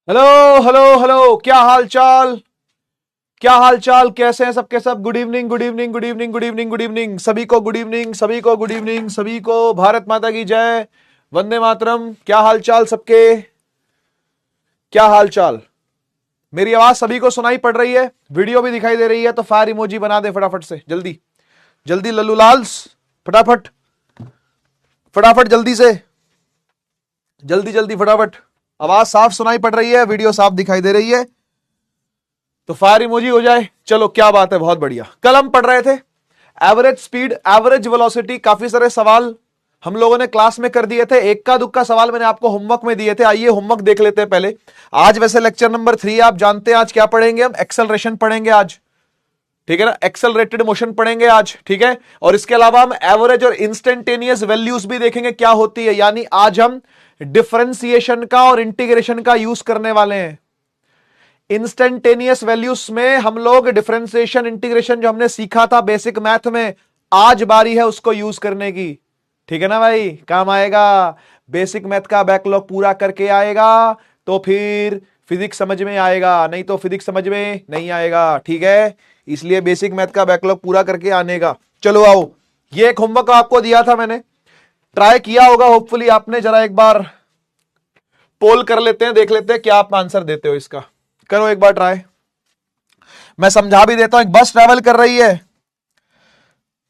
Hello hello hello, क्या हाल चाल? क्या हाल चाल? कैसे हैं सबके सब? Good evening, good evening, good evening, good evening, good evening, सभी को गुड इवनिंग, सभी को गुड इवनिंग, सभी को भारत माता की जय, वंदे मातरम। क्या हाल चाल सबके? क्या हाल चाल? मेरी आवाज सभी को सुनाई पड़ रही है? वीडियो भी दिखाई दे रही है? तो फायर इमोजी बना दे फटाफट से, जल्दी जल्दी लल्लू लाल्स, फटाफट फटाफट, जल्दी से, जल्दी जल्दी फटाफट। आवाज साफ सुनाई पड़ रही है, वीडियो साफ दिखाई दे रही है, तो फायर इमोजी हो जाए। चलो क्या बात है, बहुत बढ़िया। कल हम पढ़ रहे थे एवरेज स्पीड, एवरेज वेलोसिटी। काफी सारे सवाल हम लोगों ने क्लास में कर दिए थे, एक्का दुक्का सवाल मैंने आपको होमवर्क में दिए थे। आइए होमवर्क देख लेते हैं पहले। आज वैसे लेक्चर नंबर 3 आप जानते हैं आज क्या पढ़ेंगे हम? एक्सेलरेशन पढ़ेंगे आज, ठीक है ना? एक्सेलरेटेड मोशन पढ़ेंगे आज, ठीक है। और इसके अलावा हम एवरेज और इंस्टेंटेनियस वैल्यूज भी देखेंगे क्या होती है, यानी आज हम डिफरेंशिएशन का और इंटीग्रेशन का यूज करने वाले हैं। इंस्टेंटेनियस वैल्यूज में हम लोग डिफरेंशिएशन इंटीग्रेशन जो हमने सीखा था बेसिक मैथ में, आज बारी है उसको यूज करने की, ठीक है ना भाई? काम आएगा। बेसिक मैथ का बैकलॉग पूरा करके आएगा तो फिर फिजिक्स समझ में आएगा, नहीं तो फिजिक्स समझ में नहीं आएगा, ठीक है? इसलिए बेसिक मैथ का बैकलॉग पूरा करके आने का। चलो आओ, ये एक होमवर्क आपको दिया था मैंने, ट्राई किया होगा होपफुली आपने। जरा एक बार पोल कर लेते हैं, देख लेते हैं क्या आप आंसर देते हो इसका। करो एक बार ट्राई, मैं समझा भी देता हूं। एक बस ट्रैवल कर रही है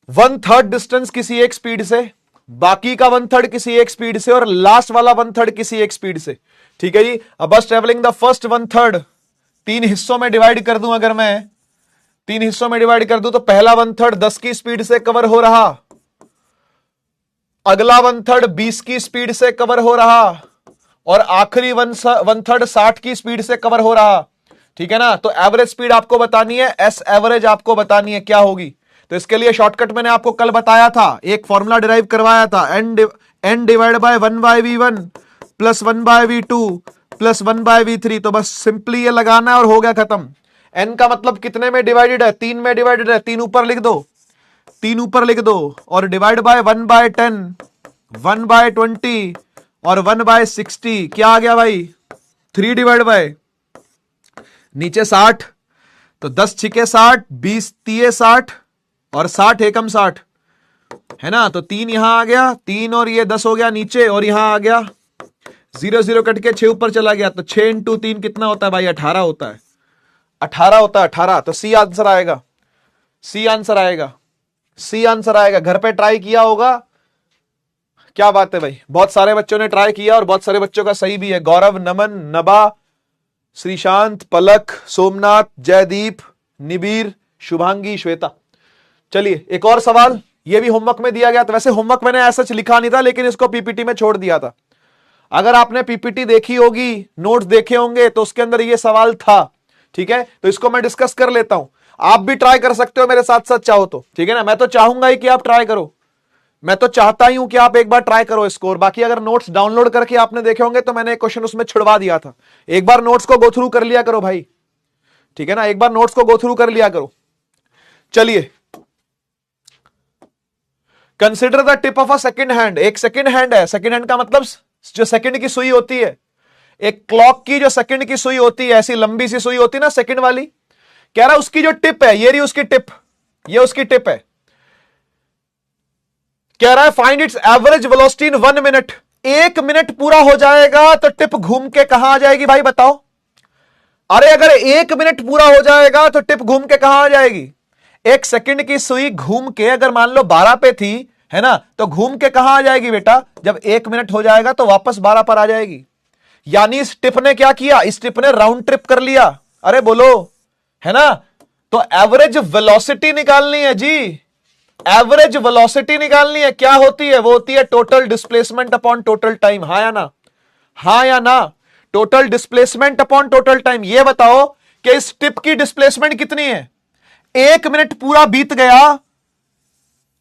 1/3 डिस्टेंस किसी एक स्पीड से, बाकी का 1/3 किसी एक स्पीड से, और लास्ट वाला 1/3 किसी एक स्पीड से, ठीक है जी। अब बस ट्रेवलिंग द फर्स्ट 1/3 तीन हिस्सों में डिवाइड कर दूं, अगर मैं तीन हिस्सों में डिवाइड कर दूं तो पहला 1/3 10 की स्पीड से कवर हो रहा, अगला 1/3 20 की स्पीड से कवर हो रहा, और आखिरी 1/3 60 की स्पीड से कवर हो रहा, ठीक है ना? तो एवरेज स्पीड आपको बतानी है, एस एवरेज आपको बतानी है क्या होगी। तो इसके लिए शॉर्टकट मैंने आपको कल बताया था, एक फॉर्मूला डिराइव करवाया था, n divide by 1/v1 plus 1/v2 plus 1/v3। तो बस सिंपली ये लगाना है और हो गया खत्म। एन का मतलब कितने में डिवाइडेड है? 3 में डिवाइडेड है, 3 ऊपर लिख दो, 3 ऊपर लिख दो, और डिवाइड बाय 1/10, 1/20 और 1/60। क्या आ गया भाई? 3 डिवाइड बाय नीचे 60, तो 10 छिके 60, 20 तिये 60 और 60 एकम 60, है ना? तो 3 यहां आ गया, 3 और ये 10 हो गया नीचे, और यहां आ गया 0 0 कट के 6 ऊपर चला गया, तो 6 इंटू 3 कितना होता है भाई? 18 होता है, 18 होता है, 18। तो सी आंसर आएगा, सी आंसर आएगा, सी आंसर आएगा। घर पे ट्राई किया होगा, क्या बात है भाई, बहुत सारे बच्चों ने ट्राई किया और बहुत सारे बच्चों का सही भी है। गौरव, नमन, नबा, श्रीशांत, पलक, सोमनाथ, जयदीप, निबीर, शुभांगी, श्वेता। चलिए एक और सवाल, ये भी होमवर्क में दिया गया था। वैसे होमवर्क मैंने ऐसा लिखा नहीं था, लेकिन इसको पीपीटी में छोड़ दिया था। अगर आपने पीपीटी देखी होगी, नोट्स देखे होंगे, तो उसके अंदर ये सवाल था, ठीक है? तो इसको मैं डिस्कस कर लेता हूं, आप भी ट्राई कर सकते हो मेरे साथ साथ चाहो तो, ठीक है ना? मैं तो चाहूंगा ही कि आप ट्राई करो, मैं तो चाहता ही हूं कि आप एक बार ट्राई करो इसको। और बाकी अगर नोट्स डाउनलोड करके आपने देखे होंगे तो मैंने एक क्वेश्चन उसमें छिड़वा दिया था, एक बार नोट्स को गो थ्रू कर लिया करो भाई, ठीक है ना? एक बार नोट्स को गो थ्रू कर लिया करो। चलिए, consider the tip of a second hand. एक सेकंड हैंड है, सेकंड हैंड का मतलब जो सेकंड की सुई होती है, एक क्लॉक की जो सेकंड की सुई होती है, ऐसी लंबी सी सुई होती है ना सेकंड वाली, कह रहा उसकी जो टिप है, ये रही उसकी टिप, ये उसकी टिप है। कह रहा है फाइंड इट्स एवरेज वेलोसिटी इन 1 मिनट। 1 मिनट पूरा हो जाएगा तो टिप घूम के कहां आ जाएगी भाई बताओ? अरे अगर 1 मिनट पूरा हो जाएगा तो टिप घूम के कहां आ जाएगी? एक सेकंड की सुई घूम के अगर मान लो 12 पे थी, है ना, तो घूम के कहां आ जाएगी बेटा? जब 1 मिनट हो जाएगा तो वापस 12 पर आ जाएगी। यानी इस टिप ने क्या किया? इस टिप ने राउंड ट्रिप कर लिया। अरे बोलो, है ना? तो एवरेज वेलोसिटी निकालनी है जी, एवरेज वेलोसिटी निकालनी है। क्या होती है? वो होती है total displacement upon total time. हाँ या ना? हाँ या ना? Total displacement upon total time. ये बताओ कि इस टिप की डिस्प्लेसमेंट कितनी है? 1 मिनट पूरा बीत गया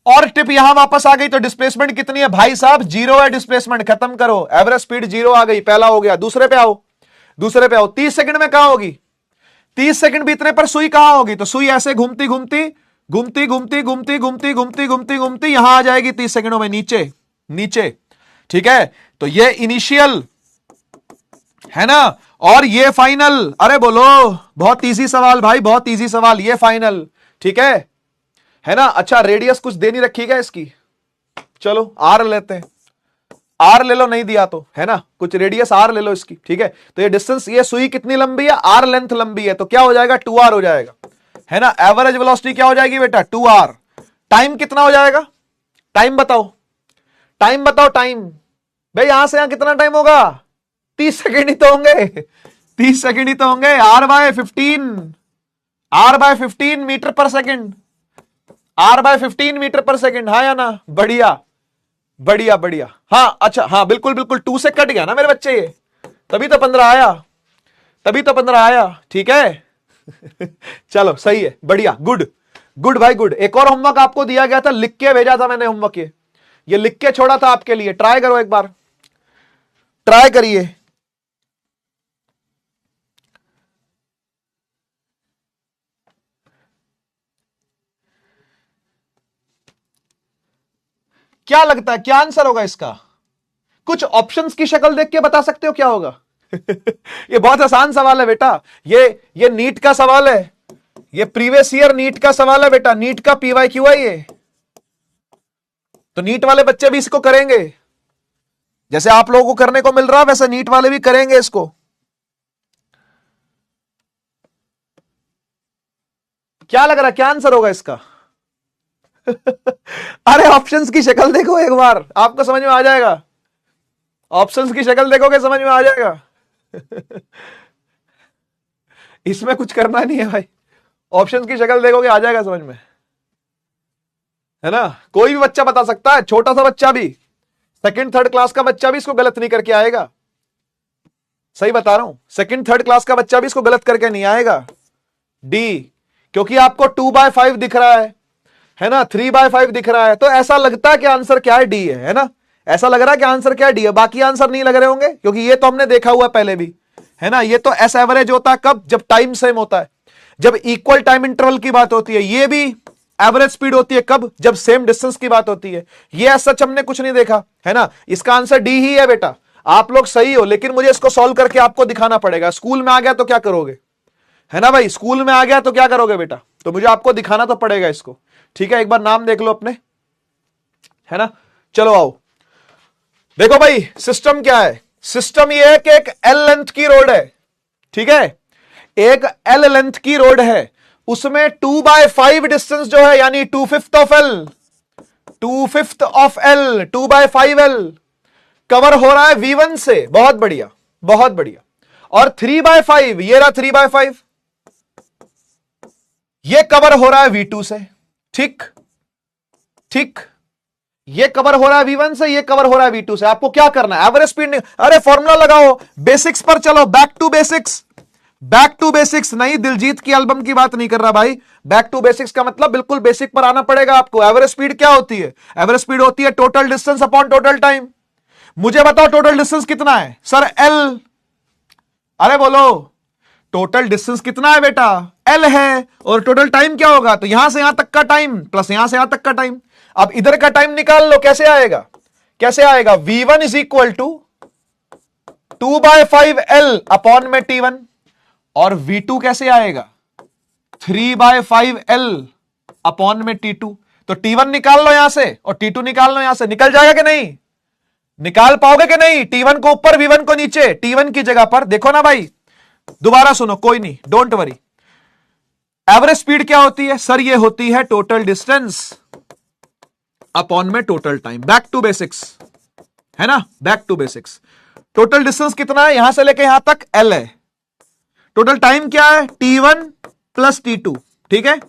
और टिप यहां वापस आ गई, तो डिस्प्लेसमेंट कितनी है भाई साहब? 0 है डिस्प्लेसमेंट। खत्म करो, एवरेज स्पीड 0 आ गई, पहला हो गया। दूसरे पे आओ, दूसरे पे आओ। 30 सेकंड में कहां होगी? 30 सेकंड बीतने पर सुई कहां होगी? तो सुई ऐसे घूमती घूमती घूमती घूमती घूमती घूमती घूमती घूमती घूमती यहां आ जाएगी 30 सेकंडों में नीचे नीचे, ठीक है? तो ये इनिशियल है ना। और ये फाइनल, अरे बोलो, बहुत इजी सवाल भाई, बहुत इजी सवाल, ये फाइनल, ठीक है ना। अच्छा, रेडियस कुछ दे नहीं रखीगा इसकी, चलो आर लेते हैं, आर ले लो, नहीं दिया तो, है ना, कुछ रेडियस आर ले लो इसकी, ठीक है। तो ये डिस्टेंस, ये सुई कितनी लंबी है, आर लेंथ लंबी है, तो क्या हो जाएगा, 2r हो जाएगा, है ना। एवरेज वेलोसिटी क्या हो जाएगी बेटा, 2r। टाइम कितना हो जाएगा, टाइम बताओ, टाइम बताओ, टाइम भाई, यहां से यहां कितना टाइम होगा, 30 सेकेंड ही तो होंगे, 30 सेकेंड ही तो होंगे। r/15 metre per second, r/15 metre per second, हाँ या ना, बढ़िया बढ़िया बढ़िया। हाँ अच्छा, हाँ बिल्कुल बिल्कुल, 2 से कट गया ना मेरे बच्चे, ये तभी तो 15 आया, तभी तो 15 आया, ठीक है। चलो सही है, बढ़िया, गुड गुड भाई गुड। एक और होमवर्क आपको दिया गया था, लिख के भेजा था मैंने होमवर्क, ये लिख के छोड़ा था आपके लिए, ट्राई करो एक बार, ट्राई करिए। क्या लगता है क्या आंसर होगा इसका, कुछ ऑप्शंस की शक्ल देख के बता सकते हो क्या होगा। ये बहुत आसान सवाल है बेटा, ये नीट का सवाल है, ये प्रीवियस ईयर नीट का सवाल है बेटा, नीट का PYQ है ये, तो नीट वाले बच्चे भी इसको करेंगे, जैसे आप लोगों को करने को मिल रहा है वैसे नीट वाले भी करेंगे इसको। क्या लग रहा है क्या आंसर होगा इसका। अरे ऑप्शंस की शक्ल देखो एक बार, आपको समझ में आ जाएगा, ऑप्शंस की शक्ल देखोगे समझ में आ जाएगा। इसमें कुछ करना नहीं है भाई, ऑप्शंस की शक्ल देखोगे आ जाएगा समझ में, है ना। कोई भी बच्चा बता सकता है, छोटा सा बच्चा भी, सेकंड थर्ड क्लास का बच्चा भी इसको गलत नहीं करके आएगा, सही बता रहा हूं, सेकंड थर्ड क्लास का बच्चा भी इसको गलत करके नहीं आएगा। डी, क्योंकि आपको 2/5 दिख रहा है ना, 3/5 दिख रहा है, तो ऐसा लगता है कि आंसर क्या है, डी है ना, ऐसा लग रहा है कि आंसर क्या है, डी है। बाकी आंसर नहीं लग रहे होंगे, क्योंकि ये तो हमने देखा हुआ पहले भी, है ना। ये तो एस एवरेज होता है कब, जब टाइम सेम होता है, जब इक्वल टाइम इंटरवल की बात होती है। ये भी एवरेज स्पीड होती है कब, जब सेम डिस्टेंस की बात होती है। ये सच हमने कुछ नहीं देखा, है ना। इसका आंसर डी ही है बेटा, आप लोग सही हो, लेकिन मुझे इसको सॉल्व करके आपको दिखाना पड़ेगा। स्कूल में आ गया तो क्या करोगे, है ना भाई, स्कूल में आ गया तो क्या करोगे बेटा, तो मुझे आपको दिखाना तो पड़ेगा इसको, ठीक है। एक बार नाम देख लो अपने, है ना। चलो आओ, देखो भाई सिस्टम क्या है, सिस्टम ये है कि एक एल लेंथ की रोड है, ठीक है, एक एल लेंथ की रोड है, उसमें 2/5 डिस्टेंस जो है, यानी 2/5 of L, 2/5 of L, 2/5 L cover हो रहा है V1 से, बहुत बढ़िया बहुत बढ़िया। और 3/5, ये रहा 3/5, ये कवर हो रहा है V2 से, ठीक ठीक, ये कवर हो रहा है V1 से, ये कवर हो रहा है V2 से। आपको क्या करना है, एवरेज स्पीड, अरे फॉर्मूला लगाओ, बेसिक्स पर चलो, back to basics, back to basics. नहीं, दिलजीत की एल्बम की बात नहीं कर रहा भाई, बैक टू बेसिक्स का मतलब बिल्कुल बेसिक पर आना पड़ेगा आपको। एवरेज स्पीड क्या होती है, एवरेज स्पीड होती है total distance upon total time. मुझे बताओ टोटल डिस्टेंस कितना है सर, एल, अरे बोलो टोटल डिस्टेंस कितना है बेटा, एल है, और टोटल टाइम क्या होगा, तो यहां से यहां तक का टाइम प्लस यहां से यहां तक का टाइम। अब इधर का टाइम निकाल लो, कैसे आएगा, कैसे आएगा, V1 is equal to 2/5 L upon में T1, और V2 कैसे आएगा, 3/5 एल अपॉन में T2। तो T1 निकाल लो यहां से और T2 निकाल लो यहां से, निकल जाएगा कि नहीं, निकाल पाओगे कि नहीं, T1 को ऊपर V1 को नीचे, T1 की जगह पर देखो ना भाई, दोबारा सुनो, कोई नहीं, डोंट वरी। एवरेज स्पीड क्या होती है सर, ये होती है टोटल डिस्टेंस अपॉन में total time. Back to basics, है ना, back to basics. Total distance कितना है, यहां से लेके यहां तक एल है, टोटल टाइम क्या है, T1 प्लस T2, ठीक है।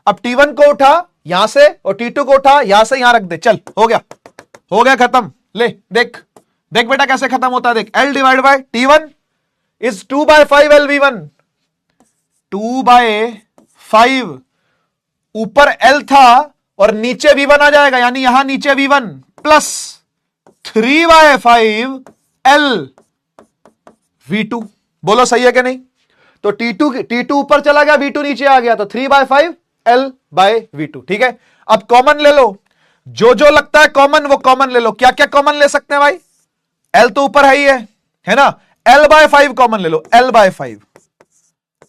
अब T1 को उठा यहां से और T2 को उठा यहां से, यहां रख दे, चल हो गया, हो गया खत्म। ले देख, देख बेटा कैसे खत्म होता है, देख, L divide by T1 is 2/5 L V1, 2/5, ऊपर L था और नीचे V1 आ जाएगा, यानी यहां नीचे V1 प्लस 3/5 L V2। बोलो सही है कि नहीं, तो T2 ऊपर चला गया, V2 नीचे आ गया, तो 3/5 L बाय V2, ठीक है। अब कॉमन ले लो, जो जो लगता है कॉमन वो कॉमन ले लो। क्या क्या कॉमन ले सकते हैं भाई, L तो ऊपर है ही है ना, L/5 कॉमन ले लो, L/5,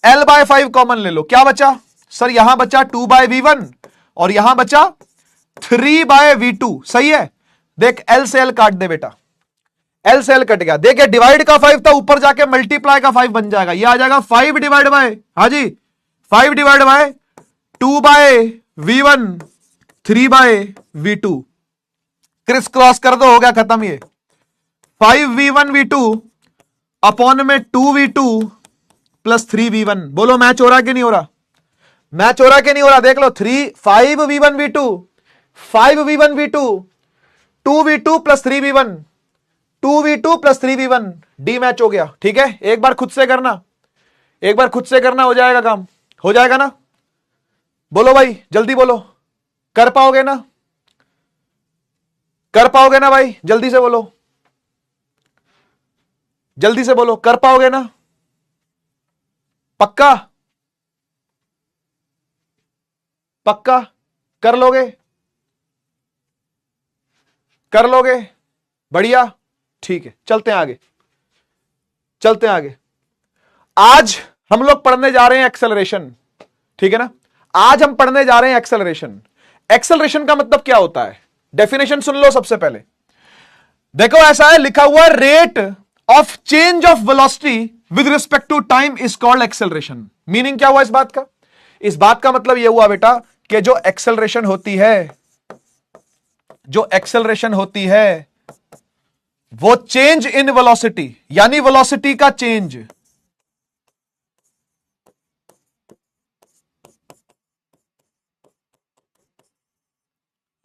L/5 कॉमन ले लो, क्या बचा सर? यहां बचा 2/V1 और यहां बचा 3/V2, सही है। देख L से L काट दे बेटा, L से L कट गया। देखिए डिवाइड का 5 था, ऊपर जाके मल्टीप्लाई का 5 बन जाएगा, यह आ जाएगा 5 डिवाइड बाय, हाँ जी 5 divide by 2/V1 3/V2, criss cross कर दो, हो गया खत्म। ये 5V1V2 अपॉन में 2V2 प्लस 3V1। बोलो मैच हो रहा कि नहीं हो रहा? मैच हो रहा कि नहीं हो रहा? देख लो 5V1V2 5V1V2 2V2 plus 3V1 2V2 plus 3V1, D match हो गया। ठीक है, एक बार खुद से करना, एक बार खुद से करना, हो जाएगा काम, हो जाएगा ना? बोलो भाई जल्दी बोलो, कर पाओगे ना? कर पाओगे ना भाई? जल्दी से बोलो, जल्दी से बोलो, कर पाओगे ना? पक्का पक्का कर लोगे? कर लोगे? बढ़िया, ठीक है, चलते हैं आगे, चलते हैं आगे। आज हम लोग पढ़ने जा रहे हैं एक्सेलरेशन, ठीक है ना? आज हम पढ़ने जा रहे हैं एक्सेलरेशन। एक्सेलरेशन का मतलब क्या होता है? डेफिनेशन सुन लो सबसे पहले। देखो ऐसा है लिखा हुआ, rate of change of velocity with respect to time is called acceleration. Meaning क्या हुआ इस बात का? इस बात का मतलब यह हुआ बेटा कि जो एक्सेलरेशन होती है, जो एक्सेलरेशन होती है वो चेंज इन वेलोसिटी, यानी वेलोसिटी का change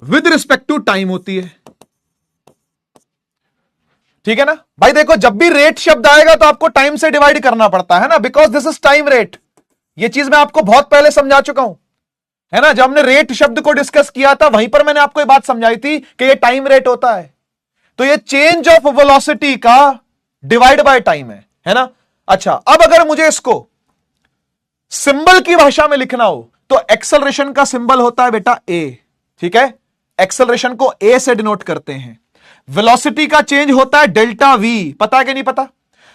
with respect to time होती है। ठीक है ना भाई? देखो जब भी रेट शब्द आएगा तो आपको टाइम से डिवाइड करना पड़ता है ना, because this is time rate. ये चीज मैं आपको बहुत पहले समझा चुका हूं, है ना? जब हमने रेट शब्द को डिस्कस किया था वहीं पर मैंने आपको ये बात समझाई थी कि ये टाइम रेट होता है। तो ये चेंज ऑफ वेलोसिटी का डिवाइड बाय टाइम है ना? अच्छा, अब अगर मुझे इसको सिंबल की भाषा में लिखना हो तो एक्सेलरेशन का सिंबल होता है बेटा ए। ठीक है, एक्सेलरेशन को ए से डिनोट करते हैं। वेलोसिटी का चेंज होता है डेल्टा वी, पता है कि नहीं पता?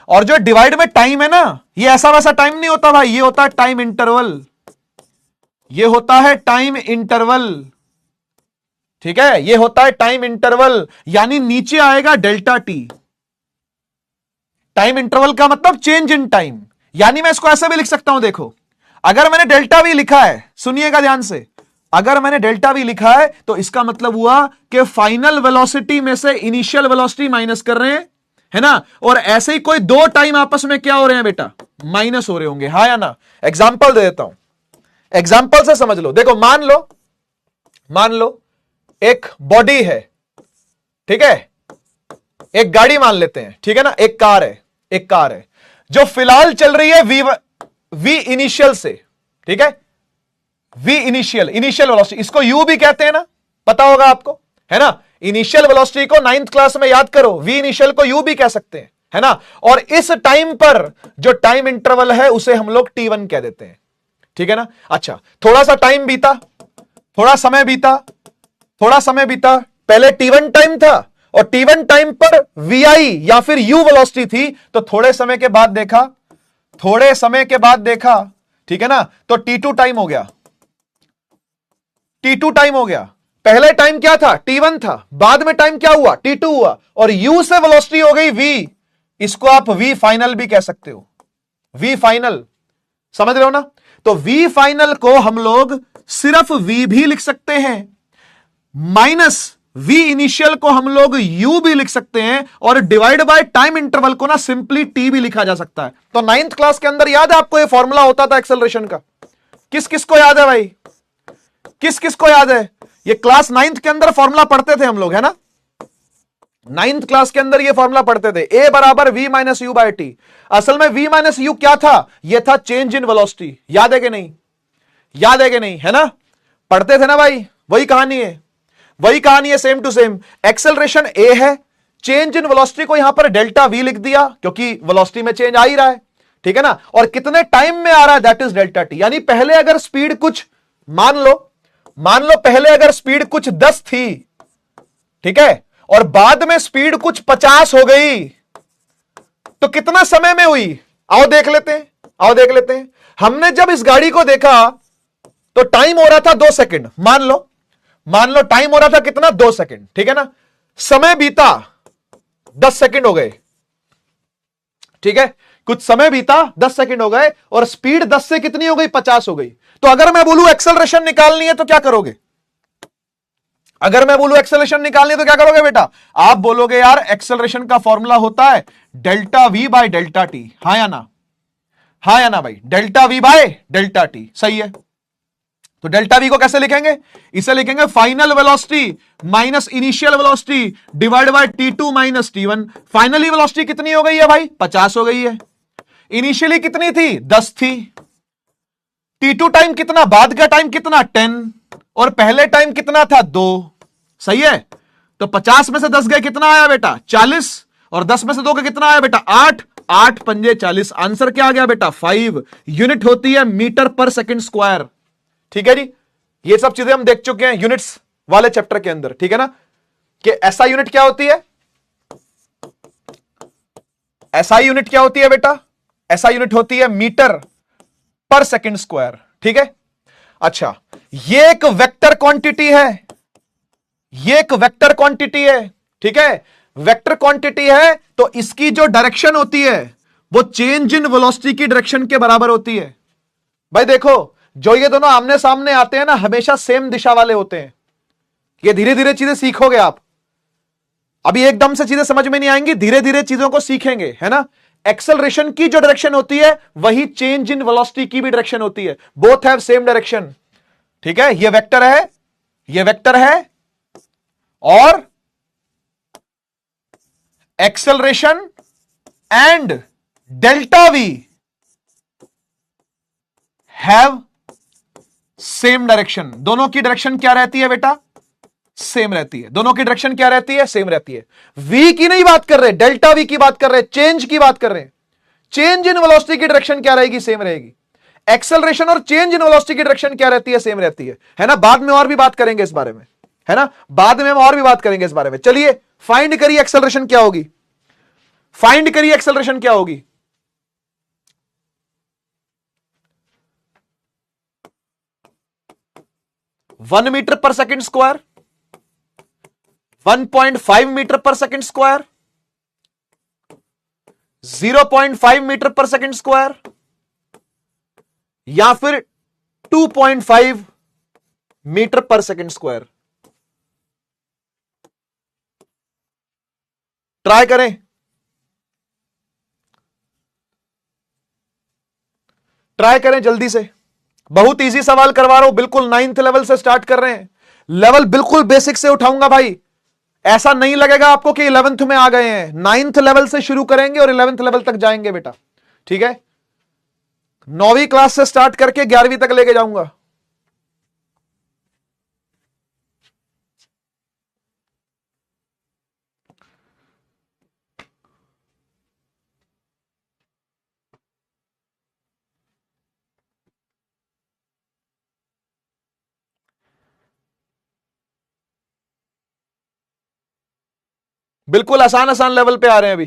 और जो डिवाइड में टाइम है ना, ये ऐसा वैसा टाइम नहीं होता भाई, ये होता है टाइम इंटरवल, ये होता है टाइम इंटरवल। ठीक है, ये होता है टाइम इंटरवल, यानी नीचे आएगा डेल्टा टी। टाइम इंटरवल का मतलब चेंज इन टाइम, यानी मैं इसको ऐसे भी लिख सकता हूं। देखो अगर मैंने डेल्टा वी लिखा है, सुनिएगा ध्यान से, अगर मैंने डेल्टा वी लिखा है तो इसका मतलब हुआ कि फाइनल वेलोसिटी में से इनिशियल वेलोसिटी माइनस कर रहे हैं, है ना? और ऐसे ही कोई दो टाइम आपस में क्या हो रहे हैं बेटा? माइनस हो रहे होंगे, हाँ या ना? एग्जाम्पल दे देता हूं, एग्जाम्पल से समझ लो। देखो मान लो एक बॉडी है, ठीक है, एक गाड़ी मान लेते हैं, ठीक है ना? एक कार है जो फिलहाल चल रही है वी इनिशियल से, ठीक है? वी इनिशियल वेलोसिटी, इसको यू भी कहते हैं ना, पता होगा आपको, है ना? इनिशियल वेलोसिटी को 9th क्लास में याद करो, वी इनिशियल को यू भी कह सकते हैं, है ना? और इस टाइम पर जो टाइम इंटरवल है उसे हम लोग T1 कह देते हैं, ठीक है ना? अच्छा, थोड़ा सा टाइम बीता, थोड़ा समय बीता, पहले T1 टाइम था और T1 टाइम पर VI या फिर U वेलोसिटी थी, तो थोड़े समय के बाद देखा, ठीक है ना? तो T2 टाइम हो गया। पहले टाइम क्या था? T1 था, बाद में टाइम क्या हुआ? T2 हुआ, और U से वेलोसिटी हो गई V। इसको आप V फाइनल भी कह सकते हो, V फाइनल, समझ रहे हो ना? तो V फाइनल को हम लोग सिर्फ V भी लिख सकते हैं, माइनस V इनिशियल को हम लोग U भी लिख सकते हैं, और डिवाइड बाय टाइम इंटरवल को ना सिंपली T भी लिखा जा सकता है। तो 9th क्लास के अंदर याद है आपको ये फॉर्मूला होता था एक्सेलरेशन का? किस किस को याद है भाई? किस किस को याद है? ये क्लास 9th के अंदर फॉर्मूला पढ़ते थे हम लोग, है ना? 9th क्लास के अंदर ये फॉर्मूला पढ़ते थे, A बराबर V minus u by t. असल में V माइनस यू क्या था? ये था चेंज इन वेलोसिटी। याद है कि नहीं? याद है कि नहीं? है ना? पढ़ते थे ना भाई, वही कहानी है, same to same. Acceleration A है, चेंज इन वेलोसिटी को यहां पर डेल्टा V लिख दिया क्योंकि वेलोसिटी में चेंज आ ही रहा है, ठीक है ना? और कितने टाइम में आ रहा है, दैट इज डेल्टा टी। यानी पहले अगर स्पीड कुछ मान लो पहले अगर स्पीड कुछ 10 थी, ठीक है, और बाद में स्पीड कुछ 50 हो गई, तो कितना समय में हुई, आओ देख लेते हैं, आओ देख लेते हैं। हमने जब इस गाड़ी को देखा तो टाइम हो रहा था 2 सेकंड, मान लो टाइम हो रहा था कितना, 2 सेकंड, ठीक है ना। समय बीता 10 सेकंड हो गए, ठीक है, कुछ समय बीता 10 सेकंड हो गए और स्पीड 10 से कितनी हो गई, 50 हो गई। तो अगर मैं बोलूं एक्सेलरेशन निकालनी है तो क्या करोगे? अगर मैं बोलूं एक्सेलरेशन निकालनी है तो क्या करोगे बेटा? आप बोलोगे यार एक्सेलरेशन का फॉर्मूला होता है delta v by delta t, हां या ना? हां या ना भाई? Delta v by delta T, सही है। तो डेल्टा वी को कैसे लिखेंगे? इसे लिखेंगे final velocity minus initial velocity divide by T2 minus T1। Finally velocity कितनी हो गई है भाई? 50 हो गई है। इनिशियली कितनी थी? 10 थी। T2 टाइम कितना, बाद का टाइम कितना, 10, और पहले टाइम कितना था, 2, सही है। तो 50 में से 10 गए, कितना आया बेटा? 40, और 10 में से 2 का कितना आया बेटा? 8, 8 पंजे 40। आंसर क्या आ गया बेटा? 5। यूनिट होती है मीटर पर सेकंड स्क्वायर, ठीक है जी। ये सब चीजें हम देख चुके हैं यूनिट्स वाले चैप्टर के अंदर, ठीक है ना, कि एसआई यूनिट क्या होती है, एसआई यूनिट क्या होती है बेटा? एसआई यूनिट होती है मीटर पर सेकंड स्क्वायर, ठीक है। अच्छा, ये एक वेक्टर क्वांटिटी है, ये एक वेक्टर क्वांटिटी है, ठीक है। वेक्टर क्वांटिटी है तो इसकी जो डायरेक्शन होती है वो चेंज इन वेलोसिटी की डायरेक्शन के बराबर होती है। भाई देखो, जो ये दोनों आमने सामने आते हैं ना, हमेशा सेम दिशा वाले होते हैं। ये धीरे धीरे चीजें सीखोगे आप, अभी एकदम से चीजें समझ में नहीं आएंगी, धीरे धीरे चीजों को सीखेंगे, है ना। एक्सेलरेशन की जो डायरेक्शन होती है वही चेंज इन वेलोसिटी की भी डायरेक्शन होती है, बोथ हैव सेम डायरेक्शन, ठीक है। ये वेक्टर है, ये वेक्टर है, और acceleration and delta we have same direction. दोनों की डायरेक्शन क्या रहती है बेटा? सेम रहती है। दोनों की डायरेक्शन क्या रहती है? सेम रहती है। वी की नहीं बात कर रहे, डेल्टा वी की बात कर रहे, चेंज की बात कर रहे हैं। चेंज इन वेलोसिटी की डायरेक्शन क्या रहेगी? सेम रहेगी। एक्सेलरेशन और चेंज इन वेलोसिटी की डायरेक्शन क्या रहती है? सेम रहती है ना। बाद में और भी बात करेंगे इस बारे में, है ना, बाद में हम और भी बात करेंगे इस बारे में। चलिए फाइंड करिए एक्सेलरेशन क्या होगी, फाइंड करिए एक्सेलरेशन क्या होगी। वन मीटर पर सेकंड स्क्वायर, 1.5 मीटर पर सेकंड स्क्वायर, 0.5 मीटर पर सेकंड स्क्वायर, या फिर 2.5 मीटर पर सेकंड स्क्वायर। ट्राई करें, ट्राई करें जल्दी से। बहुत इजी सवाल करवा रहा हूं, बिल्कुल 9th लेवल से स्टार्ट कर रहे हैं, लेवल बिल्कुल बेसिक से उठाऊंगा भाई। ऐसा नहीं लगेगा आपको कि 11th में आ गए हैं, 9th लेवल से शुरू करेंगे और 11th लेवल तक जाएंगे बेटा, ठीक है। 9वीं क्लास से स्टार्ट करके 11वीं तक लेके जाऊंगा। बिल्कुल आसान आसान लेवल पे आ रहे हैं अभी।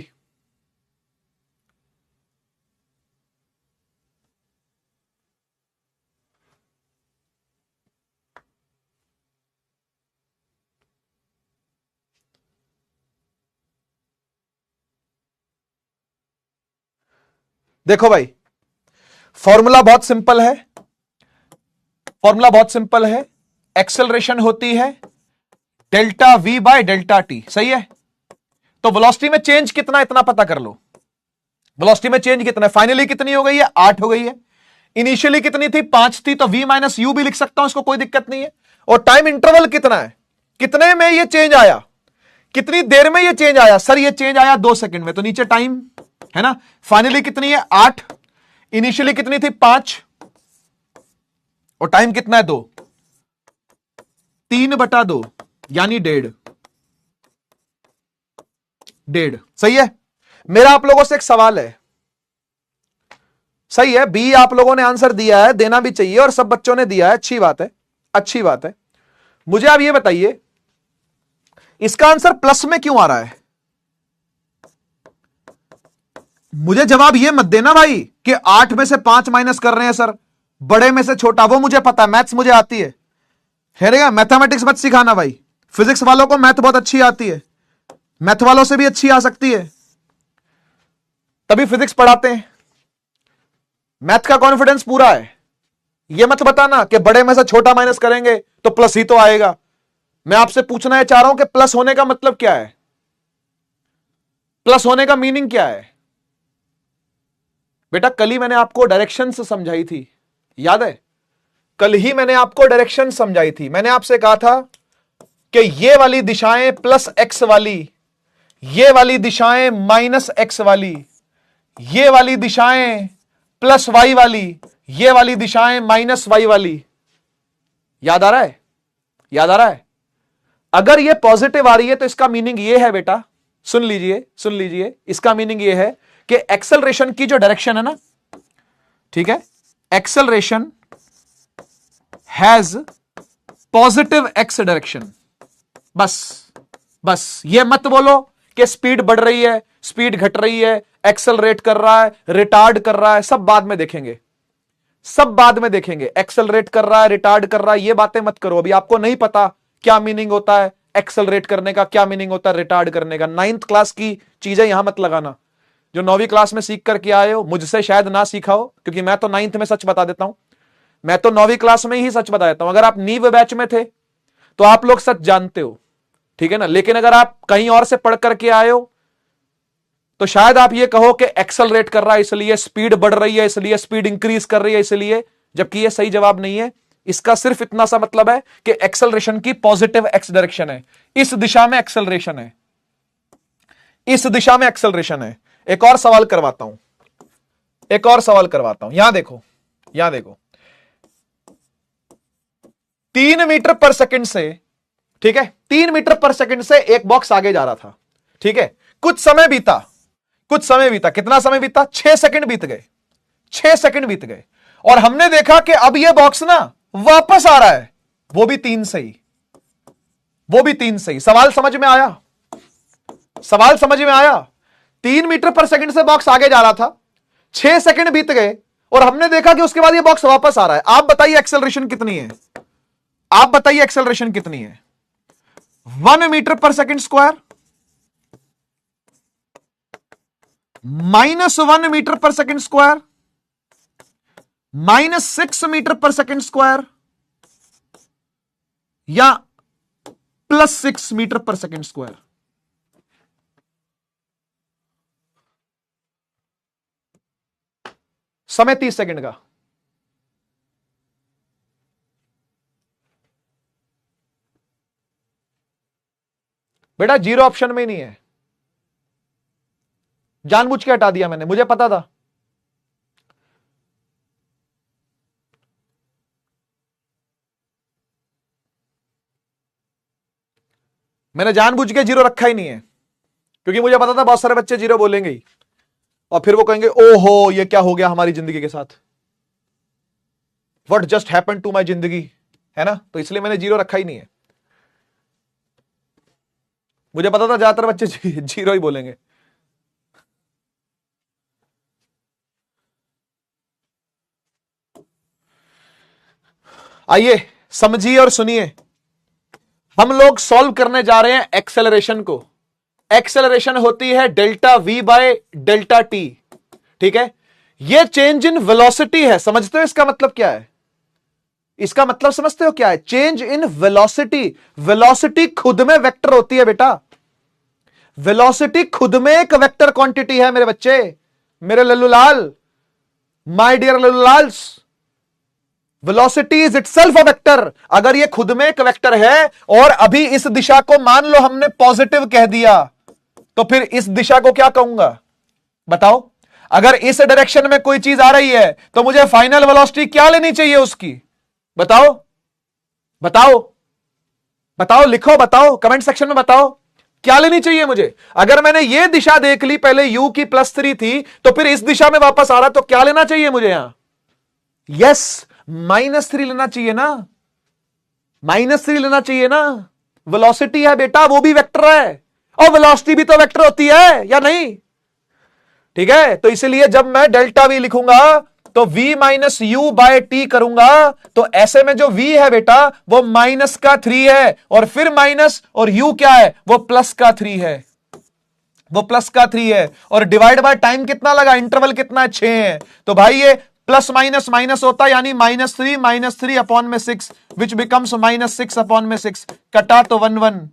देखो भाई, फॉर्मूला बहुत सिंपल है, फॉर्मूला बहुत सिंपल है। एक्सेलरेशन होती है delta v by delta T, सही है। तो वेलोसिटी में चेंज कितना, इतना पता कर लो। वेलोसिटी में चेंज कितना है? फाइनली कितनी हो गई है? 8 हो गई है। इनिशियली कितनी थी? 5 थी, तो v माइनस यू भी लिख सकता हूं, इसको कोई दिक्कत नहीं है। और टाइम इंटरवल कितना है, कितने में ये चेंज आया, कितनी देर में ये चेंज आया? सर ये चेंज आया 2 सेकंड में, तो नीचे टाइम है ना। फाइनली कितनी है? 8। इनिशियली कितनी थी? 5, और टाइम कितना है? 2, 3/2 यानी 1.5, सही है। मेरा आप लोगों से एक सवाल है, सही है, बी आप लोगों ने आंसर दिया है, देना भी चाहिए, और सब बच्चों ने दिया है, अच्छी बात है, अच्छी बात है। मुझे आप ये बताइए, इसका आंसर प्लस में क्यों आ रहा है? मुझे जवाब ये मत देना भाई कि 8 में से 5 माइनस कर रहे हैं सर, बड़े में से छोटा, वो मुझे पता है, मैथ्स मुझे आती है। खैर मैथमेटिक्स मत सिखाना भाई, फिजिक्स वालों को मैथ बहुत अच्छी आती है, मैथ वालों से भी अच्छी आ सकती है, तभी फिजिक्स पढ़ाते हैं। मैथ का कॉन्फिडेंस पूरा है। यह मत बताना कि बड़े में से छोटा माइनस करेंगे तो प्लस ही तो आएगा। मैं आपसे पूछना है चाह रहा हूं कि प्लस होने का मतलब क्या है, प्लस होने का मीनिंग क्या है। बेटा कल ही मैंने आपको डायरेक्शंस समझाई थी, याद है? कल ही मैंने आपको डायरेक्शन समझाई थी। मैंने आपसे कहा था कि ये वाली दिशाएं प्लस एक्स वाली, ये वाली दिशाएं माइनस एक्स वाली, ये वाली दिशाएं प्लस वाई वाली, ये वाली दिशाएं माइनस वाई वाली। याद आ रहा है? याद आ रहा है? अगर ये पॉजिटिव आ रही है तो इसका मीनिंग ये है बेटा, सुन लीजिए सुन लीजिए, इसका मीनिंग ये है कि एक्सेलरेशन की जो डायरेक्शन है ना, ठीक है, acceleration has positive x direction. बस ये मत बोलो कि स्पीड बढ़ रही है, स्पीड घट रही है, एक्सेलरेट कर रहा है, रिटार्ड कर रहा है, सब बाद में देखेंगे, सब बाद में देखेंगे। एक्सेलरेट कर रहा है, रिटार्ड कर रहा है, ये बातें मत करो। अभी आपको नहीं पता क्या मीनिंग होता है एक्सेलरेट करने का, क्या मीनिंग होता है रिटार्ड करने का। 9th क्लास की चीजें यहां मत लगाना। जो 9वीं क्लास में सीख करके आए हो, मुझसे शायद ना सीखा हो, क्योंकि मैं तो 9th में सच बता देता हूं, मैं तो 9वीं क्लास में ही सच बता देता हूं। अगर आप नीव बैच में थे तो आप लोग सच जानते हो, ठीक है ना। लेकिन अगर आप कहीं और से पढ़ करके आए हो तो शायद आप ये कहो कि एक्सेलरेट कर रहा है इसलिए स्पीड बढ़ रही है, इसलिए स्पीड इंक्रीज कर रही है इसलिए, जबकि ये सही जवाब नहीं है। इसका सिर्फ इतना सा मतलब है कि एक्सेलरेशन की पॉजिटिव एक्स डायरेक्शन है, इस दिशा में एक्सेलरेशन है, इस दिशा में एक्सेलरेशन है। एक और सवाल करवाता हूं, एक और सवाल करवाता हूं, यहां देखो, यहां देखो। 3 मीटर पर सेकंड से, ठीक है, 3 मीटर पर सेकंड से एक बॉक्स आगे जा रहा था, ठीक है। कुछ समय बीता, कुछ समय बीता, कितना समय बीता? 6 सेकंड बीत गए, 6 सेकंड बीत गए, और हमने देखा कि अब यह बॉक्स ना वापस आ रहा है, वो भी 3 से ही, वो भी 3 से ही। सवाल समझ में आया? सवाल समझ में आया? 3 मीटर पर सेकंड से बॉक्स आगे जा रहा था, 6 सेकंड बीत गए, और हमने देखा कि उसके बाद यह बॉक्स वापस आ रहा है। आप बताइए एक्सेलरेशन कितनी है? आप बताइए एक्सेलरेशन कितनी है? 1 मीटर पर सेकंड स्क्वायर -1 मीटर पर सेकंड स्क्वायर -6 मीटर पर सेकंड स्क्वायर या +6 मीटर पर सेकंड स्क्वायर। समय 30 सेकंड का। बेटा जीरो ऑप्शन में ही नहीं है, जानबूझ के हटा दिया मैंने, मुझे पता था। मैंने जानबूझ के जीरो रखा ही नहीं है, क्योंकि मुझे पता था बहुत सारे बच्चे जीरो बोलेंगे ही, और फिर वो कहेंगे ओहो ये क्या हो गया हमारी जिंदगी के साथ, what just happened to my जिंदगी, है ना। तो इसलिए मैंने जीरो रखा ही नहीं है। मुझे पता था ज्यादातर बच्चे जीरो ही बोलेंगे। आइए समझिए और सुनिए, हम लोग सॉल्व करने जा रहे हैं एक्सेलरेशन को। एक्सेलरेशन होती है delta v by delta T, ठीक है। यह चेंज इन वेलोसिटी है, समझते हो इसका मतलब क्या है? इसका मतलब समझते हो क्या है? Change in velocity. वेलोसिटी खुद में वेक्टर होती है बेटा, वेलोसिटी खुद में एक वेक्टर क्वांटिटी है मेरे बच्चे, मेरे लल्लूलाल, माय डियर लल्लूलाल्स। Velocity is itself a vector. अगर ये खुद में एक वेक्टर है और अभी इस दिशा को मान लो हमने पॉजिटिव कह दिया, तो फिर इस दिशा को क्या कहूंगा बताओ? अगर इस डायरेक्शन में कोई चीज आ रही है तो मुझे फाइनल वेलोसिटी क्या लेनी चाहिए उसकी? बताओ बताओ बताओ, लिखो, बताओ कमेंट सेक्शन में, बताओ क्या लेनी चाहिए मुझे। अगर मैंने ये दिशा देख ली, पहले u की +3 थी, तो फिर इस दिशा में वापस आ रहा, तो क्या लेना चाहिए मुझे यहां? यस, -3 लेना चाहिए ना, -3 लेना चाहिए ना। वेलोसिटी है बेटा, वो भी वेक्टर है, और वेलोसिटी भी तो वेक्टर होती है या नहीं? ठीक है, तो इसलिए जब मैं डेल्टा वी लिखूंगा तो v minus u by t करूंगा, तो ऐसे में जो v है बेटा वो माइनस का 3 है, और फिर माइनस, और u क्या है, वो प्लस का 3 है, वो प्लस का 3 है, और डिवाइड बाय टाइम कितना लगा, इंटरवल कितना है, 6 है। तो भाई ये प्लस माइनस माइनस होता है, यानी माइनस थ्री अपॉन में 6, विच बिकम्स -6 अपॉन में 6, कटा तो 1 1,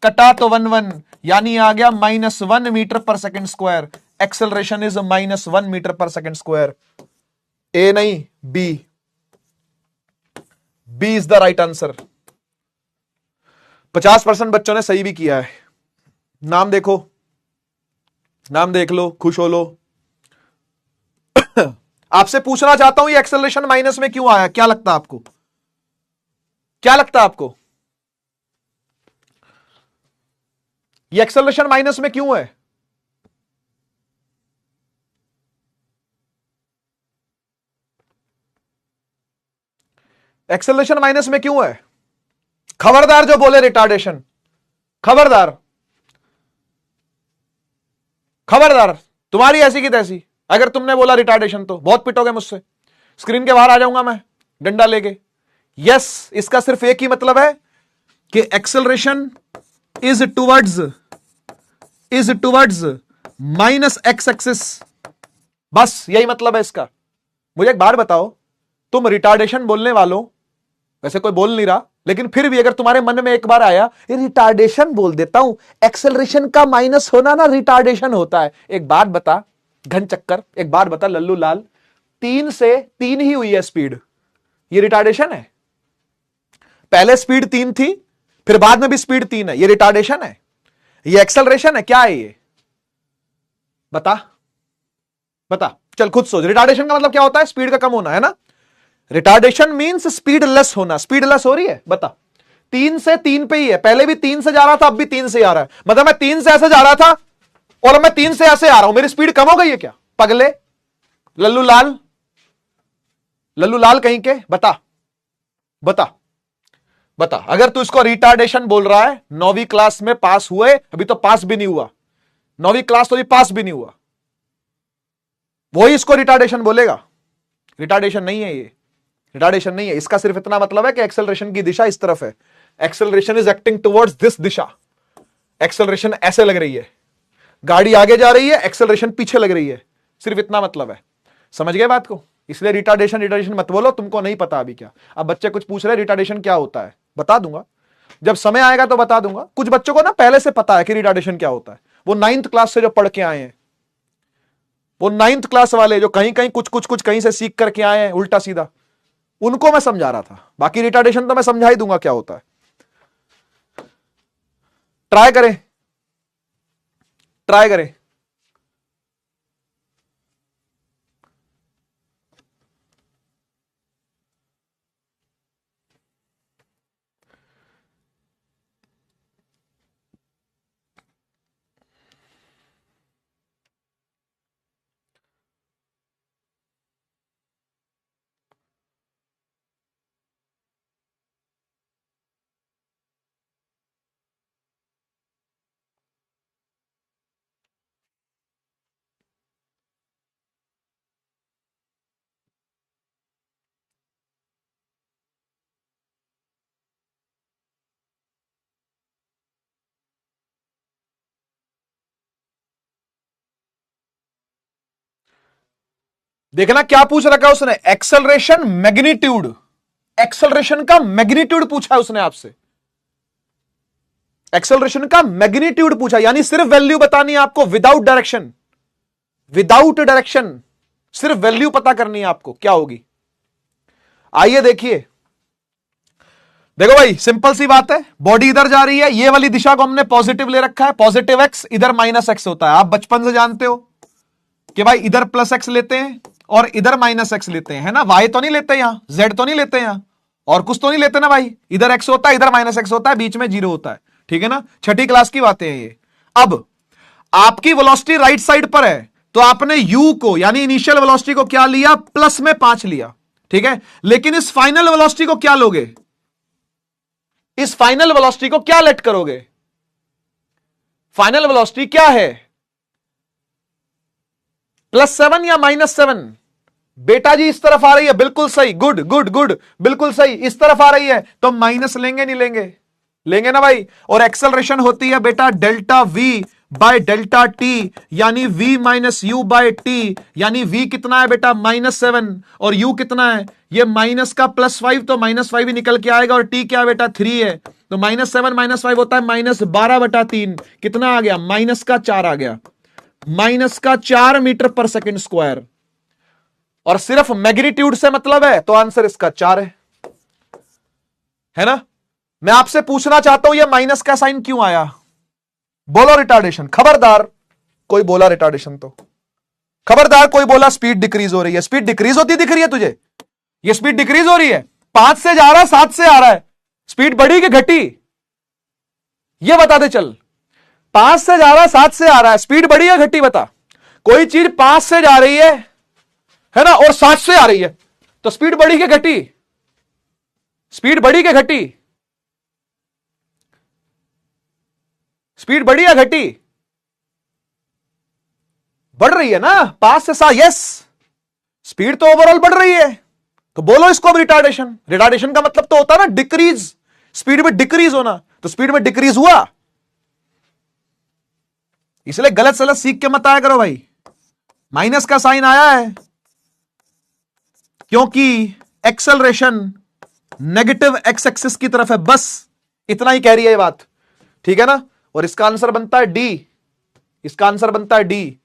कटा तो 1 1, यानी आ गया -1 metre per second square. Acceleration is -1 metre per second square. A नहीं, B, B is the right answer. 50% बच्चों ने सही भी किया है। नाम देखो, नाम देख लो, खुश हो लो। आपसे पूछना चाहता हूं ये एक्सेलरेशन माइनस में क्यों आया, क्या लगता है आपको, क्या लगता है आपको ये एक्सेलरेशन माइनस में क्यों है? एक्सेलरेशन माइनस में क्यों है? खबरदार जो बोले रिटार्डेशन, खबरदार, खबरदार, तुम्हारी ऐसी की तैसी। अगर तुमने बोला रिटार्डेशन तो बहुत पिटोगे मुझसे, स्क्रीन के बाहर आ जाऊंगा मैं डंडा लेके। यस, इसका सिर्फ एक ही मतलब है कि acceleration is towards minus x axis, बस यही मतलब है इसका। मुझे एक बात बताओ, तुम रिटार्डेशन बोलने वालों, वैसे कोई बोल नहीं रहा, लेकिन फिर भी अगर तुम्हारे मन में एक बार आया ये रिटार्डेशन बोल देता हूं, एक्सेलरेशन का माइनस होना ना रिटार्डेशन होता है, एक बात बता घन चक्कर, एक बात बता लल्लू लाल, 3 से 3 ही हुई है स्पीड, ये रिटार्डेशन है? पहले स्पीड 3 थी, फिर बाद में भी स्पीड 3 है, ये रिटार्डेशन है? ये एक्सेलरेशन है? क्या है ये? बता बता, चल खुद सोच। रिटार्डेशन का मतलब क्या होता है? स्पीड का कम होना, है ना? रिटार्डेशन मींस स्पीड लेस होना। स्पीड लेस हो रही है, बता। 3 से 3 पे ही है, पहले भी 3 से जा रहा था, अब भी 3 से आ रहा है, मतलब मैं 3 से ऐसे जा रहा था और अब मैं 3 से ऐसे आ रहा हूं, मेरी स्पीड कम हो गई है क्या पगले? लल्लू लाल, लल्लू लाल कहीं के, बता बता बता। अगर तू इसको रिटार्डेशन बोल रहा है, 9वीं क्लास में पास हुए, अभी तो पास भी नहीं हुआ, 9वीं क्लास तो अभी पास भी नहीं हुआ, वही इसको रिटार्डेशन बोलेगा? रिटार्डेशन नहीं है ये, रिटार्डेशन नहीं है। इसका सिर्फ इतना मतलब है कि एक्सेलरेशन की दिशा इस तरफ है, acceleration is acting towards this Disha, acceleration ऐसे लग रही है, गाड़ी आगे जा रही है, एक्सेलरेशन पीछे लग रही है, सिर्फ इतना मतलब है। समझ गए बात को? इसलिए रिटार्डेशन रिटार्डेशन मत बोलो, तुमको नहीं पता अभी क्या। अब बच्चे कुछ पूछ रहे हैं रिटार्डेशन क्या होता है, बता दूंगा जब समय आएगा तो बता दूंगा। कुछ बच्चों को ना पहले से पता है कि रिटार्डेशन क्या होता है, वो 9th क्लास से जो पढ़ के आए हैं, वो 9th क्लास वाले जो कहीं कहीं कुछ कहीं से सीख करके आए हैं उल्टा सीधा, उनको मैं समझा रहा था। बाकी रिटार्डेशन तो मैं समझा ही दूंगा क्या होता है। ट्राई करें, ट्राई करें। देखना क्या पूछ रखा है उसने, एक्सेलरेशन मैग्नीट्यूड, एक्सेलरेशन का मैग्नीट्यूड पूछा है उसने आपसे, एक्सेलरेशन का मैग्नीट्यूड पूछा, यानी सिर्फ वैल्यू बतानी है आपको, विदाउट डायरेक्शन, विदाउट डायरेक्शन, सिर्फ वैल्यू पता करनी है आपको क्या होगी। आइए देखिए, देखो भाई सिंपल सी बात है, बॉडी इधर जा रही है, ये वाली दिशा को हमने पॉजिटिव ले रखा है, पॉजिटिव एक्स, इधर माइनस एक्स होता है। आप बचपन से जानते हो कि भाई इधर प्लस एक्स लेते हैं और इधर माइनस एक्स लेते हैं, है ना? वाई तो नहीं लेते यहां, जेड तो नहीं लेते यहां, और कुछ तो नहीं लेते ना भाई, इधर एक्स होता है, इधर माइनस एक्स होता है, बीच में जीरो होता है, ठीक है ना? 6ठी क्लास की बातें हैं ये। अब आपकी वेलोसिटी राइट साइड पर है, तो आपने यू को यानी इनिशियल वेलोसिटी को क्या लिया, प्लस में 5 लिया, ठीक है? लेकिन इस फाइनल वेलोसिटी को क्या लोगे, इस फाइनल वेलोसिटी को क्या लेट करोगे? फाइनल वेलोसिटी क्या है? +7 या -7? बेटा जी इस तरफ आ रही है, बिल्कुल सही, गुड गुड गुड, बिल्कुल सही, इस तरफ आ रही है तो माइनस लेंगे नहीं लेंगे? लेंगे ना भाई। और एक्सेलरेशन होती है बेटा delta v by delta t, यानी v minus u by t, यानी v कितना है बेटा -7 और u कितना है, ये माइनस का +5 तो -5 ही निकल के आएगा, और t क्या है बेटा 3 है, तो -7 -5 होता है -12/3, कितना आ गया -4 आ गया, -4 मीटर पर सेकेंड स्क्वायर, और सिर्फ मैग्नीट्यूड से मतलब है तो आंसर इसका 4 है ना। मैं आपसे पूछना चाहता हूं ये माइनस का साइन क्यों आया? बोलो रिटार्डेशन, खबरदार कोई बोला रिटार्डेशन तो खबरदार कोई बोला स्पीड डिक्रीज हो रही है। स्पीड डिक्रीज होती दिख रही है तुझे? ये स्पीड डिक्रीज हो रही है, 5 से जा रहा है 7 से आ रहा है, स्पीड बढ़ी कि घटी? ये बता दे चल, 5 से जा रहा है 7 से आ रहा है, स्पीड बढ़ी या घटी बता। कोई चीज 5 से जा रही है ना, और 7 से आ रही है, तो स्पीड बढ़ी कि घटी? स्पीड बढ़ी कि घटी? स्पीड बढ़ी या घटी? बढ़ रही है ना, 5 से 7, यस, स्पीड तो ओवरऑल बढ़ रही है, तो बोलो इसको अब रिटार्डेशन। रिटार्डेशन का मतलब तो होता है ना डिक्रीज, स्पीड में डिक्रीज होना, तो स्पीड में डिक्रीज हुआ, इसलिए गलत सलत सीख के मत आया करो भाई। माइनस का साइन आया है क्योंकि एक्सेलरेशन नेगेटिव एक्स एक्सिस की तरफ है, बस इतना ही कह रही है ये बात, ठीक है ना। और इसका आंसर बनता है डी, इसका आंसर बनता है डी।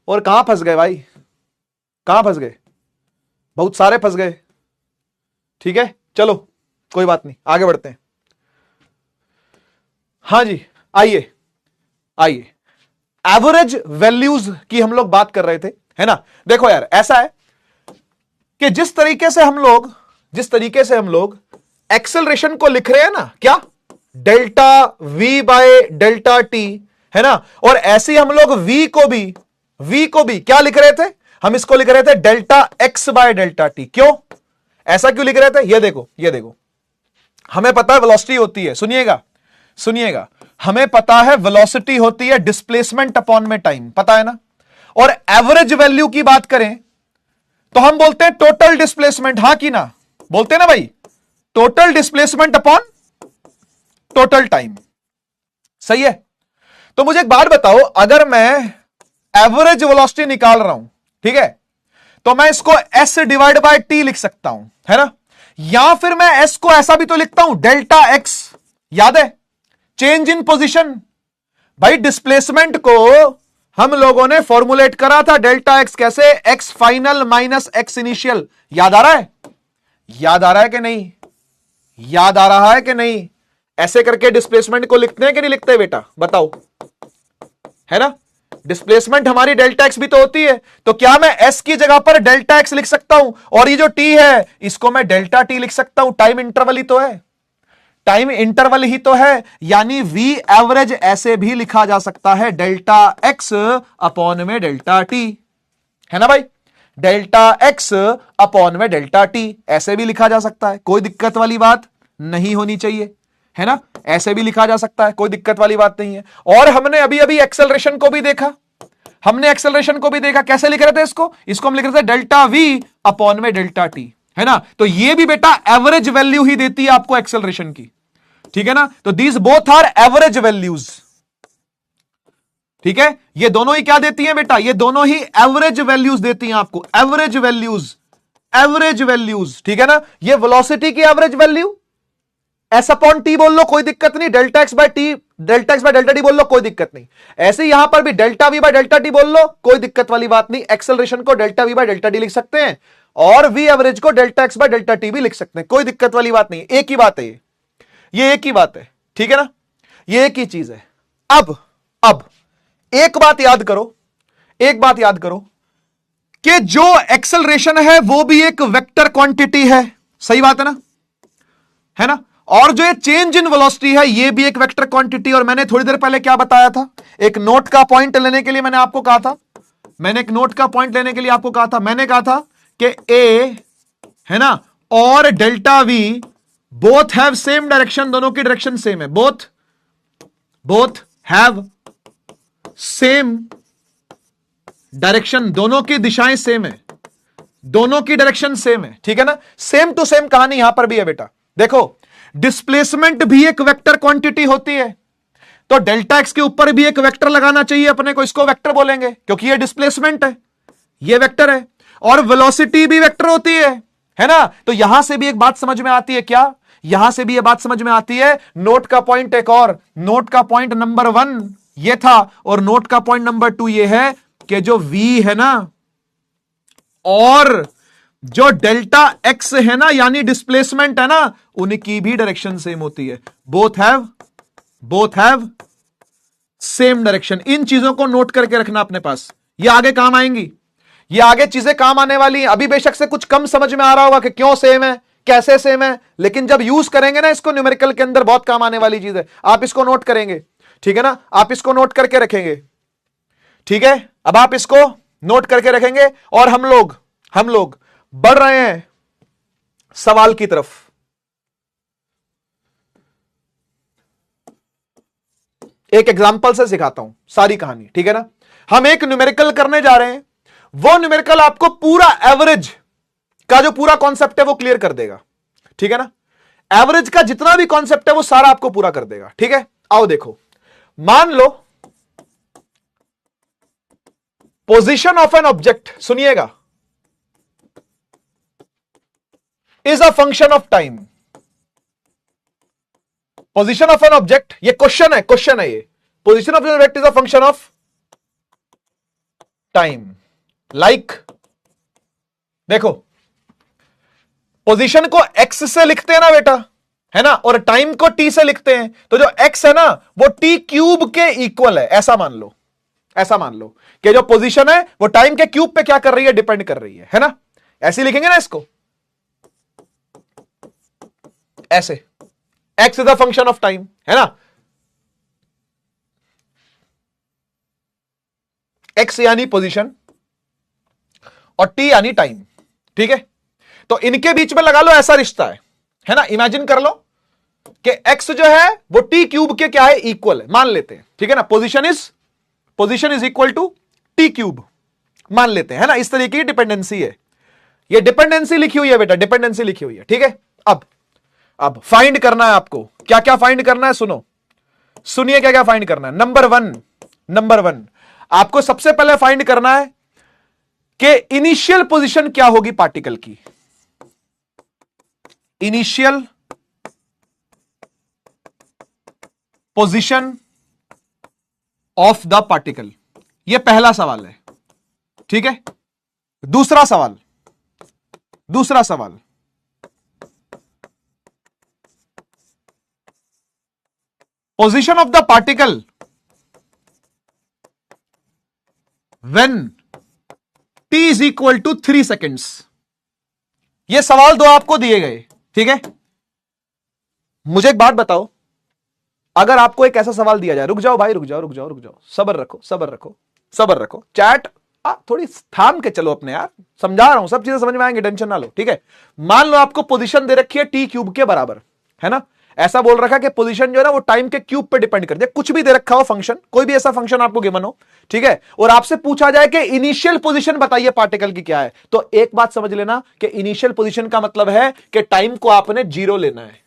और कहां फंस गए भाई, कहां फंस गए? बहुत सारे फंस गए, ठीक है, चलो कोई बात नहीं, आगे बढ़ते हैं। हां जी, आइए आइए, एवरेज वैल्यूज की हम लोग बात कर रहे थे, है ना। देखो यार, ऐसा है कि जिस तरीके से हम लोग एक्सेलरेशन को लिख रहे हैं ना, क्या delta v bye delta T, है ना, और ऐसे ही हम लोग v को भी क्या लिख रहे थे? हम इसको लिख रहे थे delta x bye delta T. क्यों ऐसा क्यों लिख रहे थे? ये देखो, हमें पता है वेलोसिटी होती है, सुनिएगा, हमें पता है वेलोसिटी होती है डिस्प्लेसमेंट अपॉन में टाइम, पता है ना। और एवरेज वैल्यू की बात करें तो हम बोलते हैं टोटल डिस्प्लेसमेंट, हां कि ना, बोलते हैं ना भाई, total displacement upon total time, सही है। तो मुझे एक बात बताओ, अगर मैं एवरेज वेलोसिटी निकाल रहा हूं, ठीक है, तो मैं इसको s डिवाइड बाय टी लिख सकता हूं, है ना, या फिर मैं s को ऐसा भी तो लिखता हूं डेल्टा x, याद है, चेंज इन पोजीशन। भाई डिस्प्लेसमेंट को हम लोगों ने फॉर्मुलेट करा था डेल्टा x, कैसे? x final minus x initial, याद आ रहा है? याद आ रहा है कि नहीं? याद आ रहा है कि नहीं? ऐसे करके डिस्प्लेसमेंट को लिखते हैं कि नहीं लिखते बेटा, बताओ, है ना। डिस्प्लेसमेंट हमारी डेल्टा x भी तो होती है, तो क्या मैं s की जगह पर डेल्टा x लिख सकता हूं, और ये जो t है इसको मैं डेल्टा t लिख सकता हूं? टाइम इंटरवल ही तो है, टाइम इंटरवल ही तो है, यानी v एवरेज ऐसे भी लिखा जा सकता है डेल्टा x अपॉन में डेल्टा t, है ना भाई, डेल्टा x अपॉन में डेल्टा t ऐसे भी लिखा जा सकता है, कोई दिक्कत वाली बात नहीं होनी चाहिए, है ना, ऐसे भी लिखा जा सकता है, कोई दिक्कत वाली बात नहीं है। और हमने अभी अभी एक्सेलरेशन को भी देखा, कैसे लिख रहे थे इसको हम लिख रहे थे डेल्टा v अपॉन में डेल्टा t, है ना। तो ये भी बेटा एवरेज वैल्यू ही देती है आपको एक्सेलरेशन की, ठीक है ना। तो these both are average values, ठीक है, ये दोनों ही क्या देती हैं बेटा? ये दोनों ही एवरेज वैल्यूज देती हैं आपको, एवरेज वैल्यूज, ठीक है ना। ये वेलोसिटी की average value S upon T बोल लो, कोई दिक्कत नहीं, delta x by delta T बोल लो, कोई दिक्कत नहीं। ऐसे ही यहां पर भी delta v by delta T बोल लो, कोई दिक्कत वाली बात नहीं। एक्सेलरेशन को delta v by delta T लिख सकते हैं, और वी एवरेज को delta x by delta T भी लिख सकते हैं, कोई दिक्कत वाली बात नहीं, एक ही बात है ये एक ही बात है, ठीक है ना, ये एक ही चीज है। अब एक बात याद करो कि जो एक्सेलरेशन है वो भी एक वेक्टर क्वांटिटी है, सही बात है ना, और जो ये चेंज इन वेलोसिटी है ये भी एक वेक्टर क्वांटिटी। और मैंने थोड़ी देर पहले क्या बताया था, एक नोट का पॉइंट लेने के लिए मैंने कहा था, मैंने कहा था कि ए, है ना, और delta we both have same direction, दोनों की डायरेक्शन सेम है, बोथ हैव सेम डायरेक्शन, दोनों की दिशाएं सेम है, दोनों की डायरेक्शन सेम है, ठीक है ना। सेम टू सेम कहानी यहां पर भी है बेटा। देखो डिस्प्लेसमेंट भी एक वेक्टर क्वांटिटी होती है, तो डेल्टा एक्स के ऊपर भी एक वेक्टर लगाना चाहिए अपने को, इसको वेक्टर बोलेंगे क्योंकि ये डिस्प्लेसमेंट है, ये वेक्टर है। और वेलोसिटी भी वेक्टर होती है ना। तो यहां से भी एक बात समझ में आती है, क्या यहां से भी ये बात समझ में आती है। नोट का पॉइंट एक और, नोट का पॉइंट नंबर 1 ये था, और नोट का पॉइंट नंबर 2 ये है कि जो v है ना और जो डेल्टा x है ना, यानी डिस्प्लेसमेंट है ना, उनकी भी डायरेक्शन सेम होती है। Both have same direction. इन चीजों को नोट करके रखना अपने पास, ये आगे काम आएंगी, ये आगे चीजें काम आने वाली हैं। अभी बेशक से कुछ कम समझ में आ रहा होगा कि क्यों सेम है, कैसे सेम है, लेकिन जब यूज करेंगे ना इसको न्यूमेरिकल के अंदर, बहुत काम आने वाली चीज है। आप इसको नोट करेंगे, ठीक है ना, आप इसको नोट करके रखेंगे, ठीक है। अब आप इसको नोट करके रखेंगे और हम लोग बढ़ रहे हैं सवाल की तरफ। एक एग्जांपल से सिखाता हूं सारी कहानी, ठीक है ना। हम एक न्यूमेरिकल करने जा रहे हैं, वो न्यूमेरिकल आपको पूरा एवरेज का जो पूरा कॉन्सेप्ट है वो क्लियर कर देगा, ठीक है ना। एवरेज का जितना भी कॉन्सेप्ट है वो सारा आपको पूरा कर देगा, ठीक है। आओ देखो, मान लो पोजीशन ऑफ एन ऑब्जेक्ट, सुनिएगा, is a function of time. Position of an object, ये क्वेश्चन है ये। Position of an object is a function of time. Like देखो, पोजीशन को x से लिखते हैं ना बेटा, है ना, और टाइम को t से लिखते हैं, तो जो x है ना वो t क्यूब के इक्वल है। ऐसा मान लो कि जो पोजीशन है वो टाइम के क्यूब पे क्या कर रही है, डिपेंड कर रही है ना। ऐसे लिखेंगे ना इसको, ऐसे, x is a function of time, है ना। x यानी पोजीशन और t यानी टाइम, ठीक है। तो इनके बीच में लगा लो ऐसा रिश्ता है ना। इमेजिन कर लो कि x जो है वो t क्यूब के क्या है, इक्वल है, मान लेते हैं, ठीक है ना। Position is equal to t cube मान लेते हैं, है ना। इस तरीके की डिपेंडेंसी है, ये डिपेंडेंसी लिखी हुई है बेटा, डिपेंडेंसी लिखी हुई है, ठीक है। अब फाइंड करना है आपको, क्या क्या फाइंड करना है, सुनिए क्या क्या फाइंड करना है। नंबर वन आपको सबसे पहले फाइंड करना है कि इनिशियल पोजीशन क्या होगी पार्टिकल की। Initial position of the particle, यह पहला सवाल है, ठीक है। दूसरा सवाल position of the particle when t is equal to 3 seconds. ये सवाल दो आपको दिए गए, ठीक है। मुझे एक बात बताओ, अगर आपको एक ऐसा सवाल दिया जाए, रुक जाओ भाई, रुक जाओ, सब्र रखो, चैट थोड़ी थाम के चलो अपने यार, समझा रहा हूं, सब चीजें समझ में आएंगे, टेंशन ना लो, ठीक है। मान लो आपको पोजीशन दे रखी है t क्यूब के बराबर, है ना। ऐसा बोल रखा कि पोजीशन जो है ना वो टाइम के क्यूब पे डिपेंड करती है। कुछ भी दे रखा हो फंक्शन, कोई भी ऐसा फंक्शन आपको गिवन हो, ठीक है, और आपसे पूछा जाए कि इनिशियल पोजीशन बताइए पार्टिकल की क्या है, तो एक बात समझ लेना कि इनिशियल पोजीशन का मतलब है कि टाइम को आपने 0 लेना है।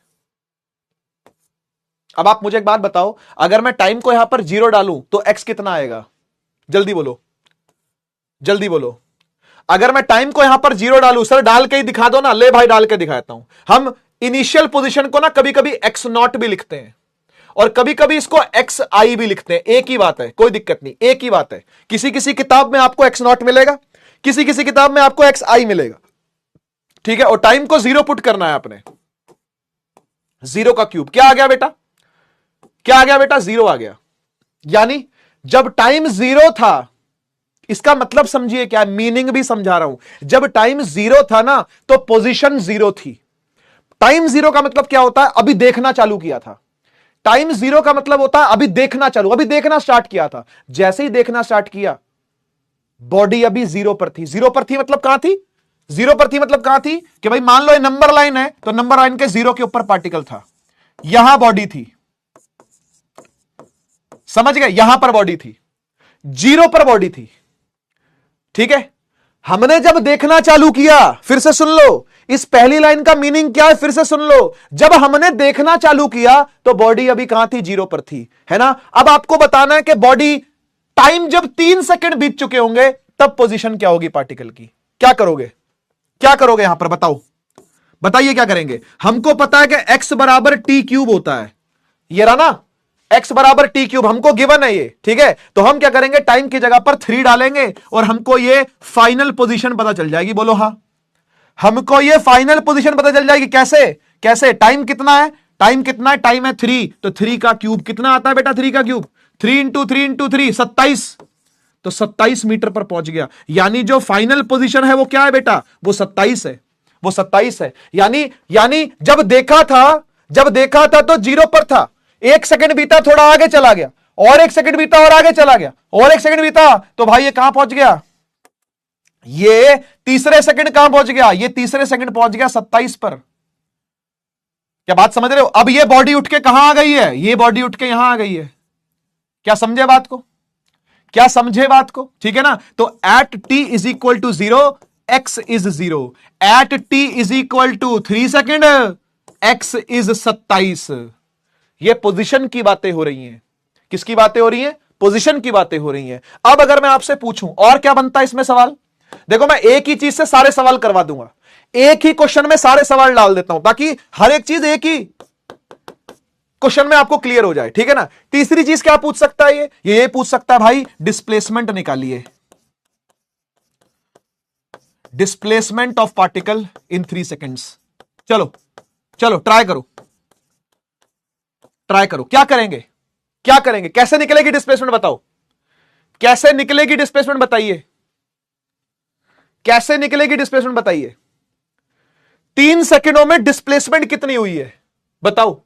अब आप मुझे एक बात बताओ, अगर मैं टाइम को यहां पर 0 डालूं तो x कितना आएगा, जल्दी बोलो। अगर मैं टाइम को यहां पर 0 डालूं, सर डाल के ही दिखा दो ना, ले भाई डाल के दिखाता हूं। हम इनिशियल पोजीशन को ना कभी कभी x0 भी लिखते हैं और कभी कभी इसको xi भी लिखते हैं, एक ही बात है, कोई दिक्कत नहीं, एक ही बात है। किसी किसी किताब में आपको x0 मिलेगा, किसी किसी किताब में आपको xi मिलेगा, ठीक है। और टाइम को 0 पुट करना है आपने, 0 का क्यूब क्या आ गया बेटा, 0 आ गया। यानी जब टाइम 0 था, इसका मतलब समझिए क्या, मीनिंग भी समझा रहा हूं। जब टाइम 0 था ना तो पोजीशन 0 थी। टाइम 0 का मतलब क्या होता है, अभी देखना चालू किया था। टाइम 0 का मतलब होता है अभी देखना स्टार्ट किया था। जैसे ही देखना स्टार्ट किया, बॉडी अभी 0 पर थी। 0 पर थी मतलब कहां थी, 0 पर थी मतलब कहां थी, कि भाई मान लो ये नंबर लाइन है, तो नंबर लाइन के 0 के ऊपर पार्टिकल था, यहां बॉडी थी, समझ गए, यहां पर बॉडी थी, 0 पर बॉडी थी। ठीक है, हमने जब देखना चालू किया, फिर से सुन लो, इस पहली लाइन का मीनिंग क्या है, फिर से सुन लो। जब हमने देखना चालू किया तो बॉडी अभी कहां थी, 0 पर थी, है ना। अब आपको बताना है कि बॉडी टाइम जब 3 सेकंड बीत चुके होंगे तब पोजीशन क्या होगी पार्टिकल की। क्या करोगे, क्या करोगे यहां पर, बताओ, बताइए क्या करेंगे। हमको पता है कि x बराबर टी क्यूब होता है, ये रहा ना, x बराबर टी क्यूब हमको गिवन है ये, ठीक है। तो हम क्या करेंगे, टाइम की जगह पर 3 डालेंगे और हमको ये फाइनल पोजीशन पता चल जाएगी। बोलो हां, हमको ये फाइनल पोजीशन पता चल जाएगी। कैसे, कैसे, टाइम कितना है, टाइम कितना है, टाइम है 3, तो 3 का क्यूब कितना आता है बेटा, 3 का क्यूब 3 इंटू 3 इंटू 3 27, तो 27 मीटर पर पहुंच गया। यानी जो फाइनल पोजीशन है वो क्या है बेटा, वो 27 है, वो 27 है। यानी जब देखा था तो 0 पर था, 1 सेकंड बीता, थोड़ा आगे चला गया, और 1 सेकंड बीता और आगे चला गया, और 1 सेकंड बीता, तो भाई ये कहां पहुंच गया, ये तीसरे सेकंड कहां पहुंच गया, ये तीसरे सेकंड पहुंच गया 27 पर। क्या बात समझ रहे हो। अब ये बॉडी उठ के कहां आ गई है, ये बॉडी उठ के यहां आ गई है। क्या समझे बात को, क्या समझे बात को, ठीक है ना। तो at t is equal to 0 x is 0, at t is equal to 3 second x is 27। ये पोजीशन की बातें हो रही हैं। किसकी बातें हो रही हैं, पोजीशन की बातें हो रही हैं। अब अगर मैं आपसे पूछूं और क्या बनता है इसमें सवाल, देखो मैं एक ही चीज से सारे सवाल करवा दूंगा, एक ही क्वेश्चन में सारे सवाल डाल देता हूं ताकि हर एक चीज एक ही क्वेश्चन में आपको क्लियर हो जाए, ठीक है ना। तीसरी चीज क्या पूछ सकता है, ये पूछ सकता है भाई डिस्प्लेसमेंट निकालिए, displacement of particle in 3 seconds. चलो चलो ट्राई करो, ट्राई करो, क्या करेंगे, क्या करेंगे, कैसे निकलेगी डिस्प्लेसमेंट बताओ, कैसे निकलेगी डिस्प्लेसमेंट बताइए, कैसे निकलेगी डिस्प्लेसमेंट बताइए। 3 सेकंडों में डिस्प्लेसमेंट कितनी हुई है बताओ।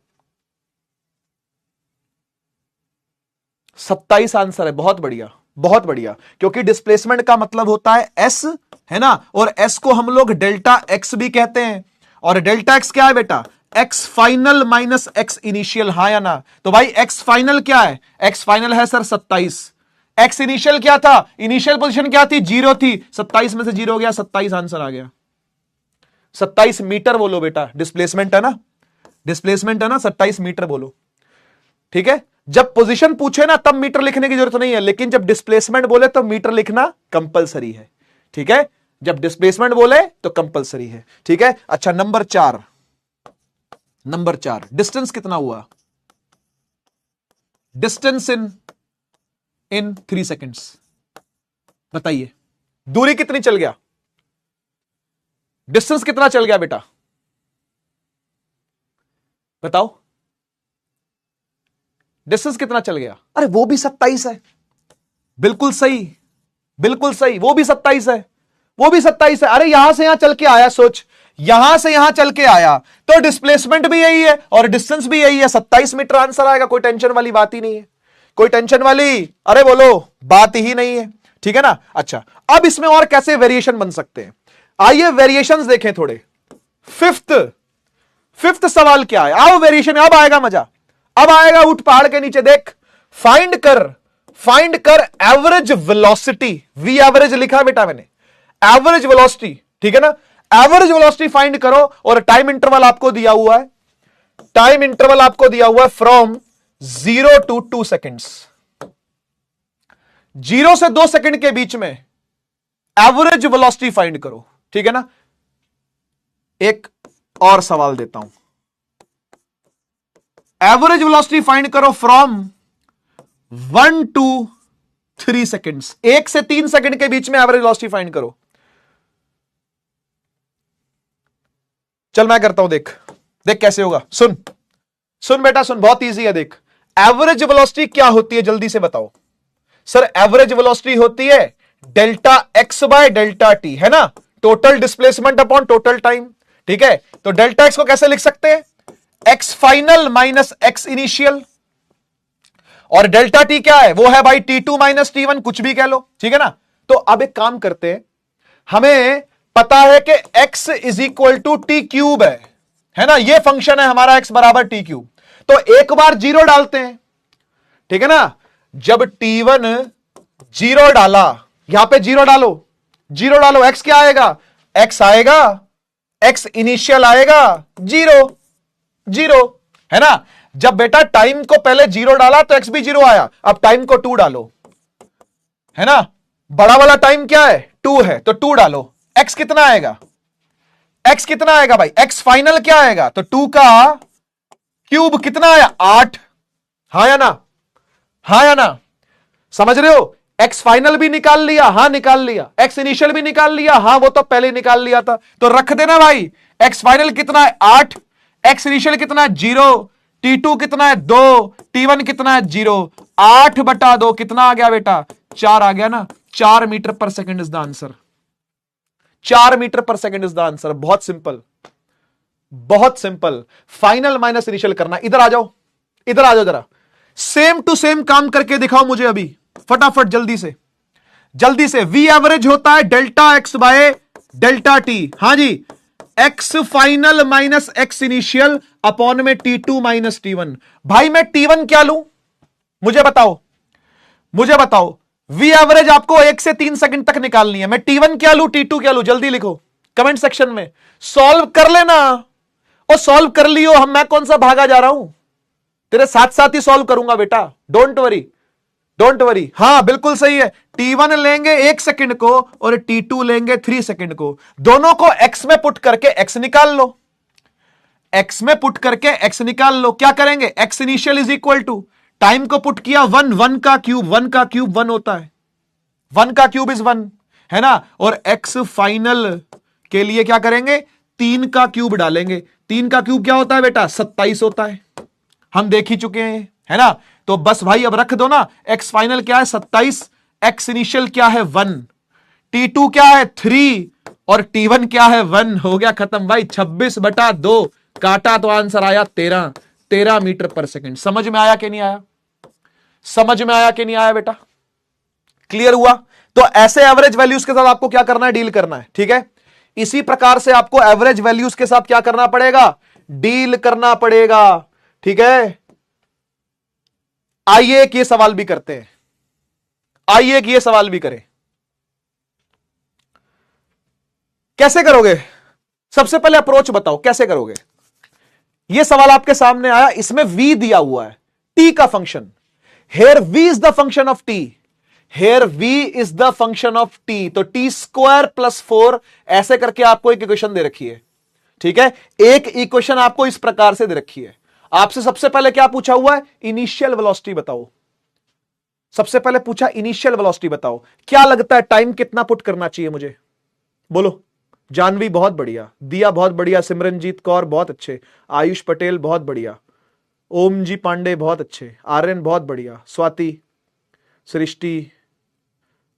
27 आंसर है, बहुत बढ़िया, बहुत बढ़िया, क्योंकि डिस्प्लेसमेंट का मतलब होता है एस, है ना, और एस को हम लोग डेल्टा एक्स भी कहते हैं। और डेल्टा एक्स क्या है बेटा, x final minus x initial, हाँ या ना। तो भाई एक्स फाइनल क्या है, एक्स फाइनल है सर 27, एक्स इनिशियल क्या था, इनिशियल पोजीशन क्या थी, 0 थी, 27 में से 0 हो गया, 27 आंसर आ गया। 27 मीटर बोलो बेटा, डिस्प्लेसमेंट है ना, डिस्प्लेसमेंट है ना, 27 मीटर बोलो, ठीक है। जब पोजीशन पूछे ना तब मीटर लिखने की जरूरत नहीं है, लेकिन जब डिस्प्लेसमेंट बोले तो मीटर लिखना कंपलसरी है, ठीक है। जब डिस्प्लेसमेंट बोले तो कंपलसरी है, ठीक है। अच्छा नंबर 4, नंबर 4, डिस्टेंस कितना हुआ, डिस्टेंस इन 3 सेकेंड्स बताइए, दूरी कितनी चल गया, डिस्टेंस कितना चल गया बेटा बताओ, डिस्टेंस कितना चल गया। अरे वो भी 27 है, बिल्कुल सही, बिल्कुल सही, वो भी 27 है, वो भी 27 है। अरे यहां से यहां चल के आया, सोच, यहां से यहां चल के आया तो डिस्प्लेसमेंट भी यही है और डिस्टेंस भी यही है, 27 मीटर आंसर आएगा। कोई टेंशन वाली बात ही नहीं है, कोई टेंशन वाली, अरे बोलो, बात ही नहीं है, ठीक है ना। अच्छा अब इसमें और कैसे वेरिएशन बन सकते हैं, आइए वेरिएशंस देखें थोड़े। फिफ्थ सवाल क्या है, आओ वेरिएशन, अब आएगा मजा, अब आएगा, उठ पहाड़ के नीचे देख, फाइंड कर एवरेज वेलोसिटी, वी एवरेज लिखा है बेटा मैंने, एवरेज वेलोसिटी, ठीक है ना। एवरेज वेलोसिटी फाइंड करो और टाइम इंटरवल आपको दिया हुआ है, टाइम इंटरवल आपको दिया हुआ है फ्रॉम 0 to 2 सेकेंड्स, 0 से 2 सेकेंड के बीच में एवरेज वेलोसिटी फाइंड करो, ठीक है ना। एक और सवाल देता हूं, एवरेज वेलोसिटी फाइंड करो फ्रॉम 1 to 3 सेकेंड्स, 1 से 3 सेकेंड के बीच में एवरेज वेलोसिटी फाइंड करो। चल मैं करता हूं, देख देख कैसे होगा, सुन सुन बेटा सुन, बहुत इजी है, देख। एवरेज वेलोसिटी क्या होती है जल्दी से बताओ। सर एवरेज वेलोसिटी होती है delta x by delta T, है ना, total displacement upon total time, ठीक है। तो डेल्टा एक्स को कैसे लिख सकते हैं, x final minus x initial, और डेल्टा टी क्या है, वो है भाई T2 माइनस T1, कुछ भी कह लो, ठीक है ना। तो अब एक काम करते हैं, हमें पता है कि x is equal to t cube है ना, ये फंक्शन है हमारा x बराबर टी क्यूब, तो एक बार 0 डालते हैं, ठीक है ना। जब T1 0 डाला, यहां पे 0 डालो, जीरो डालो, एक्स क्या आएगा, एक्स आएगा, एक्स इनिशियल आएगा जीरो, जीरो, है ना। जब बेटा टाइम को पहले जीरो डाला तो एक्स भी जीरो आया, अब टाइम को 2 डालो, है ना, बड़ा वाला टाइम क्या है 2 है तो 2 डालो, एक्स कितना आएगा, एक्स कितना आएगा भाई, एक्स फाइनल क्या आएगा, तो 2 का क्यूब कितना आया 8, हां या ना, हां या ना, समझ रहे हो। एक्स फाइनल भी निकाल लिया, हां निकाल लिया, एक्स इनिशियल भी निकाल लिया, हां वो तो पहले निकाल लिया था, तो रख देना भाई, एक्स फाइनल कितना है 8, एक्स इनिशियल कितना है 0, T2 कितना है 2, T1 कितना है 0, 8/2 कितना आ गया बेटा 4 आ गया ना, 4 metre per second is the answer, 4 metre per second is the answer. बहुत सिंपल, बहुत सिंपल, फाइनल माइनस इनिशियल करना। इधर आ जाओ, इधर आ जाओ जरा, सेम टू सेम काम करके दिखाओ मुझे अभी फटाफट, जल्दी से, जल्दी से। वी एवरेज होता है delta x by delta t, हां जी, x final minus x initial upon में T2 माइनस T1। भाई मैं T1 क्या लूं, मुझे बताओ, मुझे बताओ। वी एवरेज आपको 1 से 3 सेकंड तक निकालनी है, मैं T1 क्या लूं, T2 क्या लूं, जल्दी लिखो कमेंट सेक्शन में, सॉल्व कर लेना। और सॉल्व कर लियो, हम मैं कौन सा भागा जा रहा हूं, तेरे साथ साथ ही सॉल्व करूंगा बेटा, डोंट वरी, डोंट वरी। हां बिल्कुल सही है, T1 लेंगे 1 सेकंड को और T2 लेंगे 3 सेकंड को, दोनों को x में पुट करके x निकाल लो, x में पुट करके x निकाल लो। क्या करेंगे, x initial is equal to time को पुट किया 1, 1 का क्यूब, 1 का क्यूब 1 होता है, 1 का क्यूब इज 1, है ना, और x फाइनल के लिए क्या करेंगे, 3 का क्यूब डालेंगे, 3 का क्यूब क्या होता है बेटा 27 होता है, हम देख ही चुके हैं, है ना। तो बस भाई अब रख दो ना, x फाइनल क्या है 27, x इनिशियल क्या है 1, T2 क्या है 3 और T1 क्या है 1, हो गया खत्म भाई, 26/2 काटा तो आंसर आया 13 मीटर पर सेकंड। समझ में आया कि नहीं आया, समझ में आया कि नहीं आया बेटा, क्लियर हुआ। तो ऐसे एवरेज वैल्यूज के साथ आपको क्या करना है, डील करना है, ठीक है। इसी प्रकार से आपको एवरेज वैल्यूज के साथ क्या करना पड़ेगा, डील करना पड़ेगा, ठीक है। आइए एक ये सवाल भी करते हैं, आइए एक ये सवाल भी करें, कैसे करोगे, सबसे पहले अप्रोच बताओ कैसे करोगे। ये सवाल आपके सामने आया, इसमें v दिया हुआ है, t का function, here v is the function of t, here v is the function of t, तो t² + 4 ऐसे करके आपको एक इक्वेशन दे रखी है, ठीक है। एक इक्वेशन आपको इस प्रकार से दे रखी है, आपसे सबसे पहले क्या पूछा हुआ है, इनिशियल वेलोसिटी बताओ, सबसे पहले पूछा इनिशियल वेलोसिटी बताओ, क्या लगता है टाइम कितना पुट करना चाहिए मुझे, बोलो। जानवी बहुत बढ़िया, दिया बहुत बढ़िया, सिमरनजीत कौर बहुत अच्छे, आयुष पटेल बहुत बढ़िया, ओम जी पांडे बहुत अच्छे, आर्यन बहुत बढ़िया, स्वाति, सृष्टि,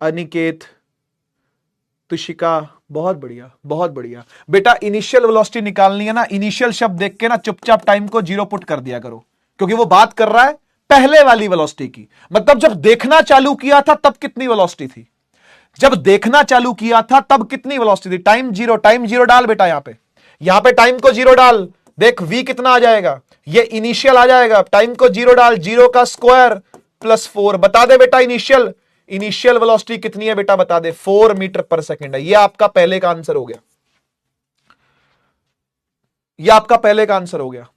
अनिकेत, तुशिका बहुत बढ़िया, बहुत बढ़िया। बेटा इनिशियल वेलोसिटी निकालनी है ना, इनिशियल शब्द देख के ना चुपचाप टाइम को 0 पुट कर दिया करो, क्योंकि वो बात कर रहा है पहले वाली वेलोसिटी की, मतलब जब देखना चालू किया था तब कितनी वेलोसिटी थी, जब देखना चालू किया था तब कितनी वेलोसिटी थी, टाइम 0, टाइम 0 डाल बेटा, यहां पे टाइम को 0 डाल, देख v कितना आ जाएगा, ये इनिशियल आ जाएगा, टाइम को 0 डाल, 0 का स्क्वायर + 4, बता दे बेटा इनिशियल, इनिशियल वेलोसिटी कितनी है बेटा बता दे, 4 मीटर पर सेकंड है। ये आपका पहले का आंसर हो गया, ये आपका पहले का आंसर हो गया,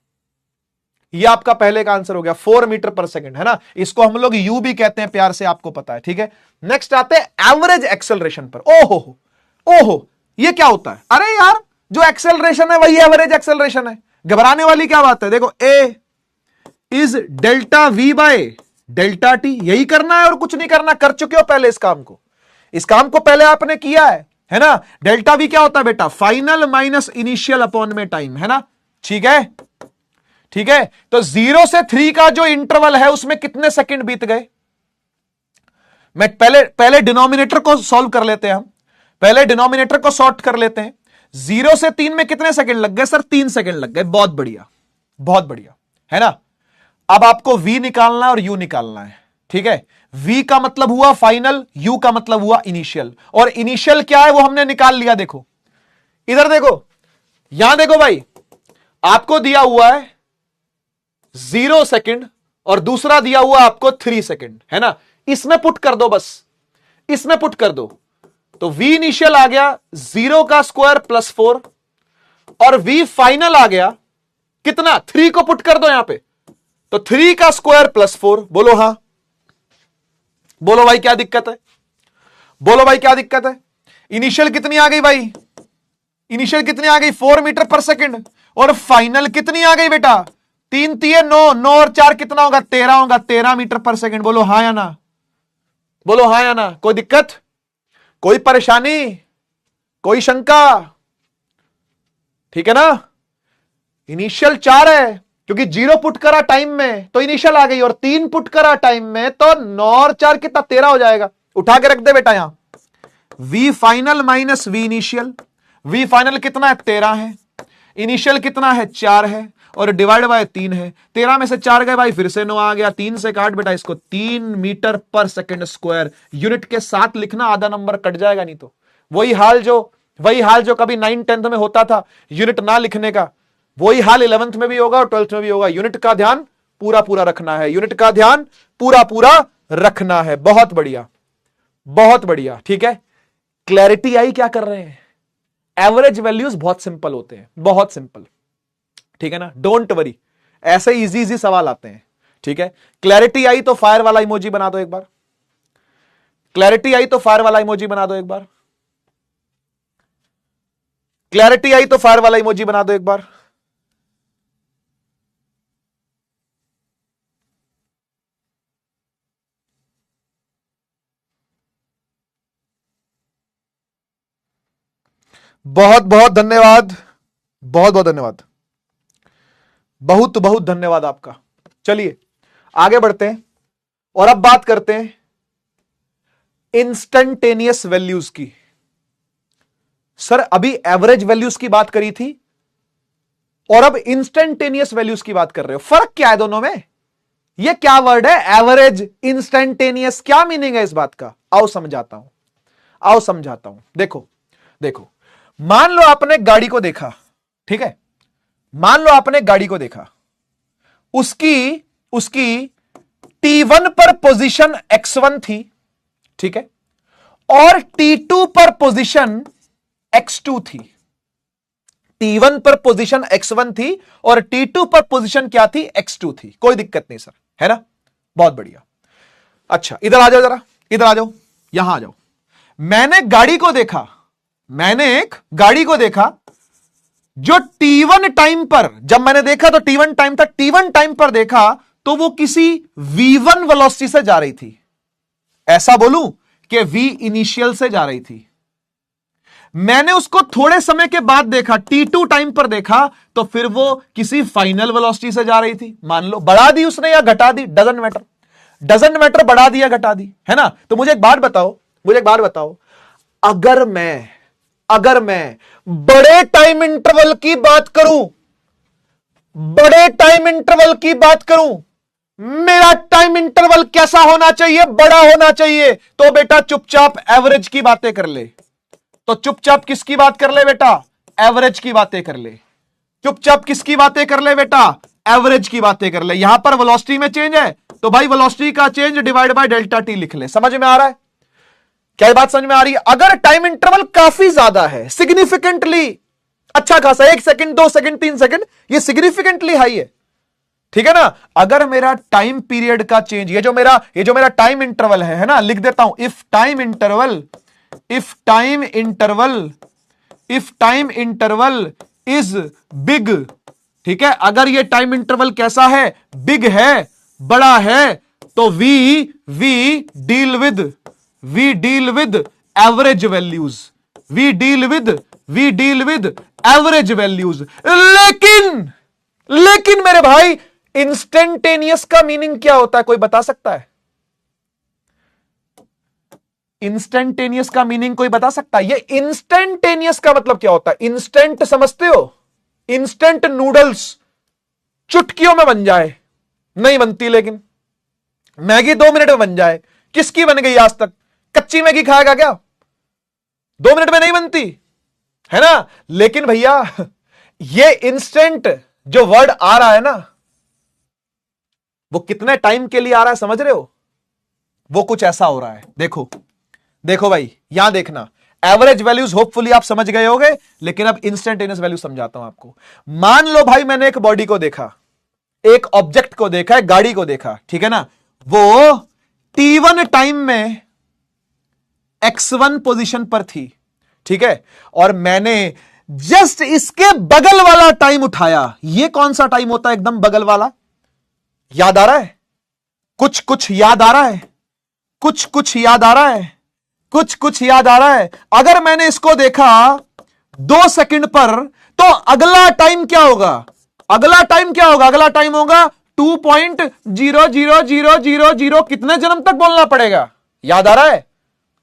ये आपका पहले का आंसर हो गया, 4 मीटर पर सेकंड, है ना। इसको हम लोग यू भी कहते हैं प्यार से, आपको पता है, ठीक है। नेक्स्ट आते हैं एवरेज एक्सेलरेशन पर। ओहो ओहो, ये क्या होता है, अरे यार जो एक्सेलरेशन है वही एवरेज एक्सेलरेशन है, घबराने वाली क्या बात है। देखो a is delta v by delta t, यही करना है और कुछ नहीं करना, कर चुके हो पहले इस काम को, इस काम को पहले आपने किया है ना। डेल्टा वी क्या होता है बेटा, फाइनल माइनस इनिशियल अपॉन में टाइम, है ना, ठीक है, ठीक है। तो 0 से 3 का जो इंटरवल है उसमें कितने सेकंड बीत गए, मैं पहले डिनोमिनेटर को सॉल्व कर लेते हैं, हम पहले डिनोमिनेटर को सॉर्ट कर लेते हैं। 0 से 3 में कितने सेकंड लग गए सर, 3 सेकंड लग गए, बहुत बढ़िया, बहुत बढ़िया, है ना। अब आपको v निकालना है और u निकालना है, ठीक है। v का मतलब हुआ फाइनल, u का मतलब हुआ इनिशियल, और इनिशियल क्या है वो हमने निकाल लिया। देखो इधर देखो, यहां देखो भाई, आपको दिया हुआ है 0 सेकंड और दूसरा दिया हुआ आपको 3 सेकंड, है ना। इसमें पुट कर दो, बस इसमें पुट कर दो, तो v इनिशियल आ गया 0 का स्क्वायर प्लस 4 और v फाइनल आ गया कितना, 3 को पुट कर दो यहां पे, तो 3 का स्क्वायर प्लस 4। बोलो हां, बोलो भाई क्या दिक्कत है, बोलो भाई क्या दिक्कत है। इनिशियल कितनी आ गई भाई, इनिशियल कितनी आ गई 4 मीटर पर सेकंड, और फाइनल कितनी आ गई बेटा 3 3 9, 9 और 4 कितना होगा 13 होगा, 13 मीटर पर सेकंड। बोलो हां या ना, बोलो हां या ना। कोई दिक्कत, कोई परेशानी, कोई शंका, ठीक है ना। इनिशियल 4 है क्योंकि 0 पुट करा टाइम में तो इनिशियल आ गई, और 3 पुट करा टाइम में तो 9 और 4 कितना 13 हो जाएगा। उठा के रख दे बेटा यहां, v final minus v initial. v final कितना है 13 है, इनिशियल कितना है 4 है, और डिवाइड बाय 3 है। 13 में से 4 गए भाई, फिर से 9 आ गया। 3 से काट बेटा इसको, 3 मीटर पर सेकंड स्क्वायर। यूनिट के साथ लिखना, आधा नंबर कट जाएगा नहीं तो। वही हाल जो कभी 9 10th में होता था यूनिट ना लिखने का, वही हाल 11th में भी होगा और 12th में भी होगा। यूनिट का ध्यान पूरा पूरा रखना है, यूनिट का ध्यान पूरा पूरा रखना है। बहुत बढ़िया, बहुत बढ़िया, ठीक है। क्लैरिटी आई क्या कर रहे हैं। एवरेज वैल्यूज बहुत सिंपल होते हैं, बहुत सिंपल, ठीक है ना। डोंट वरी, ऐसे इजी इजी सवाल आते हैं, ठीक है। क्लैरिटी आई तो फायर वाला इमोजी बना दो एक बार, क्लैरिटी आई तो फायर वाला इमोजी बना दो एक बार, क्लैरिटी आई तो फायर वाला इमोजी बना दो एक बार। बहुत बहुत धन्यवाद, बहुत बहुत धन्यवाद, बहुत बहुत धन्यवाद आपका। चलिए आगे बढ़ते हैं और अब बात करते हैं इंस्टंटेनियस वैल्यूज की। सर अभी एवरेज वैल्यूज की बात करी थी और अब इंस्टंटेनियस वैल्यूज की बात कर रहे हो, फर्क क्या है दोनों में। यह क्या वर्ड है एवरेज, इंस्टंटेनियस, क्या मीनिंग है इस बात का। आओ समझाता हूं, आओ समझाता हूं। देखो देखो, मान लो आपने गाड़ी को देखा, ठीक है, मान लो आपने गाड़ी को देखा, उसकी T1 पर पोजीशन X1 थी, ठीक है, और T2 पर पोजीशन X2 थी। T1 पर पोजीशन X1 थी और T2 पर पोजीशन क्या थी X2 थी। कोई दिक्कत नहीं सर, है ना, बहुत बढ़िया। अच्छा इधर आ जाओ, जरा इधर आ जाओ, यहां आ जाओ। मैंने गाड़ी को देखा, मैंने एक गाड़ी को देखा जो T1 टाइम पर, जब मैंने देखा तो T1 टाइम था, T1 टाइम पर देखा तो वो किसी V1 वेलोसिटी से जा रही थी। ऐसा बोलूं कि V इनिशियल से जा रही थी। मैंने उसको थोड़े समय के बाद देखा, T2 टाइम पर देखा तो फिर वो किसी फाइनल वेलोसिटी से जा रही थी। मान लो बढ़ा दी उसने या घटा दी, डजंट मैटर, डजंट मैटर, बढ़ा दी या घटा दी, है ना। तो मुझे एक बात बताओ, मुझे एक बात बताओ, अगर मैं बड़े टाइम इंटरवल की बात करूं, बड़े टाइम इंटरवल की बात करूं, मेरा टाइम इंटरवल कैसा होना चाहिए, बड़ा होना चाहिए। तो बेटा चुपचाप एवरेज की बातें कर ले। तो चुपचाप किसकी बात कर ले बेटा, एवरेज की बातें कर ले। चुपचाप किसकी बातें कर ले बेटा, एवरेज की बातें कर ले। यहां पर वेलोसिटी में चेंज है तो भाई वेलोसिटी का change divide by delta T लिख ले। समझ में आ रहा है, क्या बात समझ में आ रही है। अगर टाइम इंटरवल काफी ज्यादा है, सिग्निफिकेंटली अच्छा खासा, 1 सेकंड 2 सेकंड 3 सेकंड, ये सिग्निफिकेंटली हाई है, ठीक है ना। अगर मेरा टाइम पीरियड का चेंज, ये जो मेरा टाइम इंटरवल है ना, लिख देता हूं, if time interval is big, ठीक है। अगर ये टाइम इंटरवल कैसा है, बिग है, बड़ा है, तो we deal with average values, we deal with average values. लेकिन मेरे भाई इंस्टेंटेनियस का मीनिंग क्या होता है, कोई बता सकता है। इंस्टेंटेनियस का मीनिंग कोई बता सकता है। ये इंस्टेंटेनियस का मतलब क्या होता है। इंस्टेंट समझते हो, इंस्टेंट नूडल्स चुटकियों में बन जाए, नहीं बनती, लेकिन मैगी 2 मिनट में बन जाए। किसकी बन गई आज तक, कच्ची मैगी खाएगा क्या, 2 मिनट में नहीं बनती, है ना। लेकिन भैया ये इंस्टेंट जो वर्ड आ रहा है ना, वो कितने टाइम के लिए आ रहा है समझ रहे हो। वो कुछ ऐसा हो रहा है, देखो भाई यहां देखना, एवरेज वैल्यूज होपफुली आप समझ गए होंगे, लेकिन अब इंस्टेंटेनियस वैल्यू समझाता हूं आपको। मान लो भाई मैंने एक बॉडी को देखा, एक ऑब्जेक्ट को देखा, एक गाड़ी को देखा, ठीक है ना, वो t1 टाइम में x1 पोजीशन पर थी, ठीक है, और मैंने जस्ट इसके बगल वाला टाइम उठाया। ये कौन सा टाइम होता है एकदम बगल वाला? याद आ रहा है? कुछ कुछ याद आ रहा है? कुछ कुछ याद आ रहा है? कुछ कुछ याद आ रहा है? अगर मैंने इसको देखा 2 सेकंड पर, तो अगला टाइम क्या होगा? अगला टाइम क्या होगा? अगला टाइम होगा 2.00000 कितने जन्म तक बोलना पड़ेगा? याद आ रहा है?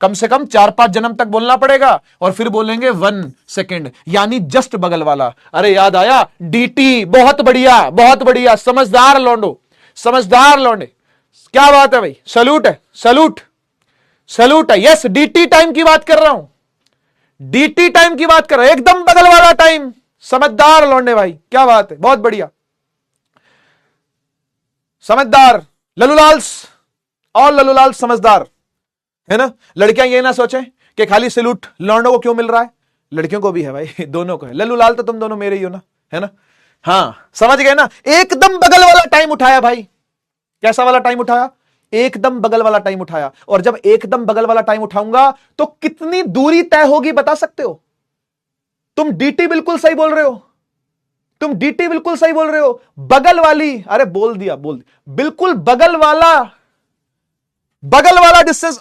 कम से कम 4-5 जन्म तक बोलना पड़ेगा, और फिर बोलेंगे 1 सेकंड, यानी जस्ट बगल वाला। अरे याद आया? dt। बहुत बढ़िया, बहुत बढ़िया, समझदार लौंडो, समझदार लौंडे, क्या बात है भाई, सैल्यूट है, सैल्यूट, सैल्यूट है। यस, dt टाइम की बात कर रहा हूं, dt टाइम की बात कर रहा हूं, एकदम बगल वाला टाइम। समझदार लौंडे भाई, क्या बात है, बहुत बढ़िया, समझदार लल्लूलाल्स, और लल्लूलाल समझदार है ना। लड़कियां ये ना सोचें कि खाली सैल्यूट लौंडों को क्यों मिल रहा है, लड़कियों को भी है भाई, दोनों को है। लल्लूलाल तो तुम दोनों मेरे ही हो ना, है ना। हां, समझ गए ना। एकदम बगल वाला टाइम उठाया भाई। कैसा वाला टाइम उठाया? एकदम बगल वाला टाइम उठाया। और जब एकदम बगल वाला टाइम उठाऊंगा तो कितनी दूरी तय होगी बता सकते हो? तुम dt बिल्कुल सही बोल रहे हो, तुम dt बिल्कुल सही बोल रहे हो। बगल वाली, अरे बोल दिया, बोल दिया, बिल्कुल बगल वाला डिस्टेंस।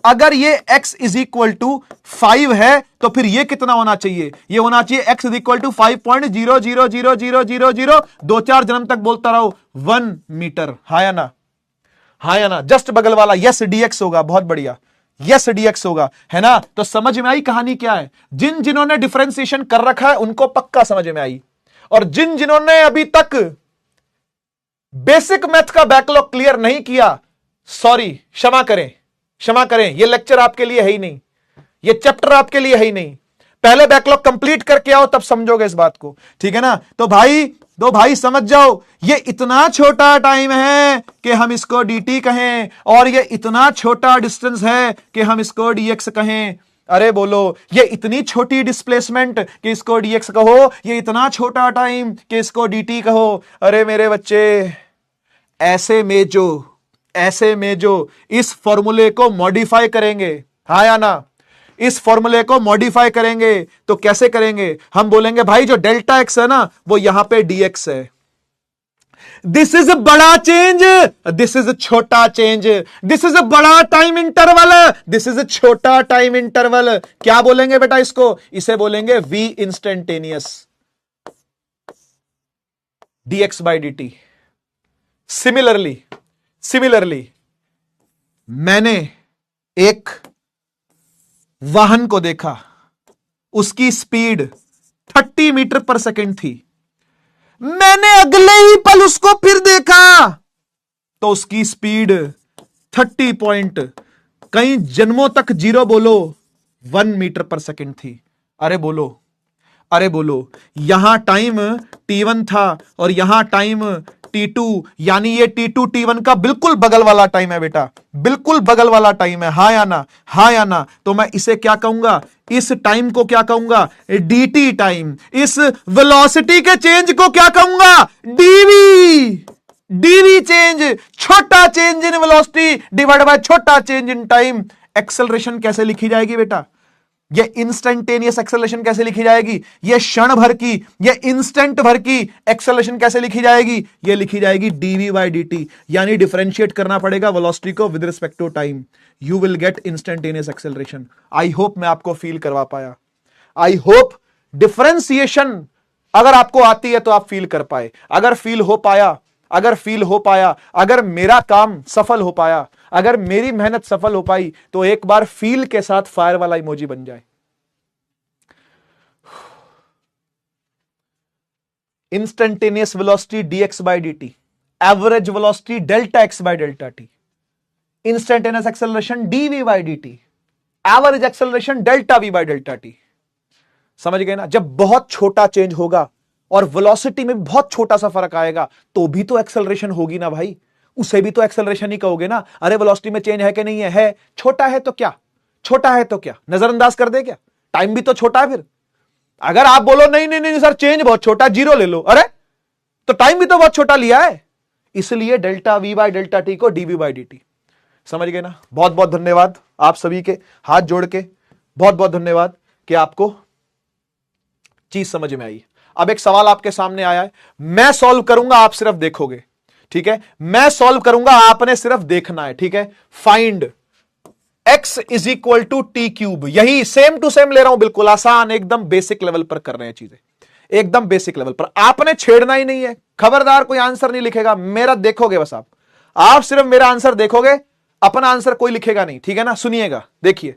अगर ये x इज इक्वल टू 5 है, तो फिर ये कितना होना चाहिए? ये होना चाहिए x इज इक्वल टू 5.0000000, 2-4 जन्म तक बोलता रहो, 1 मीटर। हाँ या ना? हाँ या ना? जस्ट बगल वाला, यस dx होगा। बहुत बढ़िया, यस dx होगा, है ना। तो समझ में आई कहानी क्या है? जिन्होंने डिफरेंशिएशन कर रखा है उनको पक्का समझ में आई, और जिन्होंने अभी तक बेसिक मैथ का बैकलॉग क्लियर नहीं किया, सॉरी, क्षमा करें, क्षमा करें, ये लेक्चर आपके लिए है ही नहीं, ये चैप्टर आपके लिए है ही नहीं। पहले बैकलॉग कंप्लीट करके आओ, तब समझोगे इस बात को, ठीक है ना। तो भाई समझ जाओ, ये इतना छोटा टाइम है कि हम इसको dt कहें, और ये इतना छोटा डिस्टेंस है कि हम इसको dx कहें। अरे बोलो, ये इतनी छोटी डिस्प्लेसमेंट कि इसको dx कहो, ये इतना छोटा टाइम कि इसको dt कहो। अरे मेरे बच्चे, ऐसे में जो इस फॉर्मूले को मॉडिफाई करेंगे, हाँ या ना, इस फॉर्मूले को मॉडिफाई करेंगे, तो कैसे करेंगे? हम बोलेंगे भाई जो डेल्टा एक्स है ना, वो यहां पे dx है। दिस इज बड़ा चेंज, दिस इज छोटा चेंज, दिस इज बड़ा टाइम इंटरवल, दिस इज छोटा टाइम इंटरवल। क्या बोलेंगे बेटा इसको? इसे बोलेंगे v instantaneous, dx by dt। Similarly मैंने एक वाहन को देखा, उसकी स्पीड 30 मीटर पर सेकंड थी। मैंने अगले ही पल उसको फिर देखा, तो उसकी स्पीड 30 पॉइंट कई जन्मों तक 0 बोलो 1 मीटर पर सेकंड थी। अरे बोलो, यहां टाइम t1 था और यहां टाइम t2, यानी ये t2 t1 का बिल्कुल बगल वाला टाइम है बेटा, बिल्कुल बगल वाला टाइम है। हाँ या ना? हाँ या ना? तो मैं इसे क्या कहूंगा? इस टाइम को क्या कहूंगा? dt time. इस वेलोसिटी के चेंज को क्या कहूंगा? dv चेंज, छोटा change in velocity divide by छोटा चेंज इन टाइम। एक्सेलरेशन कैसे लिखी जाएगी बेटा? ये इंस्टेंटेनियस एक्सेलरेशन कैसे लिखी जाएगी? ये क्षण भर की, ये इंस्टेंट भर की एक्सेलरेशन कैसे लिखी जाएगी? ये लिखी जाएगी dv by dt, यानी डिफरेंशिएट करना पड़ेगा वेलोसिटी को with respect to time. You will get instantaneous acceleration. I hope मैं आपको फील करवा पाया। आई होप डिफरेंशिएशन अगर आपको आती है तो आप फील कर पाए। अगर फील हो पाया, अगर मेरा काम सफल हो पाया, अगर मेरी मेहनत सफल हो पाई, तो एक बार फील के साथ फायर वाला इमोजी बन जाए। Instantaneous velocity dx by dt, average velocity delta x by delta t, instantaneous acceleration dv by dt, average acceleration delta v by delta t। समझ गए ना? जब बहुत छोटा चेंज होगा और वेलोसिटी में बहुत छोटा सा फर्क आएगा, तो भी तो एक्सेलरेशन होगी ना भाई, उसे भी तो एक्सेलरेशन ही कहोगे ना। अरे वेलोसिटी में चेंज है कि नहीं है? छोटा है तो क्या, छोटा है तो क्या नजरअंदाज कर दे क्या? टाइम भी तो छोटा है। फिर अगर आप बोलो नहीं नहीं नहीं सर चेंज बहुत छोटा, 0 ले लो, अरे तो टाइम भी तो बहुत छोटा लिया है, इसलिए delta we by delta T को डीवी बाई डी टी। समझ गए ना? बहुत बहुत धन्यवाद आप सभी के, हाथ जोड़ के बहुत बहुत धन्यवाद कि आपको चीज समझ में आई। अब एक सवाल आपके सामने आया है, मैं सॉल्व करूंगा, आप सिर्फ देखोगे, ठीक है? मैं सॉल्व करूंगा, आपने सिर्फ देखना है, ठीक है? Find x is equal to t cube, यही सेम टू सेम ले रहा हूं, बिल्कुल आसान, एकदम बेसिक लेवल पर कर रहे हैं चीजें, एकदम बेसिक लेवल पर। आपने छेड़ना ही नहीं है, खबरदार कोई आंसर नहीं लिखेगा, मेरा देखोगे बस आप सिर्फ मेरा आंसर देखोगे, अपना आंसर कोई लिखेगा नहीं, ठीक है ना? सुनिएगा, देखिए,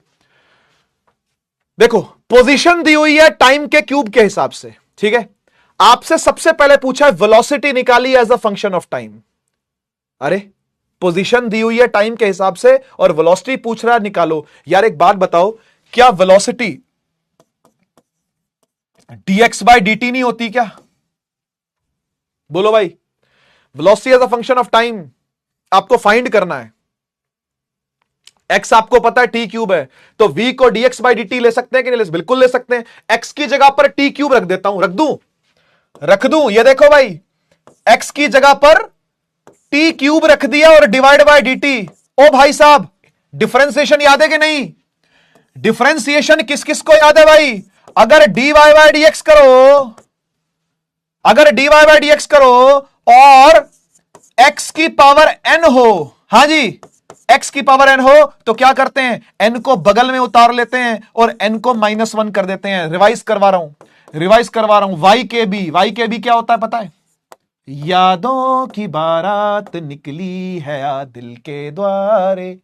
देखो पोजीशन दी हुई है टाइम के क्यूब के हिसाब से, ठीक है? आपसे सबसे पहले पूछा है वेलोसिटी निकाली as a function of time. अरे पोजीशन दी हुई है टाइम के हिसाब से और वेलोसिटी पूछ रहा है निकालो। यार एक बात बताओ, क्या वेलोसिटी dx बाई dt नहीं होती क्या? बोलो भाई, velocity as a function of time आपको फाइंड करना है। x आपको पता है टी क्यूब है, तो v को dx बाई dt ले सकते हैं कि नहीं? बिल्कुल ले सकते हैं। x की जगह पर टी क्यूब रख देता हूं, रख दूं, ये देखो भाई, x की जगह पर टी क्यूब रख दिया और डिवाइड बाय dt। ओ भाई साहब, डिफरेंशिएशन याद है कि नहीं? डिफरेंशिएशन किस किस को याद है भाई? अगर dy बाय dx करो, अगर dy बाय dx करो और x की पावर n हो, हां जी, x की पावर n हो, तो क्या करते हैं? n को बगल में उतार लेते हैं और n को -1 कर देते हैं। रिवाइज करवा रहा हूं, y के बी क्या होता है पता है? यादों की बारात निकली है आ दिल के द्वारे,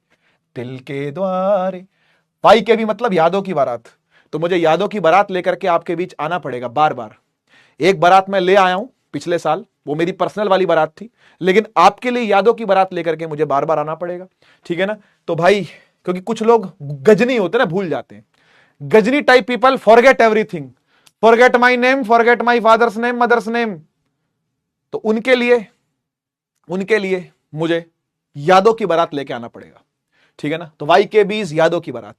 y के बी मतलब यादों की बारात। तो मुझे यादों की बारात लेकर के आपके बीच आना पड़ेगा बार बार। एक बारात मैं ले आया हूं पिछले साल, वो मेरी पर्सनल वाली बारात थी, लेकिन आपके लिए यादों की बारात लेकर के मुझे बार बार आना पड़ेगा, ठीक है ना? तो भाई, क्योंकि कुछ लोग गजनी होते ना, भूल जाते हैं, Ghajini type people forget everything, forget my name, forget my father's name, mother's name. तो उनके लिए मुझे यादों की बारात लेके आना पड़ेगा, ठीक है ना? तो वाई के बीज यादों की बारात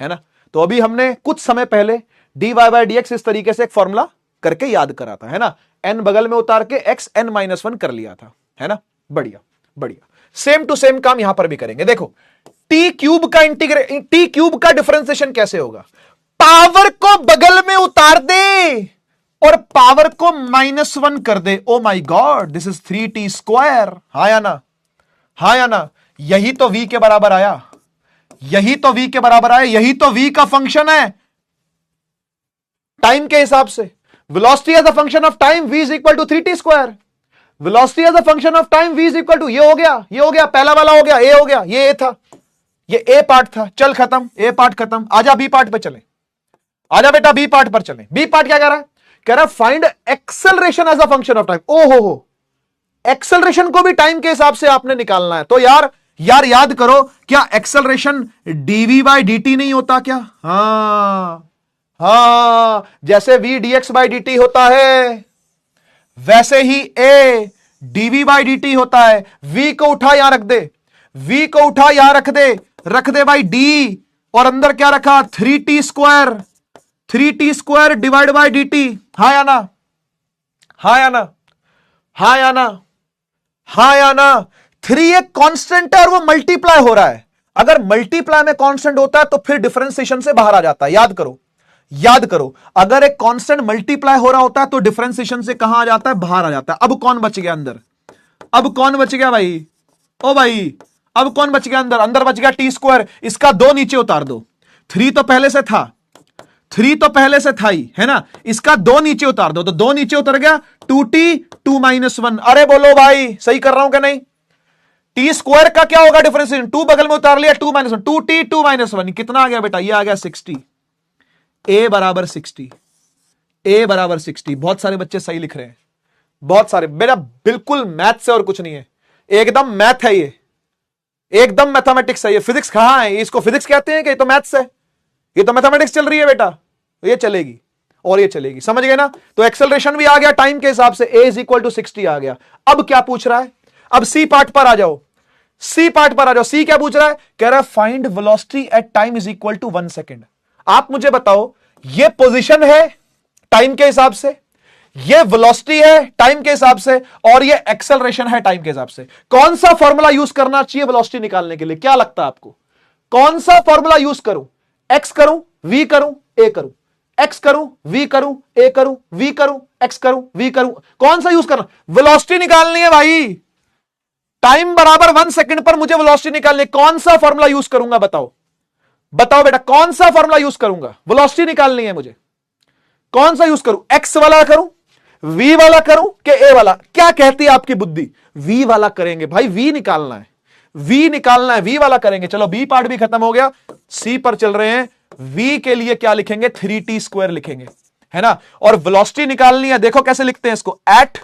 है ना? तो अभी हमने कुछ समय पहले dy बाय dx इस तरीके से एक फॉर्मूला करके याद करा था, है ना? n बगल में उतार के x n-1 कर लिया था, है ना? बढ़िया बढ़िया, सेम टू सेम काम यहां पर भी करेंगे। देखो टी क्यूब का डिफरेंशिएशन कैसे होगा? पावर को बगल में उतार दे और पावर को -1 कर दे। Oh my god, this is 3t square. हाँ या ना? हाँ या ना? यही तो v के बराबर आया, यही तो v के बराबर आया, यही तो v का फंक्शन है टाइम के हिसाब से। Velocity as a function of time v is equal to 3t square. Velocity as a function of time v is equal to, ये हो गया, पहला वाला हो गया, a हो गया, ये a था, ये a पार्ट था, चल खत्म, a पार्ट खत्म। आजा b पार्ट पे चले, आजा बेटा b पार्ट पर चले। b पार्ट क्या कह रहा है? कह रहा है find acceleration as a function of time. ओ हो, एक्सेलरेशन को भी टाइम के हिसाब से आपने निकालना है। तो यार याद करो, क्या एक्सेलरेशन dv बाई dt नहीं होता क्या? हाँ, जैसे v dx बाई dt होता है, वैसे ही a dv बाई dt होता है। v को उठा यहां रख दे भाई d, और अंदर क्या रखा? 3t square divide by dt। हाँ या ना? हाँ या ना? 3 एक कांस्टेंट है और वो मल्टीप्लाई हो रहा है। अगर मल्टीप्लाई में कांस्टेंट होता है तो फिर डिफरेंशिएशन से बाहर आ जाता है। याद करो, अगर एक कांस्टेंट मल्टीप्लाई हो रहा होता है तो डिफरेंशिएशन से कहां आ जाता है? बाहर आ जाता है। अब कौन बच गया अंदर? अब कौन बच गया भाई? ओ भाई, अब कौन बच गया अंदर बच गया टी स्क्वायर। इसका 2 नीचे उतार दो, 3 तो पहले से था ही, है ना? इसका 2 नीचे उतार दो, तो 2 नीचे उतर गया, 2t 2-1। अरे बोलो भाई, सही कर रहा हूं क्या नहीं? टी स्क्वायर का क्या होगा डिफरेंशिएशन? 2 बगल में उतार लिया, 2-1, 2t 2-1 कितना आ गया बेटा? ये आ गया 60। a बराबर 60। बहुत सारे बच्चे सही लिख रहे हैं, बहुत सारे। मेरा बिल्कुल मैथ से और कुछ नहीं है, एकदम मैथ है ये, एकदम मैथमेटिक्स है ये। फिजिक्स कहां है? इसको फिजिक्स कहते हैं कि ये तो मैथ्स है, ये तो मैथमेटिक्स चल रही है बेटा, ये चलेगी और ये चलेगी, समझ गए ना? तो एक्सेलरेशन भी आ गया टाइम के हिसाब से, a इज इक्वल टू 60 आ गया। अब क्या पूछ रहा है? अब सी पार्ट पर आ जाओ। सी पार्ट पर आ जाओ। सी क्या पूछ रहा है? कह रहा है find velocity at time is equal to 1 second. आप मुझे बताओ, ये पोजीशन है टाइम के हिसाब से, ये वेलोसिटी है टाइम के हिसाब से, और ये एक्सेलरेशन है टाइम के हिसाब से। कौन सा फॉर्मूला यूज करना चाहिए वेलोसिटी निकालने के लिए? क्या लगता है आपको? कौन सा फॉर्मूला यूज करूं? एक्स करूं, वी करूं, ए करूं? एक्स करूं, वी करूं, ए करूं, वी करूं, एक्स करूं, वी करूं? कौन सा यूज करना? वेलोसिटी निकालनी है भाई। टाइम बराबर 1 सेकंड पर मुझे वेलोसिटी निकालनी है। कौन सा फॉर्मूला यूज करूंगा? बताओ बताओ बेटा, कौन सा फॉर्मूला यूज करूंगा? वेलोसिटी निकालनी है मुझे, कौन सा यूज करूं? एक्स वाला करूं, वी वाला करूं कि ए वाला? क्या कहती है आपकी बुद्धि? वी वाला करेंगे भाई, वी निकालना है, वी निकालना है, वी वाला करेंगे। चलो बी पार्ट भी खत्म हो गया, सी पर चल रहे हैं। वी के लिए क्या लिखेंगे? 3t² लिखेंगे, है ना। और वेलोसिटी निकालनी है, देखो कैसे लिखते हैं इसको, at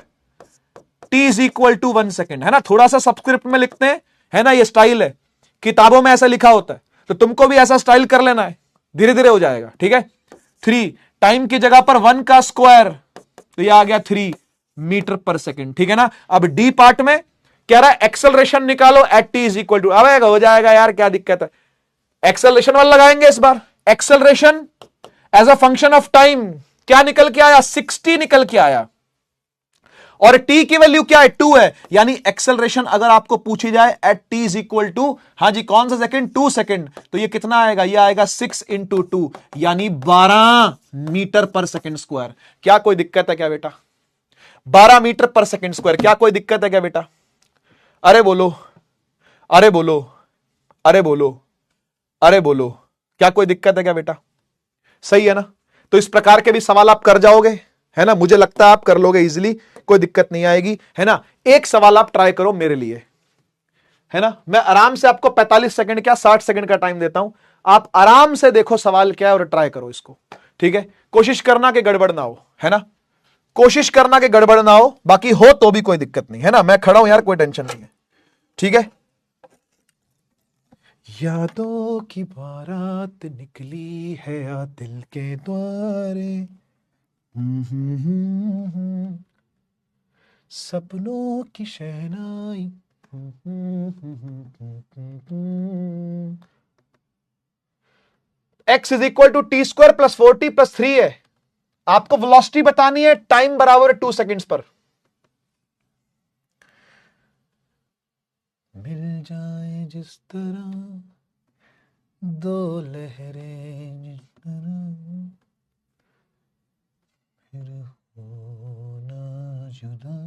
t is equal to 1 second, है ना। थोड़ा सा सबस्क्रिप्ट में लिखते हैं, है ना, ये स्टाइल है, किताबों में ऐसा लिखा होता है, तो तुमको भी ऐसा स्टाइल कर लेना है, धीरे धीरे हो जाएगा, ठीक है। 3 टाइम की जगह पर 1 का स्क्वायर, तो ये आ गया 3 मीटर पर सेकेंड, ठीक है ना। अब डी पार्ट में कह रहा है एक्सेलरेशन निकालो at t is equal to, अब हो जाएगा यार, क्या दिक्कत है। एक्सेलरेशन वाला लगाएंगे इस बार। Acceleration as a function of time क्या निकल के आया? 60 निकल के आया, और टी की वैल्यू क्या है? 2 है। यानी एक्सेलरेशन अगर आपको पूछी जाए at t is equal to, हाँ जी कौन सा सेकंड? 2 सेकंड, तो ये कितना आएगा? ये आएगा 6 × 2 यानी 12 मीटर पर सेकंड स्क्वायर। क्या कोई दिक्कत है क्या बेटा? 12 मीटर पर सेकंड स्क्वायर, क्या कोई दिक्कत है क्या बेटा? अरे बोलो, अरे बोलो, अरे बोलो, अरे बोलो, क्या कोई दिक्कत है क्या बेटा? सही है ना। तो इस प्रकार के भी सवाल आप कर जाओगे, है ना। मुझे लगता है आप कर लोगे इजीली, कोई दिक्कत नहीं आएगी, है ना। एक सवाल आप ट्राई करो मेरे लिए, है ना। मैं आराम से आपको 45 सेकंड क्या 60 सेकंड का टाइम देता हूं, आप आराम से देखो सवाल क्या है और ट्राई करो इसको, ठीक है। कोशिश करना कि गड़बड़ ना हो, है ना। कोशिश करना कि गड़बड़ ना हो, बाकी हो तो भी कोई दिक्कत नहीं, है ना। मैं खड़ा हूं यार, कोई टेंशन नहीं है, ठीक है। यादों की बारात निकली है या दिल के द्वारे, सपनों की शहनाई, x is equal to t square plus 4t plus 3 है। आपको वेलोसिटी बतानी है, टाइम बराबर 2 सेकेंड्स पर। मिल जाए जिस तरह दो लहरें जिस तरह, फिर होना जुदा,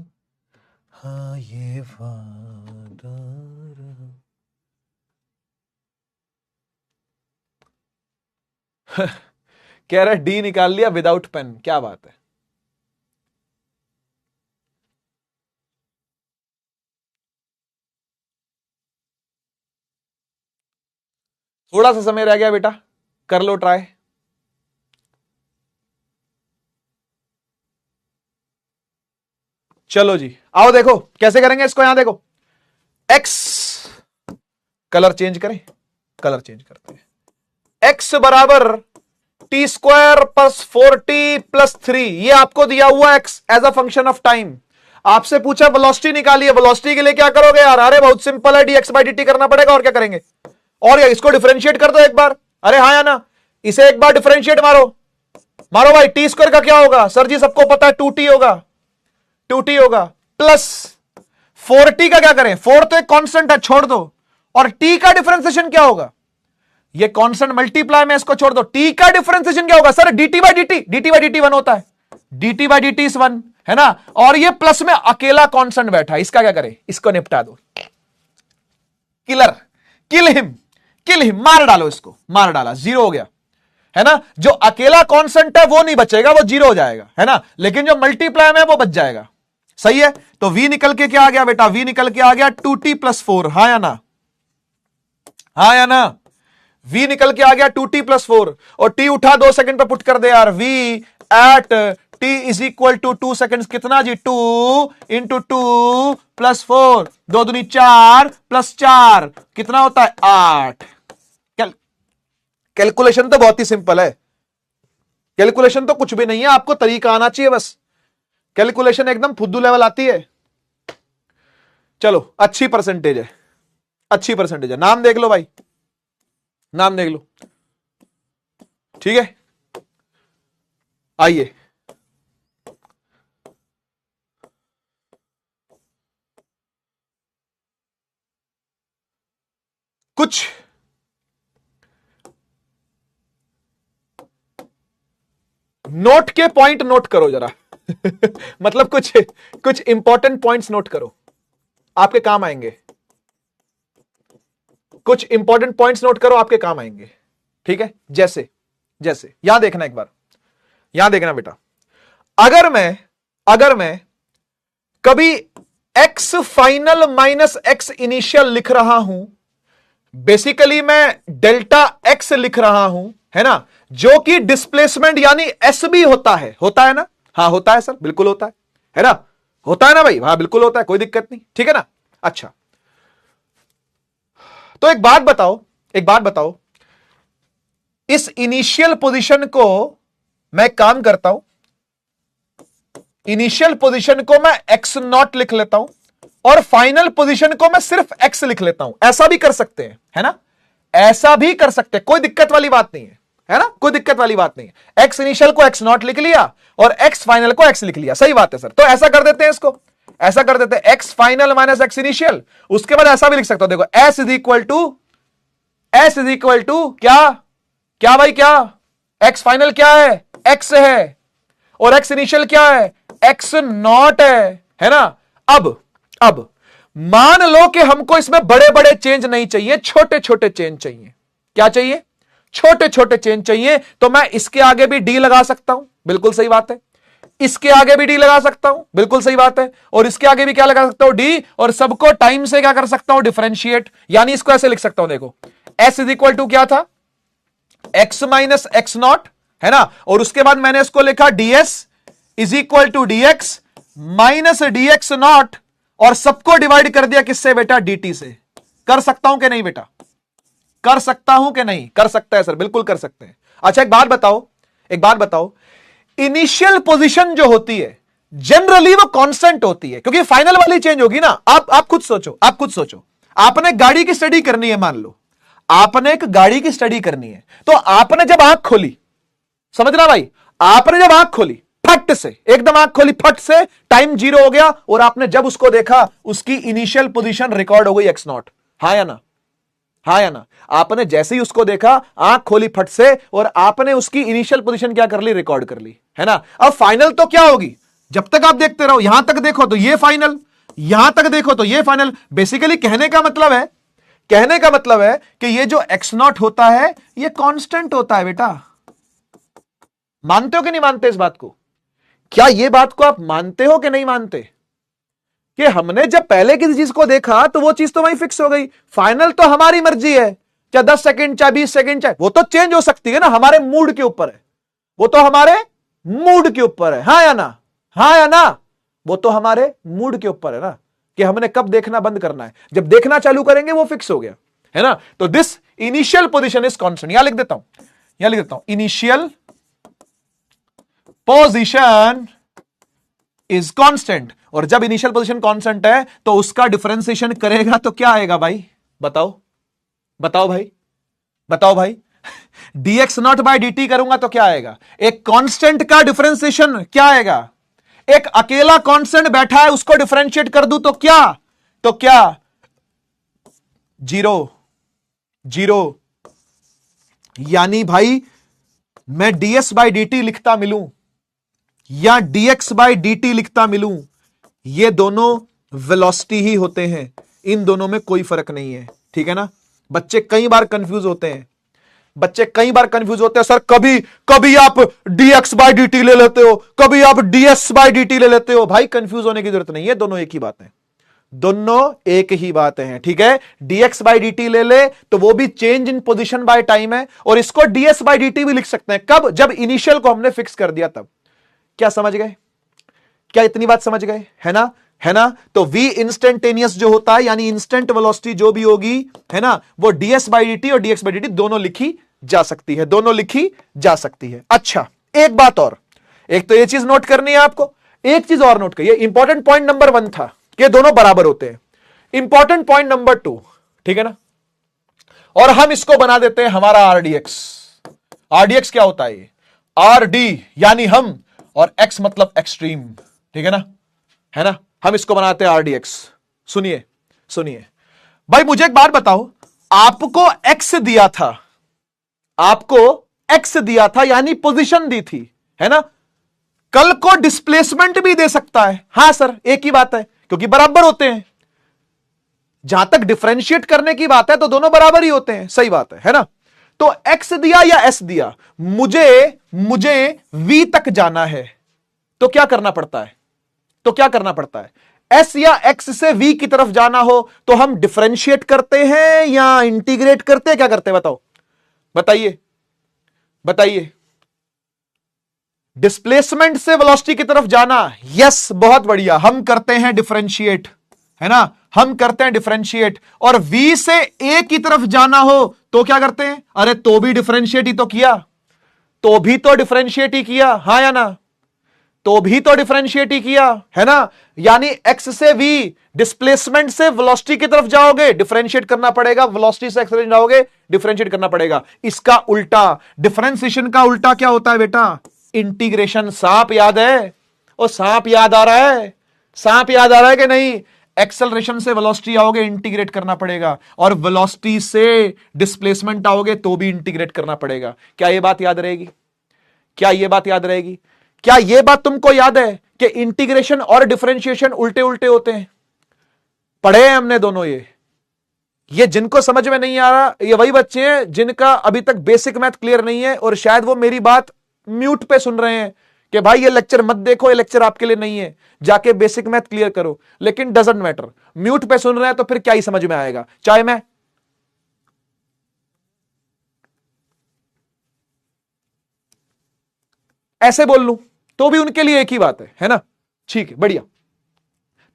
हाँ ये वादा रहा। कह रहा है डी निकाल लिया विदाउट पेन, क्या बात है। थोड़ा सा समय रह गया बेटा, कर लो ट्राई। चलो जी, आओ देखो कैसे करेंगे इसको। यहां देखो, x कलर चेंज करें, कलर चेंज करते हैं। x बराबर T square plus 4t plus 3, ये आपको दिया हुआ x as a function of time. आपसे पूछा वेलोसिटी निकालिए, वेलोसिटी के लिए क्या करोगे यार? अरे बहुत सिंपल है, dx बाई dt करना पड़ेगा, और क्या करेंगे। और या इसको डिफरेंशिएट कर दो एक बार, अरे हाँ या ना, इसे एक बार डिफरेंशिएट मारो, मारो भाई। टी स्क्वायर का क्या होगा सर जी? सबको पता है 2t होगा, 2t होगा, प्लस 4t का क्या करें? 4 तो एक कांस्टेंट है, छोड़ दो। और t का डिफरेंशिएशन क्या होगा? ये कांस्टेंट मल्टीप्लाई में इसको छोड़ दो। t का डिफरेंशिएशन क्या होगा sir? dt by dt, dt by dt 1 होता है, dt बाई dt इज 1, है ना। और ये प्लस में अकेला कांस्टेंट बैठा है, इसका क्या करें? इसको निपटा दो। Killer, kill him, kill him, मार डालो इसको, मार डाला, 0 हो गया, है ना। जो अकेला कांस्टेंट है वो नहीं बचेगा, वो 0 हो जाएगा, है ना। लेकिन जो मल्टीप्लाई में वो बच जाएगा, सही है। तो v निकल के क्या आ गया बेटा? v निकल के आ गया 2t प्लस 4, हाँ या ना, हाँ या ना। v निकल के आ गया 2t प्लस 4, और t उठा 2 सेकंड पे पुट कर दे यार। v at t is equal to 2 second, कितना जी? 2 इंटू 2 प्लस 4, 2 दूनी 4 प्लस 4 कितना होता है? 8। कैलकुलेशन तो बहुत ही सिंपल है, कैलकुलेशन तो कुछ भी नहीं है, आपको तरीका आना चाहिए बस। कैलकुलेशन एकदम फुद्दू लेवल आती है। चलो अच्छी परसेंटेज है, अच्छी परसेंटेज है। नाम देख लो भाई, नाम देख लो, ठीक है। आइए, कुछ नोट के पॉइंट नोट करो जरा मतलब कुछ इंपॉर्टेंट पॉइंट्स नोट करो, आपके काम आएंगे। कुछ इंपॉर्टेंट पॉइंट्स नोट करो, आपके काम आएंगे, ठीक है। जैसे जैसे यहां देखना, एक बार यहां देखना बेटा, अगर मैं कभी x final minus x initial लिख रहा हूं, बेसिकली मैं डेल्टा x लिख रहा हूं, है ना, जो कि डिस्प्लेसमेंट यानी s भी होता है ना? हाँ होता है सर, बिल्कुल होता है ना? होता है ना भाई? हाँ बिल्कुल होता है, कोई दिक्कत नहीं, ठीक है ना? अच्छा, तो एक बात बताओ, इस इनिशियल पोजीशन को मैं काम करता हूं, इनिशियल पोजीशन को मैं x नॉट लिख लेता हूं और फाइनल पोजीशन को मैं सिर्फ x लिख लेता हूं। ऐसा भी कर सकते हैं, है ना? ऐसा भी कर सकते हैं, कोई दिक्कत वाली बात नहीं है ना? कोई दिक्कत वाली बात नहीं है। x इनिशियल को x नॉट लिख लिया और x फाइनल को x लिख लिया, सही बात है सर। तो ऐसा कर देते हैं, इसको ऐसा कर देते हैं, x final minus x initial. उसके बाद ऐसा भी लिख सकता हूं, देखो s इज इक्वल टू क्या भाई, क्या x फाइनल क्या है? x है, और x इनिशियल क्या है? x नॉट है ना? अब मान लो कि हमको इसमें बड़े बड़े चेंज नहीं चाहिए, छोटे छोटे चेंज चाहिए। क्या चाहिए? छोटे छोटे चेंज चाहिए। तो मैं इसके आगे भी डी लगा सकता हूं, बिल्कुल सही बात है। इसके आगे भी डी लगा सकता हूं, बिल्कुल सही बात है। और इसके आगे भी क्या लगा सकता हूं? डी। और सबको टाइम से क्या कर सकता हूं? डिफरेंशिएट। यानी इसको ऐसे लिख सकता हूं, देखो s इज इक्वल टू क्या था? x माइनस एक्स नॉट, है ना? और उसके बाद मैंने इसको लिखा ds is equal to dx minus dx naught, और सबको डिवाइड कर दिया किससे बेटा? dt से। कर सकता हूं कि नहीं बेटा? कर सकता हूं कि नहीं? कर सकता है सर, बिल्कुल कर सकते हैं। अच्छा, एक बात बताओ, इनिशियल पोजीशन जो होती है जनरली वो कांस्टेंट होती है, क्योंकि फाइनल वाली चेंज होगी ना। आप खुद सोचो, आपने गाड़ी की स्टडी करनी है, मान लो आपने एक गाड़ी की स्टडी करनी है, तो आपने जब आंख खोली, समझना भाई, आपने जब आंख खोली, फट से एकदम आंख खोली, फट से टाइम 0 हो गया, और आपने जब उसको देखा उसकी इनिशियल पोजीशन रिकॉर्ड हो गई x नॉट। हाँ या ना? हाँ या ना? आपने जैसे ही उसको देखा, आंख खोली फट से, और आपने उसकी इनिशियल पोजीशन क्या कर ली? रिकॉर्ड कर ली, है ना? अब फाइनल तो क्या होगी? जब तक आप देखते रहो, यहां तक देखो तो ये फाइनल, यहां तक देखो तो ये फाइनल। बेसिकली कहने का मतलब है कि ये जो x नॉट होता है ये कांस्टेंट होता है बेटा। मानते हो कि नहीं मानते इस बात को? क्या ये बात को आप मानते हो कि नहीं मानते कि हमने जब पहले किसी चीज को देखा तो वो चीज तो वहीं फिक्स हो गई। फाइनल तो हमारी मर्जी है, चाहे 10 सेकंड, चाहे 20 सेकंड, चाहे वो तो चेंज हो सकती है ना, हमारे मूड के ऊपर है। वो तो हमारे मूड के ऊपर है, हाँ या ना? हाँ या ना? वो तो हमारे मूड के ऊपर है ना, कि हमने कब देखना बंद करना है। जब देखना चालू करेंगे वो फिक्स हो गया, है ना? तो this initial position is constant. यहां लिख देता हूं, इनिशियल पोजीशन इज कांस्टेंट। और जब इनिशियल पोजीशन कांस्टेंट है तो उसका डिफरेंशिएशन करेगा तो क्या आएगा भाई? बताओ भाई dx नॉट बाय dt करूंगा तो क्या आएगा? एक कांस्टेंट का डिफरेंशिएशन क्या आएगा? एक अकेला कांस्टेंट बैठा है, उसको डिफरेंशिएट कर दूं तो क्या? 0। यानी भाई मैं ds बाय dt लिखता मिलूं या dx बाय dt लिखता मिलूं, ये दोनों वेलोसिटी ही होते हैं, इन दोनों में कोई फर्क नहीं है, ठीक है ना? बच्चे कई बार कंफ्यूज होते हैं, सर कभी आप dx बाय dt ले लेते हो, कभी आप ds बाय dt ले लेते हो। भाई कंफ्यूज होने की जरूरत नहीं है, दोनों एक ही बात है, ठीक है? dx बाय dt ले ले तो वो भी change in position by time है, और इसको ds बाय dt भी लिख सकते हैं। कब? जब इनिशियल को हमने फिक्स कर दिया तब। क्या समझ गए? क्या इतनी बात समझ गए? है ना? तो v इंस्टेंटेनियस जो होता है, यानी इंस्टेंट वेलोसिटी जो भी होगी, है ना, वो ds बाय dt और dx बाय dt दोनों लिखी जा सकती है। अच्छा, एक बात और, एक तो ये चीज नोट करनी है आपको, एक चीज और नोट करिए। इंपॉर्टेंट पॉइंट नंबर 1 था कि दोनों बराबर होते हैं। इंपॉर्टेंट पॉइंट नंबर 2, ठीक है ना। और हम इसको बना देते हैं हमारा आरडीएक्स। आरडीएक्स क्या होता है? आरडी यानी हम, और एक्स मतलब एक्सट्रीम, ठीक है ना, हम इसको बनाते हैं आरडीएक्स। सुनिए सुनिए भाई, मुझे एक बात बताओ, आपको एक्स दिया था, आपको एक्स दिया था यानी पोजीशन दी थी, है ना। कल को डिस्प्लेसमेंट भी दे सकता है। हां सर, एक ही बात है, क्योंकि बराबर होते हैं। जहां तक डिफरेंशिएट करने की बात है तो दोनों बराबर ही होते हैं, सही बात है ना। तो एक्स दिया या एस दिया, मुझे वी तक जाना है, तो क्या करना पड़ता है? एस या एक्स से वी की तरफ जाना हो तो हम डिफरेंशिएट करते हैं या इंटीग्रेट करते हैं, क्या करते हैं बताओ, बताइए। डिस्प्लेसमेंट से वेलोसिटी की तरफ जाना, यस बहुत बढ़िया, हम करते हैं डिफरेंशिएट, है ना, हम करते हैं डिफरेंशिएट। और v से a की तरफ जाना हो तो क्या करते हैं? अरे तो भी डिफरेंशिएट ही तो किया, हां या ना, तो भी तो डिफरेंशिएट ही किया, है ना। यानी x से v, डिस्प्लेसमेंट से वेलोसिटी की तरफ जाओगे डिफरेंशिएट करना पड़ेगा, वेलोसिटी से एक्सेलरेशन जाओगे डिफरेंशिएट करना पड़ेगा। इसका उल्टा, डिफरेंशिएशन का उल्टा क्या होता है बेटा? इंटीग्रेशन। सांप याद है? ओ सांप याद आ रहा है? कि नहीं? एक्सेलरेशन से वेलोसिटी आओगे इंटीग्रेट करना पड़ेगा, और वेलोसिटी से डिस्प्लेसमेंट आओगे तो भी इंटीग्रेट करना पड़ेगा। क्या ये बात याद रहेगी? क्या ये बात तुमको याद है कि इंटीग्रेशन और डिफरेंशिएशन उल्टे उल्टे होते हैं? पढ़े हैं हमने दोनों। ये जिनको समझ में नहीं आ रहा, ये वही बच्चे हैं जिनका अभी तक बेसिक मैथ क्लियर नहीं है, और शायद वो मेरी बात म्यूट पे सुन रहे हैं कि भाई ये लेक्चर मत देखो, ये लेक्चर आपके लिए नहीं है, जाके बेसिक मैथ क्लियर करो। लेकिन डजंट मैटर, म्यूट पे सुन रहे हैं तो फिर क्या ही समझ में आएगा। चाहे मैं ऐसे बोल लूं तो भी उनके लिए एक ही बात है ना। ठीक है, बढ़िया।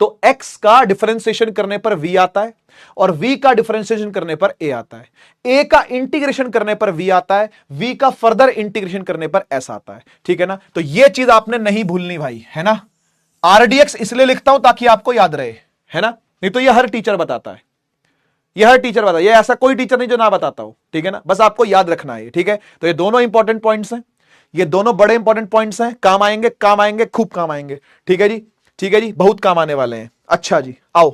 तो x का डिफरेंशिएशन करने पर v आता है, और v का डिफरेंशिएशन करने पर a आता है। a का इंटीग्रेशन करने पर v आता है, v का फर्दर इंटीग्रेशन करने पर s आता है, ठीक है ना। तो यह चीज आपने नहीं भूलनी भाई, है ना। आरडीएक्स इसलिए लिखता हूं ताकि आपको याद रहे, है ना, नहीं तो यह हर टीचर बताता है, ये ऐसा कोई टीचर नहीं जो ना बताता हो, ठीक है ना। बस आपको याद रखना है, ठीक है। तो ये दोनों इंपॉर्टेंट पॉइंट्स हैं, ये दोनों बड़े इंपॉर्टेंट पॉइंट्स हैं, काम आएंगे, खूब काम आएंगे, ठीक है जी, बहुत काम आने वाले हैं। अच्छा जी, आओ।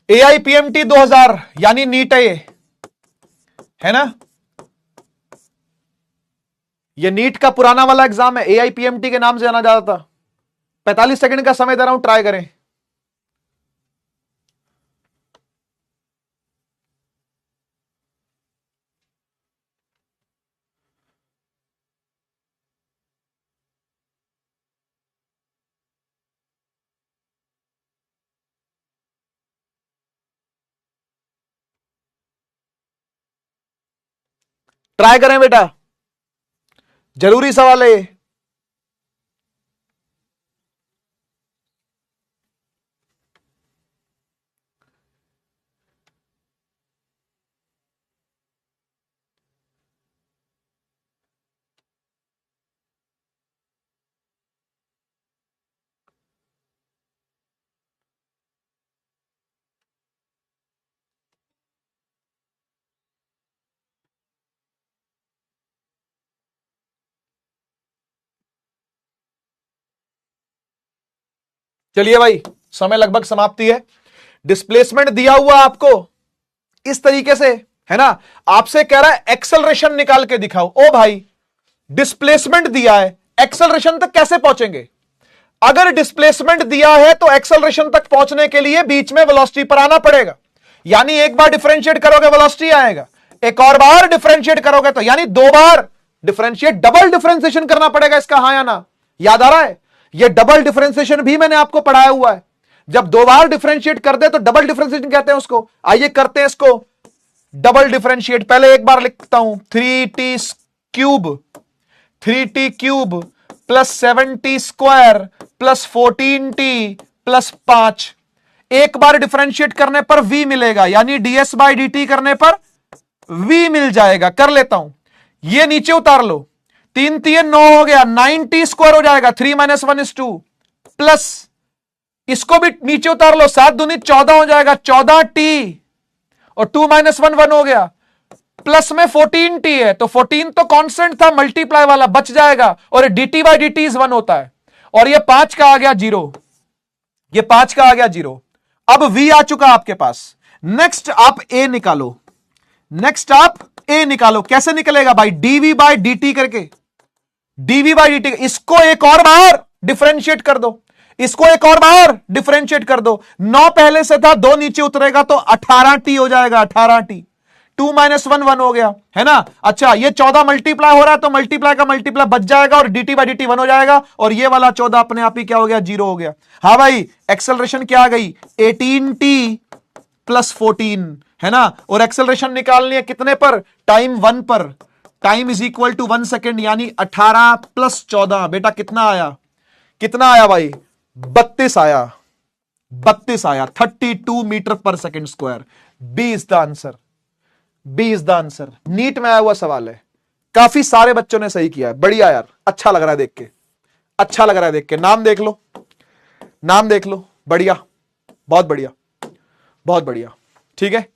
AIPMT 2000 यानी नीट है ना। ये नीट का पुराना वाला एग्जाम है, AIPMT के नाम से जाना जाता था। 45 सेकंड का समय दे रहा हूं, ट्राई करें। ट्राई करें बेटा, जरूरी सवाल है। चलिए भाई, समय लगभग समाप्ति है। डिस्प्लेसमेंट दिया हुआ आपको इस तरीके से, है ना। आपसे कह रहा है एक्सेलरेशन निकाल के दिखाओ। ओ भाई, डिस्प्लेसमेंट दिया है, एक्सेलरेशन तक कैसे पहुंचेंगे? अगर डिस्प्लेसमेंट दिया है तो एक्सेलरेशन तक पहुंचने के लिए बीच में वेलोसिटी पर आना पड़ेगा, यानी एक बार डिफरेंशिएट करोगे वेलोसिटी आएगा, एक और बार डिफरेंशिएट करोगे तो यानी दो बार डिफरेंशिएट, डबल डिफरेंशिएशन करना पड़ेगा इसका, हां या ना। याद आ रहा है? यह डबल डिफरेंशिएशन भी मैंने आपको पढ़ाया हुआ है। जब दो बार डिफरेंशिएट कर दे तो डबल डिफरेंशिएशन कहते हैं उसको। आइए करते हैं इसको डबल डिफरेंशिएट। पहले एक बार लिखता हूं, 3t cube plus 7t square plus 14t plus 5। एक बार डिफरेंशिएट करने पर v मिलेगा, यानी ds बाई dt करने पर v मिल जाएगा। कर लेता हूं, ये नीचे उतार लो, 3 3 9 हो गया, 9t स्क्वायर हो जाएगा, 3 - 1 = 2, प्लस इसको भी नीचे उतार लो, 7 दूनी 14 हो जाएगा, 14t, और 2 - 1 1 हो गया, प्लस में 14t है, तो 14 तो कांस्टेंट था, मल्टीप्लाई वाला बच जाएगा, और dt/dt = 1 होता है, और ये 5 का आ गया 0, ये 5 का आ गया 0। अब v आ चुका आपके पास। नेक्स्ट आप a निकालो, नेक्स्ट आप a निकालो। कैसे निकलेगा भाई? dv/dt करके, dv/dt, इसको एक और बार डिफरेंशिएट कर दो, इसको एक और बार डिफरेंशिएट कर दो। 9 पहले से था, 2 नीचे उतरेगा तो 18t हो जाएगा, 18t। 2 - 1 1 हो गया, है ना। अच्छा, ये 14 मल्टीप्लाई हो रहा है तो मल्टीप्लाई का मल्टीप्लाई बच जाएगा, और dt/dt 1 हो जाएगा, और ये वाला 14 अपने आप ही क्या हो गया? 0 हो गया। हाँ भाई, एक्सेलरेशन क्या आ गई? 18t + 14, है ना। और एक्सेलरेशन निकालनी है कितने पर? टाइम 1 पर। टाइम = 1 सेकेंड, यानी 18 + 14, बेटा कितना आया? कितना आया भाई? 32 आया, 32 आया, 32 मीटर/सेकंड²। B is the answer, B is the answer. NEET में आया हुआ सवाल है, काफी सारे बच्चों ने सही किया है, बढ़िया यार, अच्छा लग रहा है देख के, अच्छा लग रहा है देख के। नाम देख लो, नाम देख लो, बढ़िया, बहुत बढ़िया, बहुत बढ़िया। ठीक है,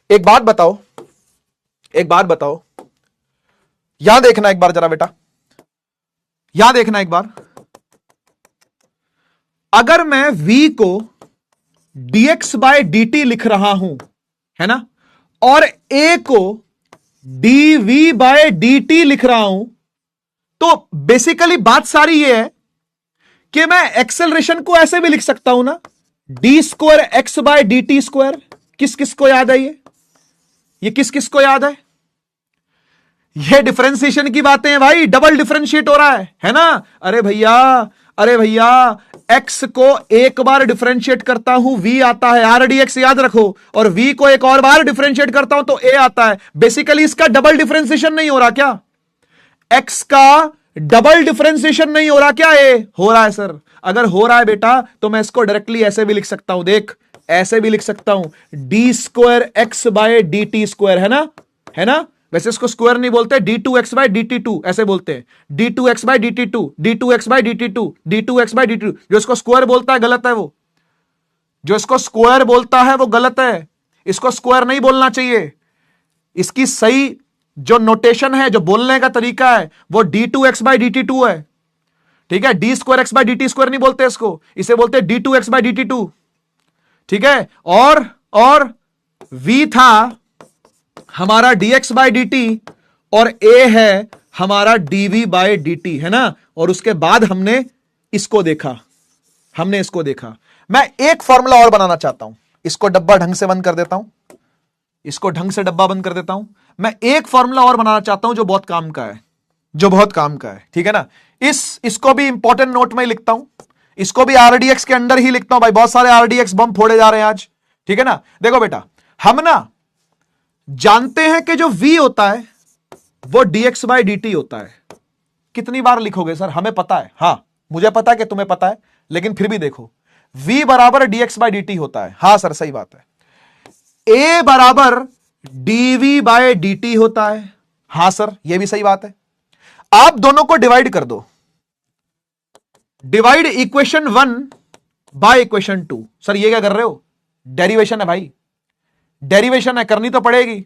एक बात बताओ, एक बात बताओ, यहां देखना एक बार जरा बेटा, यहां देखना एक बार। अगर मैं v को dx/dt लिख रहा हूं, है ना, और a को dv/dt लिख रहा हूं, तो बेसिकली बात सारी ये है कि मैं एक्सेलरेशन को ऐसे भी लिख सकता हूं ना, d² x/dt²। किस किस को याद है ये किस किस को याद है? ये डिफरेंशिएशन की बातें हैं भाई, डबल डिफरेंशिएट हो रहा है ना। अरे भैया, अरे भैया, x को एक बार डिफरेंशिएट करता हूं v आता है, rdx याद रखो, और v को एक और बार डिफरेंशिएट करता हूं तो a आता है। बेसिकली इसका डबल डिफरेंशिएशन नहीं हो रहा क्या? x का डबल डिफरेंशिएशन नहीं हो रहा क्या? a हो रहा है सर। अगर हो रहा है बेटा, तो मैं इसको डायरेक्टली ऐसे भी लिख सकता हूं, देख, ऐसे भी लिख सकता हूं, d² x/dt², है ना, है ना। वैसे इसको स्क्वायर नहीं बोलते, d2x/dt2 ऐसे बोलते हैं, d2x/dt2, d2x/dt2, d2x/dt2। जो इसको स्क्वायर बोलता है गलत है, वो जो इसको स्क्वायर बोलता है वो गलत है, इसको स्क्वायर नहीं बोलना चाहिए। इसकी सही जो नोटेशन है, जो बोलने का तरीका है, वो d2x/dt2 है। ठीक है, d² x/dt² नहीं बोलते इसको, इसे बोलते d2x/dt2। ठीक है, और v था हमारा dx/dt, और a है हमारा dv/dt, है ना। और उसके बाद हमने इसको देखा, हमने इसको देखा। मैं एक फॉर्मूला और बनाना चाहता हूं, इसको डब्बा ढंग से बंद कर देता हूं, इसको ढंग से डब्बा बंद कर देता हूं। मैं एक फॉर्मूला और बनाना चाहता हूं जो बहुत काम का है, जो बहुत काम का है, ठीक है ना। इसको भी इंपॉर्टेंट नोट में लिखता हूं, इसको भी rdx के अंदर ही लिखता हूं भाई, बहुत सारे rdx बम फोड़े जा रहे हैं आज, ठीक है ना। देखो बेटा, हम ना जानते हैं कि जो v होता है वो dx/dt होता है। कितनी बार लिखोगे सर? हमें पता है, हां मुझे पता है कि तुम्हें पता है, लेकिन फिर भी देखो, v = dx/dt होता है। हां सर, सही बात है। a = dv/dt होता है। हां सर, यह भी सही बात है। आप दोनों को डिवाइड कर दो, divide equation 1 by equation 2। Sir ये क्या कर रहे हो? डेरिवेशन है भाई, डेरिवेशन है, करनी तो पड़ेगी।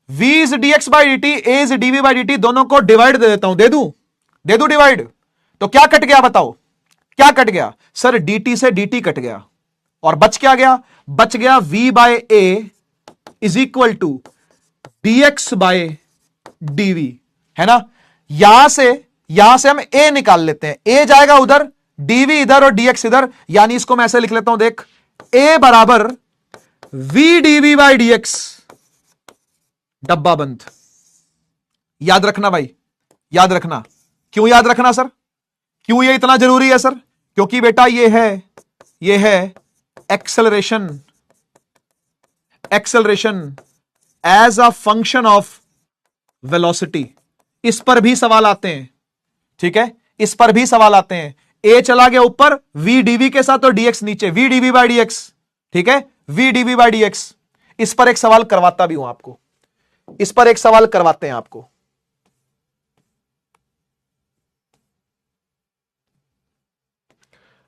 v is dx/dt, a is dv/dt, दोनों को डिवाइड दे देता हूं, दे दूं डिवाइड। तो क्या कट गया बताओ, क्या कट गया? सर dt से dt कट गया, और बच क्या गया? बच गया v/a is equal to dx/dv, है ना। यहां से हम a निकाल लेते हैं, a जाएगा उधर, dv इधर और dx इधर, यानी इसको मैं ऐसे लिख लेता हूं, देख, a = v dv/dx, डब्बा बंद। याद रखना भाई, याद रखना। क्यों याद रखना सर? क्यों ये इतना जरूरी है सर? क्योंकि बेटा ये है acceleration as a function of velocity. इस पर भी सवाल आते हैं, ठीक है, इस पर भी सवाल आते हैं। a चला गया ऊपर v dv के साथ और dx नीचे, v dv/dx, ठीक है, v dv/dx। इस पर एक सवाल करवाता भी हूं आपको, इस पर एक सवाल करवाते हैं आपको।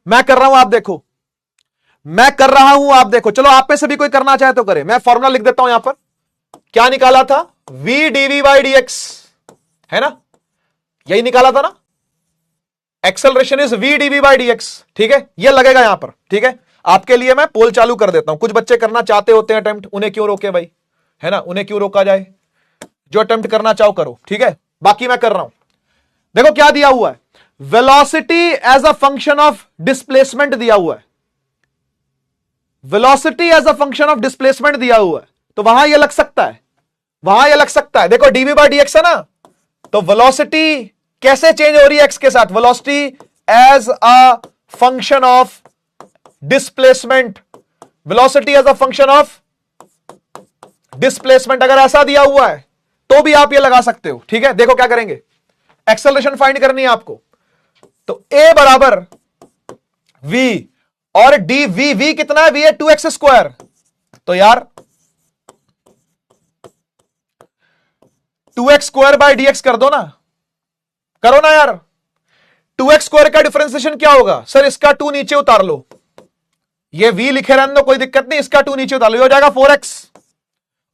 मैं कर रहा हूं, आप देखो, मैं कर रहा हूं, आप देखो। चलो आप में से भी कोई करना चाहे तो करे। मैं फॉर्मूला लिख देता हूं यहां पर। क्या निकाला था? v dv by D x, है ना, यही निकाला था ना। Acceleration is v dv by D x, ठीक है, ये लगेगा यहां पर, ठीक है। आपके लिए मैं पोल चालू कर देता हूं। कुछ बच्चे करना चाहते होते हैं अटेम्प्ट, उन्हें क्यों रोके भाई, है ना, उन्हें क्यों रोका जाए? जो अटेम्प्ट करना चाहो करो, ठीक है। बाकी मैं कर रहा हूं। देखो क्या दिया हुआ है, velocity as a function of displacement दिया हुआ है। Velocity as a function of displacement दिया हुआ है, तो वहां यह लग सकता है, वहां यह लग सकता है। देखो डीवी बाई डी एक्स है ना, तो वेलोसिटी कैसे चेंज हो रही है एक्स के साथ? Velocity as a function of displacement, velocity as a function of displacement. अगर ऐसा दिया हुआ है तो भी आप ये लगा सकते हो, ठीक है। देखो क्या करेंगे, एक्सेलरेशन फाइंड करनी है आपको। तो ए बराबर v और डी वी कितना है? v है 2x स्क्वायर। तो यार 2x स्क्वायर बाय dx कर दो ना, करो ना यार। 2x स्क्वायर का डिफरेंशिएशन क्या होगा? सर इसका 2 नीचे उतार लो, ये v लिखे रहने दो, कोई दिक्कत नहीं, इसका 2 नीचे उतार लो, ये हो जाएगा 4x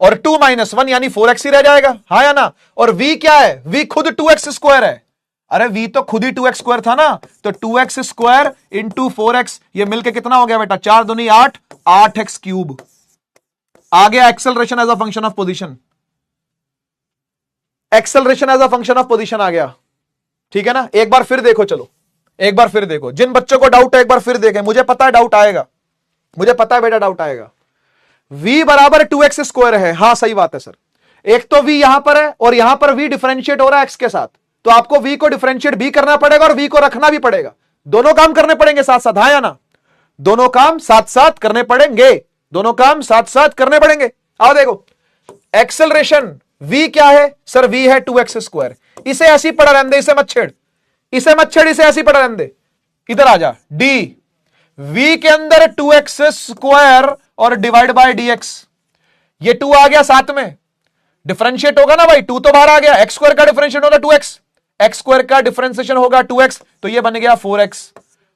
और 2 - 1 यानी 4x ही रह जाएगा, हाँ या ना। और v क्या है? v खुद 2x स्क्वायर है। अरे v तो खुद ही 2x स्क्वायर था ना, तो 2x स्क्वायर इंटू 4x, ये मिलके कितना हो गया बेटा? 4 दूनी 8, 8x क्यूब। आ गया acceleration as a function of position, acceleration as a function of position आ गया, ठीक है ना। एक बार फिर देखो, चलो एक बार फिर देखो, जिन बच्चों को डाउट है एक बार फिर देखें। मुझे पता है डाउट आएगा, मुझे पता है बेटा डाउट आएगा। v बराबर 2x स्क्वायर है, हां सही बात है सर। एक तो v यहां पर है और यहां पर v डिफरेंशिएट हो रहा है x के साथ, तो आपको v को डिफरेंशिएट भी करना पड़ेगा और v को रखना भी पड़ेगा। दोनों काम करने पड़ेंगे साथ साथ, हाँ या ना। दोनों काम साथ साथ करने पड़ेंगे, दोनों काम साथ साथ करने पड़ेंगे। आओ देखो, एक्सेलरेशन v क्या है सर? v है 2x स्क्वायर। इसे ऐसी पढ़ा रहने दे, इसे मत छेड़, इसे मत छेड़, इसे ऐसी पढ़ा रहने दे। इधर आ जा, d v के अंदर 2x स्क्वायर और डिवाइड बाय dx, ये 2 आ गया साथ में, डिफरेंशिएट होगा ना भाई, 2 तो बाहर आ गया। x स्क्वायर का डिफरेंशिएट होगा 2x, x स्क्वायर का डिफरेंशिएशन होगा 2x, तो ये बन गया 4x,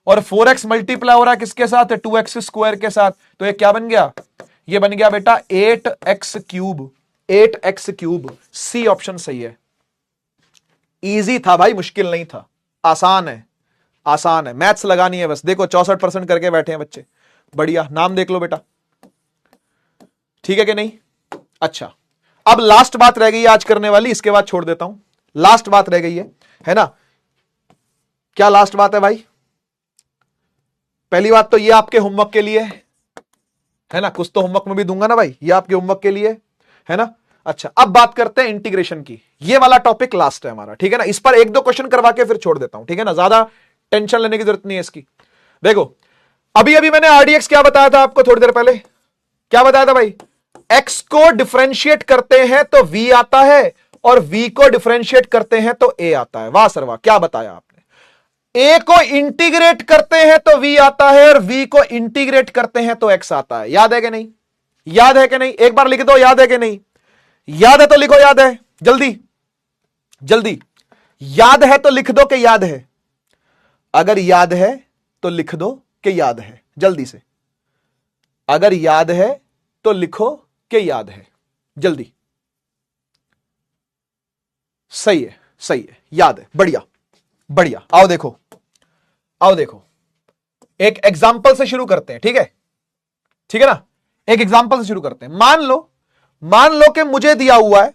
और 4x मल्टीप्लाई हो रहा है किसके साथ? 2x स्क्वायर के साथ, तो ये क्या बन गया? ये बन गया बेटा 8x cube, 8x cube. C option सही है। इजी था भाई, मुश्किल नहीं था, आसान है, आसान है। मैथ्स लगानी है बस। देखो 64% करके बैठे हैं बच्चे, बढ़िया। नाम देख लो बेटा, ठीक है कि नहीं? अच्छा, अब लास्ट बात रह गई है आज करने वाली, इसके बाद छोड़ देता हूं। लास्ट बात रह गई है ना। क्या लास्ट बात है भाई? पहली बात तो ये आपके होमवर्क के लिए है ना, कुछ तो होमवर्क में भी दूंगा ना भाई, ये आपके होमवर्क के लिए है ना। अच्छा, अब बात करते हैं इंटीग्रेशन की। ये वाला टॉपिक लास्ट है हमारा, ठीक है ना। इस पर 1-2 क्वेश्चन करवा के फिर छोड़ देता हूं, ठीक है ना। ज्यादा टेंशन लेने की जरूरत नहीं है इसकी। देखो अभी अभी मैंने आरडीएक्स क्या बताया था आपको थोड़ी देर पहले? क्या बताया था भाई? x को डिफरेंशिएट करते हैं तो v आता है, और v को डिफरेंशिएट करते हैं तो a आता है। वाह सर वाह, क्या बताया आपने। a को इंटीग्रेट करते हैं तो v आता है, और v को इंटीग्रेट करते हैं तो x आता है। याद है कि नहीं? याद है कि नहीं? एक बार लिख दो, याद है कि नहीं? याद है तो लिखो याद है, जल्दी जल्दी। याद है तो लिख दो कि याद है। अगर याद है तो लिख दो कि याद है, जल्दी से। अगर याद है तो लिखो कि याद है, जल्दी। सही है, सही है, याद है, बढ़िया बढ़िया। आओ देखो, आओ देखो, एक एग्जाम्पल से शुरू करते हैं, ठीक है? ठीक है ना, एक एग्जाम्पल से शुरू करते हैं। मान लो कि मुझे दिया हुआ है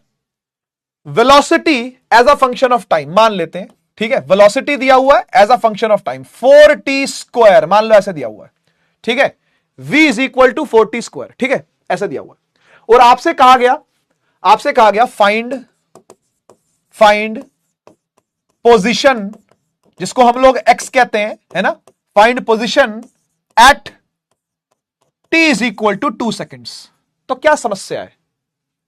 velocity as a function of time, मान लेते हैं, ठीक है। वेलोसिटी दिया हुआ है as a function of time 4t square, मान लो ऐसे दिया हुआ है, ठीक है। v is equal to 4t square, ठीक है, ऐसा दिया हुआ है। और आपसे कहा गया फाइंड पोजीशन, जिसको हम लोग x कहते हैं, है ना। Find position at t is equal to 2 seconds. तो क्या समस्या है,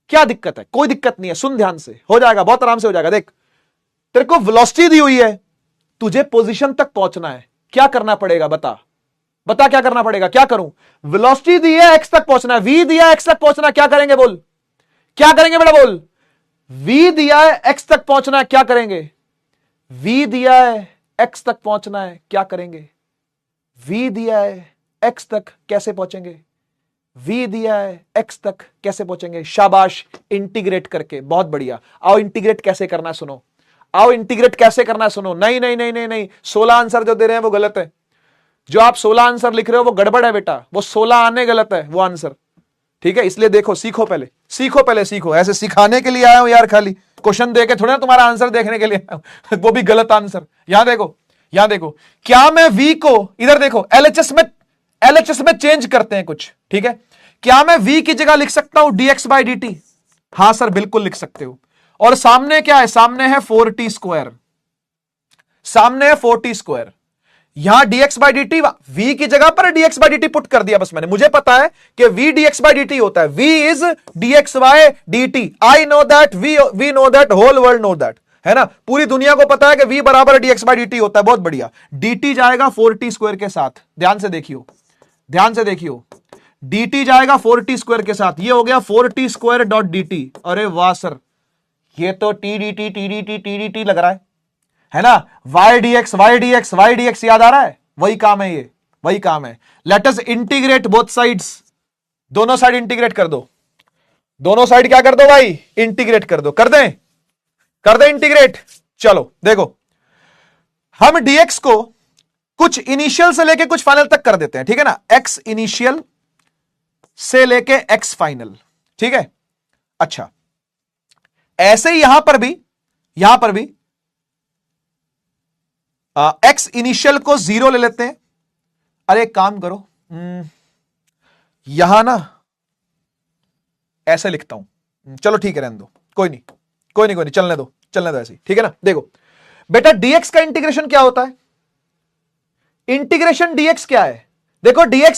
क्या दिक्कत है? कोई दिक्कत नहीं है, सुन ध्यान से, हो जाएगा, बहुत आराम से हो जाएगा। देख, तेरे को वेलोसिटी दी हुई है, तुझे पोजीशन तक पहुंचना है, क्या करना पड़ेगा बता? बता क्या करना पड़ेगा? क्या करूं? वेलोसिटी दी है, x तक पहुंचना है, v दिया है, x तक पहुंचना है, क्या करेंगे बोल? क्या करेंगे बेटा बोल? v दिया है, x तक पहुंचना है, क्या करेंगे? v दिया है, x तक पहुंचना है, क्या करेंगे? v दिया है x तक कैसे पहुंचेंगे, v दिया है x तक कैसे पहुंचेंगे, शाबाश, इंटीग्रेट करके, बहुत बढ़िया। आओ इंटीग्रेट कैसे करना है सुनो, आओ इंटीग्रेट कैसे करना है सुनो। नहीं नहीं नहीं नहीं नहीं, 16 आंसर जो दे रहे हैं वो गलत है, जो आप 16 आंसर लिख रहे हो वो गड़बड़ है बेटा, वो 16 आने गलत है वो आंसर, ठीक है। इसलिए देखो, सीखो पहले, सीखो पहले, सीखो। ऐसे सिखाने के लिए आया हूं यार, खाली क्वेश्चन देके थोड़ा ना तुम्हारा आंसर देखने के लिए आया हूं, वो भी गलत आंसर। यहां देखो, यहां देखो, क्या मैं v को, इधर देखो, एलएचएस में चेंज करते हैं कुछ, ठीक है। क्या मैं v की जगह लिख सकता हूं dx बाई डी टी? हां सर, बिल्कुल लिख सकते हो। और सामने क्या है, सामने है 4t स्क्वायर, सामने है 4t स्क्वायर। यहां dx by d T, v की जगह पर dx by d T put कर दिया बस मैंने। मुझे पता है कि v dx by d t होता है, v is dx by d t. I know that, we know that, whole world know that, है ना। पूरी दुनिया को पता है कि v बराबर dx बाई डी टी होता है। बहुत बढ़िया, dt जाएगा 4t स्क्वायर के साथ, ध्यान से देखियो, ध्यान से देखियो, dt जाएगा 4t स्क्वायर के साथ। ये हो गया 4t स्क्वायर डॉट dt। अरे वाह सर, ये तो टी डी टी लग रहा है ना। वाई डी एक्स याद आ रहा है, वही काम है, ये वही काम है। Let us integrate both sides, दोनों साइड इंटीग्रेट कर दो, दोनों साइड क्या कर दो भाई, इंटीग्रेट कर दो, कर दें, कर दें इंटीग्रेट। चलो देखो, हम dx को कुछ इनिशियल से लेके कुछ फाइनल तक कर देते हैं, ठीक है ना। x इनिशियल से लेके x फाइनल, ठीक है। अच्छा, ऐसे ही यहां पर भी x इनिशियल को 0 ले लेते हैं। अरे एक काम करो, यहां ना ऐसे लिखता हूं, चलो ठीक है, रहने दो, कोई नहीं, चलने दो ऐसे ही, ठीक है ना। देखो बेटा, dx का इंटीग्रेशन क्या होता है, इंटीग्रेशन dx क्या है, देखो dx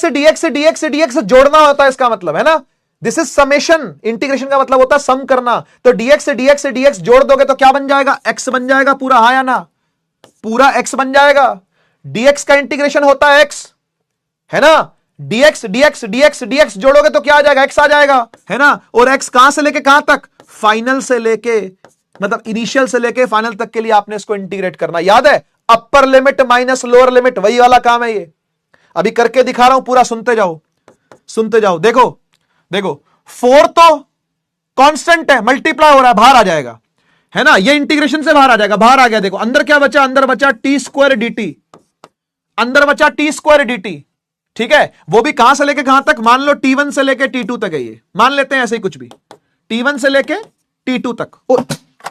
से जोड़ना होता है, इसका मतलब है ना, दिस इज समेशन। इंटीग्रेशन का मतलब होता है सम करना। तो dx से dx जोड़ दोगे तो क्या बन जाएगा, x बन जाएगा पूरा, हाँ या ना, पूरा x बन जाएगा। dx का इंटीग्रेशन होता है x, है ना। dx जोड़ोगे तो क्या आ जाएगा, x आ जाएगा, है ना। और x कहां से लेके कहां तक, फाइनल से लेके, मतलब इनिशियल से लेके फाइनल तक के लिए आपने इसको इंटीग्रेट करना। याद है, अपर लिमिट माइनस लोअर लिमिट, वही वाला काम है ये। अभी करके दिखा रहा हूं, पूरा सुनते जाओ। देखो 4 तो कांस्टेंट है, मल्टीप्लाई हो रहा है, बाहर आ जाएगा, है ना। ये इंटीग्रेशन से बाहर आ जाएगा, बाहर आ गया। देखो अंदर क्या बचा, अंदर बचा टी स्क्वायर डी टी, ठीक है। वो भी कहां से लेके कहां तक, मान लो t1 से लेके t2 तक है, ये मान लेते हैं ऐसे ही कुछ भी, t1 से लेके t2 तक।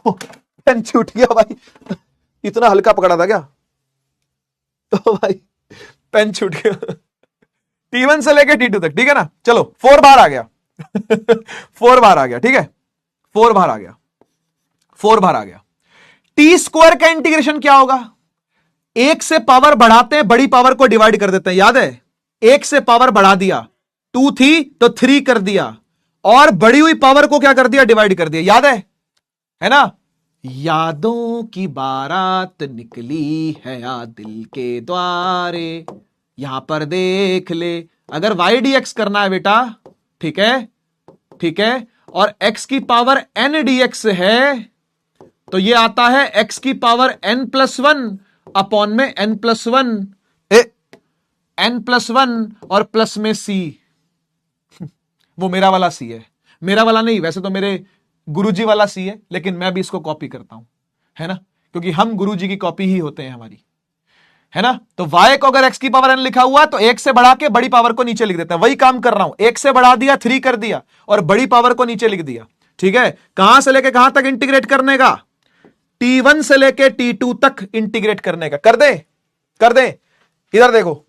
पेन छूट गया भाई, इतना हल्का पकड़ा था क्या, तो भाई पेन छूट गया। t1 से लेके t2 तक, ठीक है ना। चलो 4 बाहर आ गया 4 बाहर आ गया, ठीक है, 4 बाहर आ गया। टी स्क्वायर का इंटीग्रेशन क्या होगा, 1 से पावर बढ़ाते हैं, बड़ी पावर को डिवाइड कर देते हैं, याद है। 1 से पावर बढ़ा दिया, 2 थी तो 3 कर दिया, और बढ़ी हुई पावर को क्या कर दिया, डिवाइड कर दिया, याद है ना। यादों की बारात निकली है या दिल के द्वारे, यहां पर देख ले। अगर वाई डी एक्स करना है बेटा, ठीक है, और x की पावर n dx है, तो ये आता है x की पावर n+1 अपॉन में n+1 और प्लस में c। वो मेरा वाला c है, मेरा वाला नहीं, वैसे तो मेरे गुरुजी वाला c है, लेकिन मैं भी इसको कॉपी करता हूं, है ना, क्योंकि हम गुरुजी की कॉपी ही होते हैं हमारी, है ना। तो y को अगर x की पावर n लिखा हुआ तो 1 से बढ़ा के बड़ी पावर को नीचे लिख देते हैं, वही काम कर रहा हूं। 1 से बढ़ा दिया, 3 कर दिया, और बड़ी पावर को नीचे लिख दिया, ठीक है। कहां से लेके कहां तक इंटीग्रेट करने का, t1 से लेके t2 तक इंटीग्रेट करने का। कर दे। इधर देखो,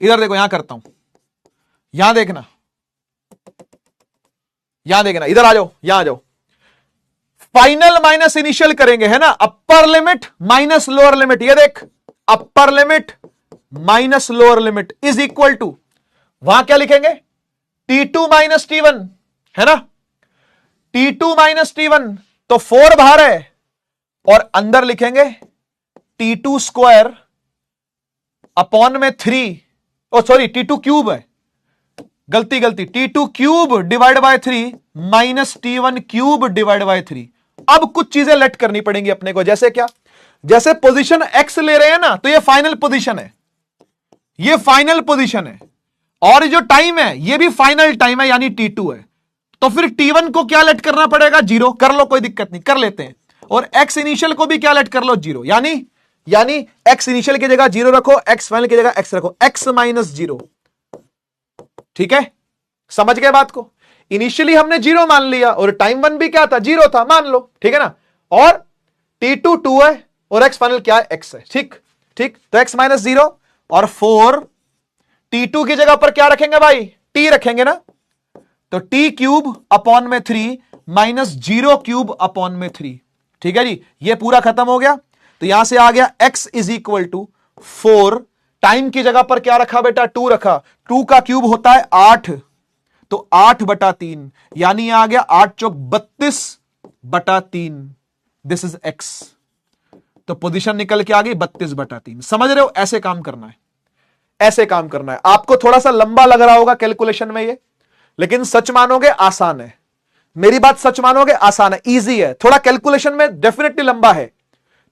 यहां करता हूं, यहां देखना, इधर आ जाओ, यहां आ जाओ। फाइनल माइनस इनिशियल करेंगे, है ना। Upper limit minus lower limit, ये देख, upper limit minus lower limit is equal to, वहां क्या लिखेंगे, t2 माइनस t1, है ना। t2 माइनस t1, तो 4 बाहर है, और अंदर लिखेंगे t2 स्क्वायर अपॉन में 3, सॉरी t2 क्यूब है, गलती, t2 cube divide by 3 minus t1 cube divide by 3। अब कुछ चीजें लेट करनी पड़ेंगी अपने को, जैसे क्या, जैसे पोजीशन x ले रहे हैं ना, तो ये फाइनल पोजीशन है, ये फाइनल पोजीशन है और जो टाइम है ये भी फाइनल टाइम है यानी T2 है। तो फिर T1 को क्या लेट करना पड़ेगा? 0 कर लो, कोई दिक्कत नहीं, कर लेते हैं। और x इनिशियल को भी क्या लेट कर लो? 0। यानी x इनिशियल की जगह 0 रखो, x फाइनल की जगह x रखो, x माइनस 0। ठीक है, समझ गए बात को? इनिशियली हमने 0 मान लिया और टाइम 1 भी क्या था? 0 था, मान लो। ठीक है ना? और T2 2 है और x फाइनल क्या है? x है। ठीक, तो x माइनस 0 और 4 T2 की जगह पर क्या रखेंगे भाई? t रखेंगे ना, तो t क्यूब अपॉन में 3 माइनस 0 क्यूब अपॉन में 3। ठीक है जी, ये पूरा खत्म हो गया। तो यहां से आ गया x is equal to 4, time की जगह पर क्या रखा बेटा? 2 रखा। 2 का क्यूब होता है 8, तो 8/3 यानी आ गया 8 चौक 32/3। This is x। तो पोजीशन निकल के आ गई 32/3। समझ रहे हो? ऐसे काम करना है, ऐसे काम करना है। आपको थोड़ा सा लंबा लग रहा होगा कैलकुलेशन में ये, लेकिन सच मानोगे आसान है। मेरी बात सच मानोगे आसान है, इजी है। थोड़ा कैलकुलेशन में डेफिनेटली लंबा है,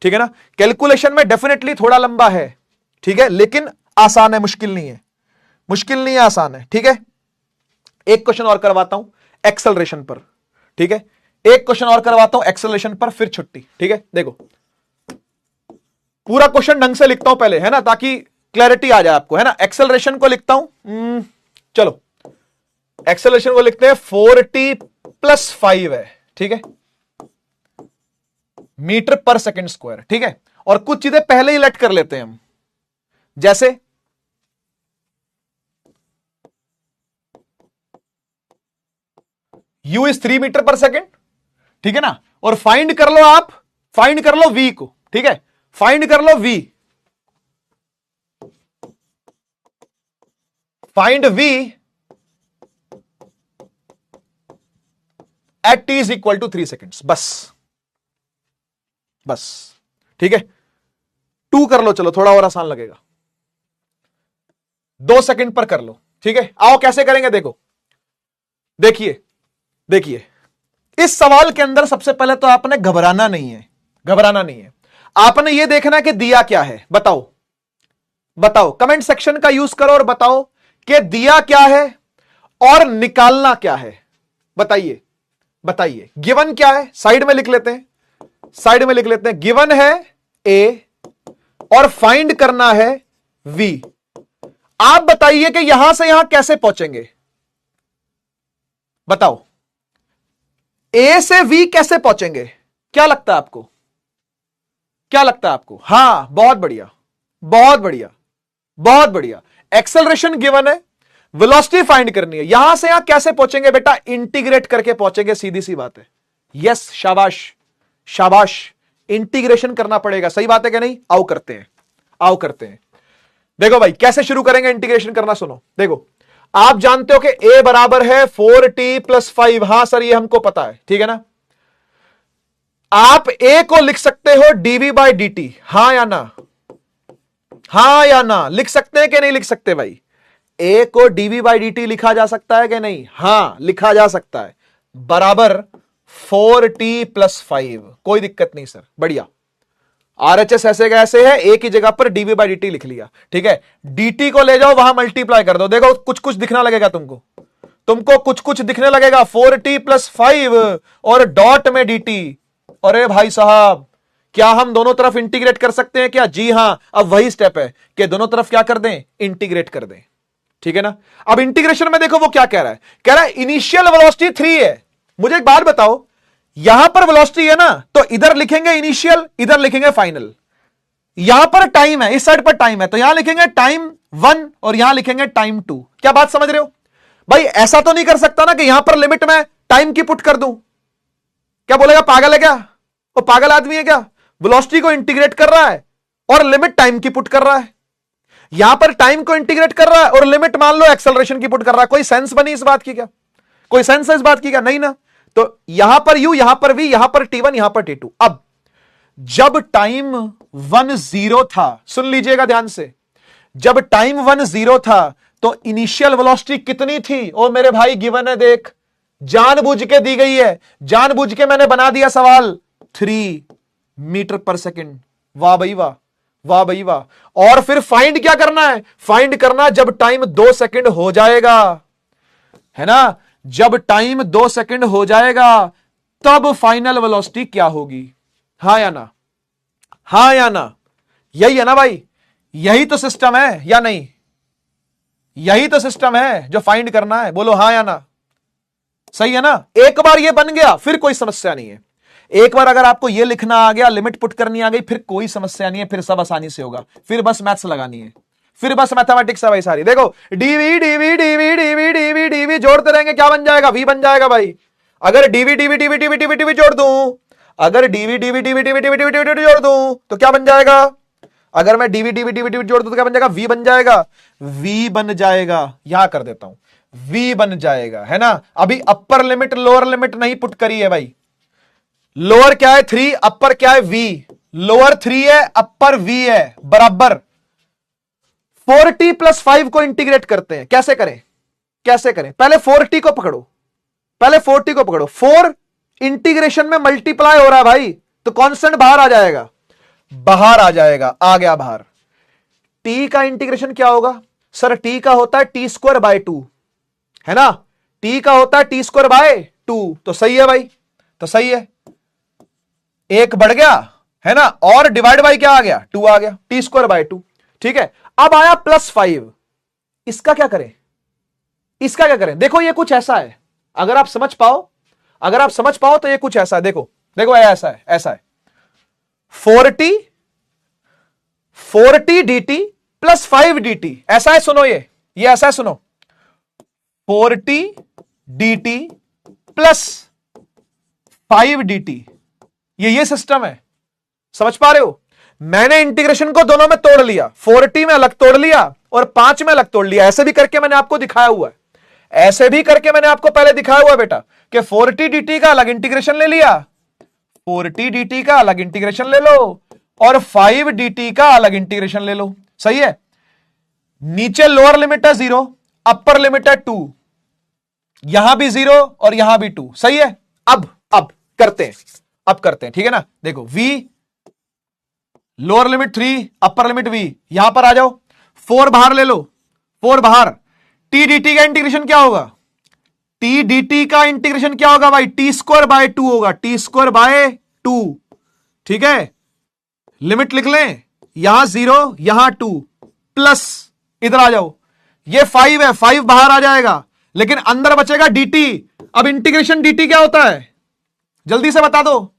ठीक है ना? कैलकुलेशन में डेफिनेटली थोड़ा लंबा है, ठीक है, लेकिन आसान है, मुश्किल नहीं है, मुश्किल नहीं है, आसान है। ठीक है, एक क्वेश्चन और करवाता हूं एक्सेलरेशन पर। ठीक है, एक क्वेश्चन और करवाता हूं एक्सेलरेशन पर, फिर छुट्टी। ठीक है, देखो पूरा क्वेश्चन ढंग से लिखता हूं पहले, है ना, ताकि क्लैरिटी आ जाए आपको, है ना। एक्सेलरेशन को लिखता हूं, चलो एक्सेलरेशन को लिखते हैं 4t + 5 है। ठीक है, मीटर पर सेकंड स्क्वायर। ठीक है, और कुछ चीजें पहले ही लेट कर लेते हैं हम, जैसे u इज 3 मीटर पर सेकंड। ठीक है ना, और फाइंड कर लो, आप फाइंड कर लो v को। ठीक है, फाइंड कर लो v, find v at t is equal to 3 seconds. बस ठीक है, 2 कर लो, चलो थोड़ा और आसान लगेगा, 2 सेकंड पर कर लो। ठीक है, आओ कैसे करेंगे, देखो देखिए इस सवाल के अंदर सबसे पहले तो आपने घबराना नहीं है, आपने यह देखना कि दिया क्या है। बताओ, कमेंट सेक्शन का यूज करो और बताओ कि दिया क्या है और निकालना क्या है। बताइए गिवन क्या है, साइड में लिख लेते हैं। गिवन है a और फाइंड करना है v। आप बताइए कि यहां से यहां कैसे पहुंचेंगे, बताओ a से v कैसे पहुंचेंगे, क्या लगता है आपको? हां, बहुत बढ़िया। एक्सेलरेशन गिवन है, वेलोसिटी फाइंड करनी है, यहां से यहां कैसे पहुंचेंगे बेटा? इंटीग्रेट करके पहुंचेंगे, सीधी सी बात है। यस, शाबाश, इंटीग्रेशन करना पड़ेगा। सही बात है कि नहीं? आओ करते हैं। देखो भाई कैसे शुरू करेंगे इंटीग्रेशन करना, सुनो। देखो, आप जानते हो कि a बराबर है 4t + 5। हां सर, ये हमको पता है, ठीक है ना। आप a को लिख सकते हो dv/dt, हां या ना? लिख सकते हैं कि नहीं लिख सकते भाई? a को dv/dt लिखा जा सकता है कि नहीं? हां, लिखा जा सकता है, बराबर 4t + 5। कोई दिक्कत नहीं सर, बढ़िया। RHS ऐसे कैसे है, a की जगह पर dv/dt लिख लिया। ठीक है, dt को ले जाओ वहां मल्टीप्लाई कर दो, देखो कुछ दिखना लगेगा तुमको कुछ दिखने लगेगा। 4t + 5 और डॉट में dt। अरे भाई साहब, क्या हम दोनों तरफ इंटीग्रेट कर सकते हैं क्या? जी हां, अब वही स्टेप है कि दोनों तरफ क्या कर दें, इंटीग्रेट कर दें। ठीक है ना। अब इंटीग्रेशन में देखो वो क्या कह रहा है, इनिशियल वेलोसिटी 3 है। मुझे एक बात बताओ, यहां पर वेलोसिटी है ना, तो इधर लिखेंगे इनिशियल, इधर लिखेंगे फाइनल। यहां पर टाइम है, इस साइड पर टाइम है, तो यहां लिखेंगे टाइम 1 और यहां लिखेंगे टाइम 2। क्या बात समझ रहे हो भाई? ऐसा तो नहीं कर सकता ना कि यहां पर लिमिट में टाइम की पुट कर दूं। क्या बोलेगा, पागल है क्या? वो पागल आदमी है क्या? वेलोसिटी को इंटीग्रेट कर रहा है और लिमिट टाइम की पुट कर रहा है। यहां पर टाइम को इंटीग्रेट कर रहा है और लिमिट मान लो एक्सेलरेशन की पुट कर रहा है। कोई सेंस बनी इस बात की क्या? कोई सेंस है इस बात की क्या? नहीं ना। तो यहां पर u, यहां पर v, यहां पर t1, यहां पर t2। अब जब टाइम 1 0 था, सुन लीजिएगा ध्यान से, जब टाइम 1 0 था तो इनिशियल वेलोसिटी कितनी थी? ओ मेरे भाई गिवन है, देख, जानबूझ के दी गई है, जानबूझ के मैंने बना दिया सवाल, 3 मीटर पर सेकंड। वाह भाई वाह, वाह भाई वाह। और फिर फाइंड क्या करना है? फाइंड करना जब टाइम 2 सेकंड हो जाएगा, है ना, जब टाइम 2 सेकंड हो जाएगा तब फाइनल वेलोसिटी क्या होगी। हां या ना, हां या ना, यही है ना भाई, यही तो सिस्टम है या नहीं, यही तो सिस्टम है जो फाइंड करना है, बोलो हां या ना, सही है ना। एक बार ये बन गया फिर कोई समस्या नहीं है, एक बार अगर आपको ये लिखना आ गया, लिमिट पुट करनी आ गई, फिर कोई समस्या नहीं है, फिर सब आसानी से होगा, फिर बस मैथ्स लगानी है, फिर बस मैथमेटिक्स है भाई सारी। देखो dv dv dv dv dv dv जोड़ते रहेंगे, क्या बन जाएगा? वी बन जाएगा भाई। अगर dv dv dv dv dv dv जोड़ दूं, अगर dv dv dv dv dv dv dv जोड़ दूं तो क्या बन जाएगा? अगर मैं डीवी डीवी डीवी डीवी जोड़ दूं तो क्या बन जाएगा? वी बन जाएगा, वी बन जाएगा, यहां कर देता हूं, वी बन जाएगा, है ना। अभी अपर लिमिट लोअर लिमिट नहीं पुट करी है भाई। लोअर क्या है? 3, अपर क्या है? वी। लोअर 3 है, अपर वी है, बराबर 4t + 5 को इंटीग्रेट करते हैं। कैसे करें? कैसे करें? पहले 4t को पकड़ो, पहले 4t को पकड़ो। 4 इंटीग्रेशन में मल्टीप्लाई हो रहा है भाई, तो कांस्टेंट बाहर आ जाएगा, बाहर आ जाएगा, आ गया बाहर। t का इंटीग्रेशन क्या होगा? सर t का होता है t²/2, है ना, t का होता है t²/2, तो सही है भाई, तो सही है, एक बढ़ गया, है ना, और डिवाइड बाय क्या आ गया? 2 आ गया, t²/2, ठीक है। अब आया +5, इसका क्या करें? इसका क्या करें? देखो ये कुछ ऐसा है, अगर आप समझ पाओ, अगर आप समझ पाओ तो ये कुछ ऐसा है, देखो देखो ऐसा है, ऐसा है 4t dt + 5 dt, ऐसा है, सुनो ये ऐसा है, सुनो 4t dt + 5 dt, ये सिस्टम है, समझ पा रहे हो? मैंने इंटीग्रेशन को दोनों में तोड़ लिया, 4t में अलग तोड़ लिया और 5 में अलग तोड़ लिया, ऐसे भी करके मैंने आपको दिखाया हुआ है, ऐसे भी करके मैंने आपको पहले दिखाया हुआ है बेटा कि 4t dt का अलग इंटीग्रेशन ले लिया, 4t dt का अलग इंटीग्रेशन ले लो और 5 dt का अलग इंटीग्रेशन ले लो, सही है। नीचे लोअर लिमिट है 0, अपर लिमिट है 2, यहां भी 0 और यहां भी 2, सही है। अब करते हैं, अब करते हैं, ठीक है ना। देखो v lower limit 3, upper limit v, यहां पर आ जाओ, 4 बाहर ले लो, 4 बाहर, t dt का इंटीग्रेशन क्या होगा? t dt का इंटीग्रेशन क्या होगा भाई? t²/2 होगा, t²/2, ठीक है। लिमिट लिख लें, यहां 0 यहां 2 प्लस, इधर आ जाओ, ये 5 है, 5 बाहर आ जाएगा, लेकिन अंदर बचेगा dt। अब इंटीग्रेशन dt क्या होता है? जल्दी से बता दो,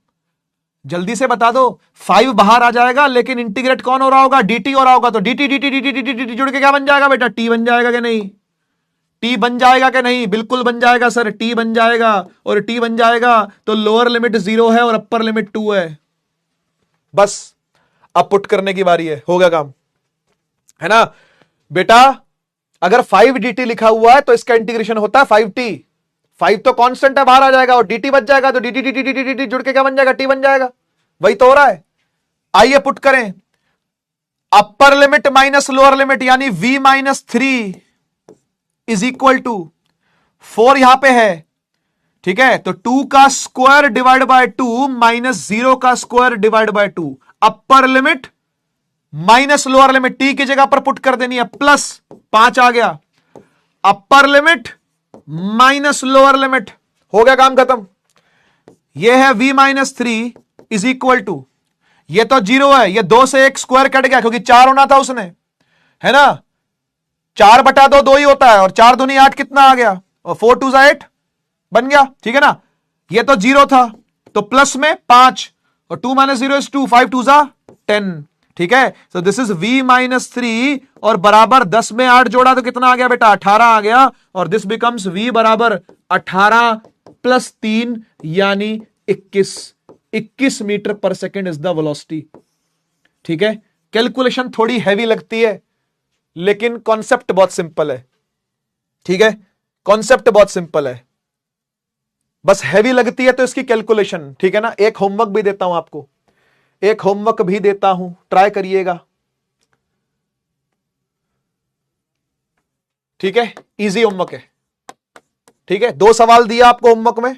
जल्दी से बता दो। 5 बाहर आ जाएगा लेकिन इंटीग्रेट कौन हो रहा होगा? dt हो रहा होगा, तो dt dt dt dt dt जुड़ के क्या बन जाएगा बेटा? t बन जाएगा कि नहीं? t बन जाएगा कि नहीं? बिल्कुल बन जाएगा सर, t बन जाएगा, और t बन जाएगा तो लोअर लिमिट 0 है और अपर लिमिट 2 है। बस अब पुट करने की बारी है, हो गया काम, है ना बेटा। अगर 5 dt लिखा हुआ है तो इसका इंटीग्रेशन होता है 5t, 5 तो कांस्टेंट है, बाहर आ जाएगा, और dt बच जाएगा, तो dt dt dt dt जुड़ के क्या बन जाएगा? t बन जाएगा, वही तो हो रहा है। आइए पुट करें, अपर लिमिट माइनस लोअर लिमिट यानी v - 3 = 4 यहां पे है, ठीक है, तो 2 का स्क्वायर डिवाइड बाय 2 माइनस 0 का square divide by 2, upper limit minus lower limit t की जगह पर पुट कर देनी है, प्लस 5 आ गया, अपर लिमिट माइनस लोअर लिमिट, हो गया काम खत्म। यह है v - 3 = ये तो 0 है, ये 2 से 1 स्क्वायर कट गया क्योंकि 4 होना था उसने, है ना, 4/2 2 ही होता है, और 4 दूनी 8 कितना आ गया, और 4 2 8 बन गया, ठीक है ना। ये तो 0 था तो प्लस में 5, और 2 - 0 = 2, 5 2 10, ठीक है। तो दिस इज v - 3 और बराबर 10 में 8 जोड़ा तो कितना आ गया बेटा? 18 आ गया, और दिस बिकम्स v = 18 + 3 यानी 21 metre per second is the velocity, ठीक है। कैलकुलेशन थोड़ी हैवी लगती है लेकिन कॉन्सेप्ट बहुत सिंपल है, ठीक है, कॉन्सेप्ट बहुत सिंपल है, बस हैवी लगती है तो इसकी कैलकुलेशन, ठीक है ना। एक होमवर्क भी देता हूं आपको, एक होमवर्क भी देता हूं, ट्राई करिएगा, ठीक है, इजी होमवर्क है, ठीक है। 2 सवाल दिया आपको होमवर्क में,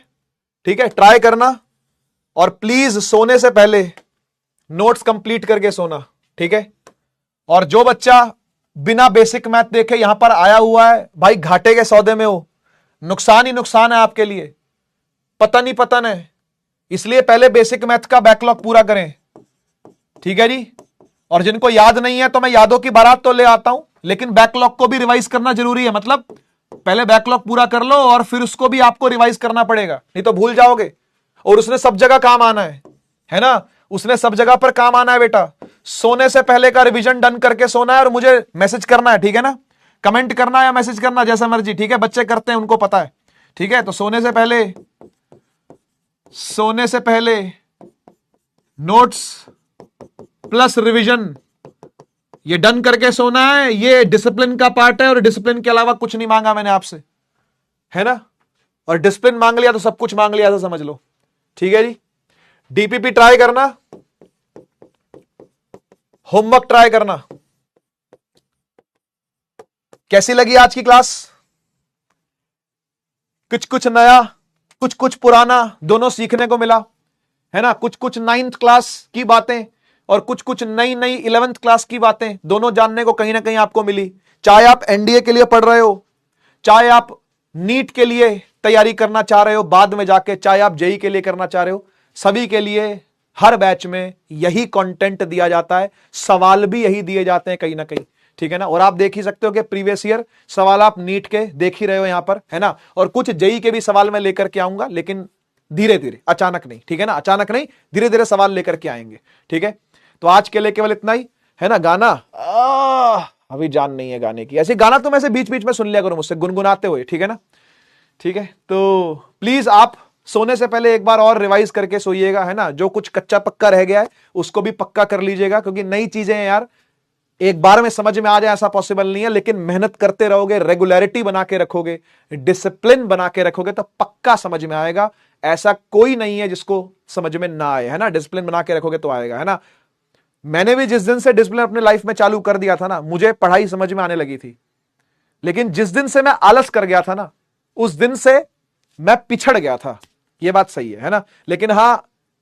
ठीक है, ट्राई करना, और प्लीज सोने से पहले नोट्स कंप्लीट करके सोना, ठीक है। और जो बच्चा बिना बेसिक मैथ देखे यहां पर आया हुआ है, भाई घाटे के सौदे में हो, नुकसान ही नुकसान है आपके लिए, पतन ही पतन है। इसलिए पहले बेसिक मैथ का बैकलॉग पूरा करें, ठीक है जी। और जिनको याद नहीं है तो मैं यादों की बारात तो ले आता हूं, लेकिन बैकलॉग को भी रिवाइज करना जरूरी है। मतलब पहले बैकलॉग पूरा कर लो और फिर उसको भी आपको रिवाइज करना पड़ेगा, नहीं तो भूल जाओगे। और उसने सब जगह काम आना है ना, उसने सब जगह पर काम आना है बेटा। सोने से पहले का रिवीजन डन करके सोना है और मुझे मैसेज करना है, ठीक है ना, कमेंट करना या मैसेज करना जैसा मर्जी, ठीक है। बच्चे करते हैं, उनको पता है, ठीक है। तो सोने से पहले नोट्स प्लस रिवीजन ये डन करके सोना है। ये डिसिप्लिन का पार्ट है और डिसिप्लिन के अलावा कुछ नहीं मांगा मैंने आपसे, है ना। और डिसिप्लिन मांग लिया तो सब कुछ मांग लिया, तो समझ लो, ठीक है जी। डीपीपी ट्राई करना, होमवर्क ट्राई करना। कैसी लगी आज की क्लास? कुछ कुछ नया, कुछ कुछ पुराना, दोनों सीखने को मिला, है ना। कुछ कुछ 9th क्लास की बातें और कुछ कुछ नई 11th क्लास की बातें, दोनों जानने को कहीं ना कहीं आपको मिली। चाहे आप एनडीए के लिए पढ़ रहे हो, चाहे आप नीट के लिए तैयारी करना चाह रहे हो बाद में जाके, चाहे आप जेई के लिए करना चाह रहे हो, सभी के लिए हर बैच में यही कंटेंट दिया जाता है, सवाल भी यही दिए जाते हैं कहीं ना कहीं, ठीक है ना। और आप देख ही सकते हो कि प्रीवियस ईयर सवाल आप नीट के देख ही रहे हो यहां पर, है ना। और कुछ जेई के भी सवाल मैं लेकर के आऊंगा, लेकिन धीरे धीरे, अचानक नहीं, ठीक है ना। अचानक नहीं, धीरे धीरे सवाल लेकर के आएंगे, ठीक है। तो आज के लिए केवल इतना ही, है ना। गाना अभी जान नहीं है गाने की, ऐसे गाना तुम ऐसे बीच बीच में सुन लिया करो मुझसे गुनगुनाते हुए, ठीक है ना, ठीक है। तो प्लीज आप सोने से पहले एक बार और रिवाइज करके सोइएगा, है ना। जो कुछ कच्चा पक्का रह गया है उसको भी पक्का कर लीजिएगा, क्योंकि नई चीजें हैं यार, एक बार में समझ में आ जाए ऐसा पॉसिबल नहीं है। लेकिन मेहनत करते रहोगे, रेगुलरिटी बना के रखोगे, डिसिप्लिन बना के रखोगे तो पक्का समझ में आएगा। ऐसा कोई नहीं है जिसको समझ में ना आए, है ना। डिसिप्लिन बना के रखोगे तो आएगा, है ना। मैंने भी जिस दिन से डिसिप्लिन अपने लाइफ में चालू कर दिया था ना, मुझे पढ़ाई समझ में आने लगी थी। लेकिन जिस दिन से मैं आलस कर गया था ना, उस दिन से मैं पिछड़ गया था, यह बात सही है ना। लेकिन हां,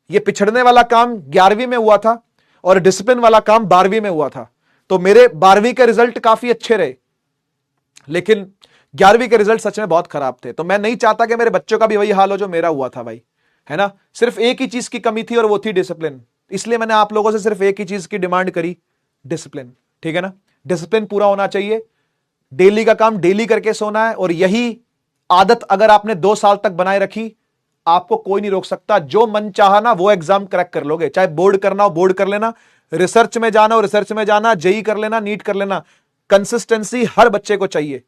यह पिछड़ने वाला काम 11वीं में हुआ था और डिसिप्लिन वाला काम 12वीं में हुआ था। तो मेरे 12वीं के रिजल्ट काफी अच्छे रहे, लेकिन 11वीं के रिजल्ट सच में बहुत खराब थे। तो मैं नहीं चाहता कि मेरे बच्चों का भी वही हाल हो जो मेरा हुआ था भाई, है ना। सिर्फ एक ही चीज की कमी थी और वो थी डिसिप्लिन। इसलिए मैंने आप लोगों से सिर्फ एक ही चीज की डिमांड करी, डिसिप्लिन, ठीक है ना। डिसिप्लिन पूरा होना चाहिए, डेली का काम डेली करके सोना है। और यही आदत अगर आपने 2 साल तक बनाए रखी, आपको कोई नहीं रोक सकता। जो मन चाहा ना वो एग्जाम क्रैक कर लोगे। चाहे बोर्ड करना हो बोर्ड कर लेना, रिसर्च में जाना हो रिसर्च में जाना, जेई कर लेना, नीट कर लेना। कंसिस्टेंसी हर बच्चे को चाहिए,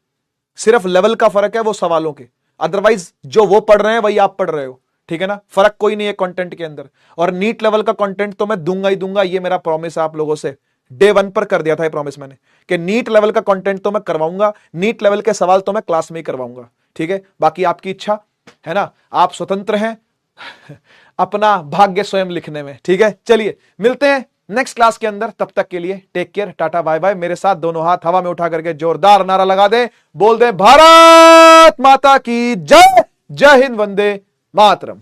सिर्फ लेवल का फर्क है वो सवालों के। अदरवाइज जो वो पढ़ रहे हैं वही आप पढ़ रहे हो, ठीक है ना। फर्क कोई नहीं है कंटेंट के अंदर। और नीट लेवल का कंटेंट तो मैं दूंगा ही दूंगा, ये मेरा प्रॉमिस है आप लोगों से। डे 1 पर कर दिया था ये प्रॉमिस मैंने, कि नीट लेवल का कंटेंट तो मैं करवाऊंगा, नीट लेवल के सवाल तो मैं क्लास में ही करवाऊंगा, ठीक है। बाकी आपकी इच्छा, है ना, आप स्वतंत्र हैं अपना भाग्य स्वयं लिखने में, ठीक है। चलिए मिलते हैं नेक्स्ट क्लास के अंदर, तब तक के लिए take care, tata bye bye. मेरे साथ दोनों हाथ हवा में उठा करके जोरदार नारा लगा दे, बोल दे भारत माता की जय, जय हिंद, वंदे मातरम।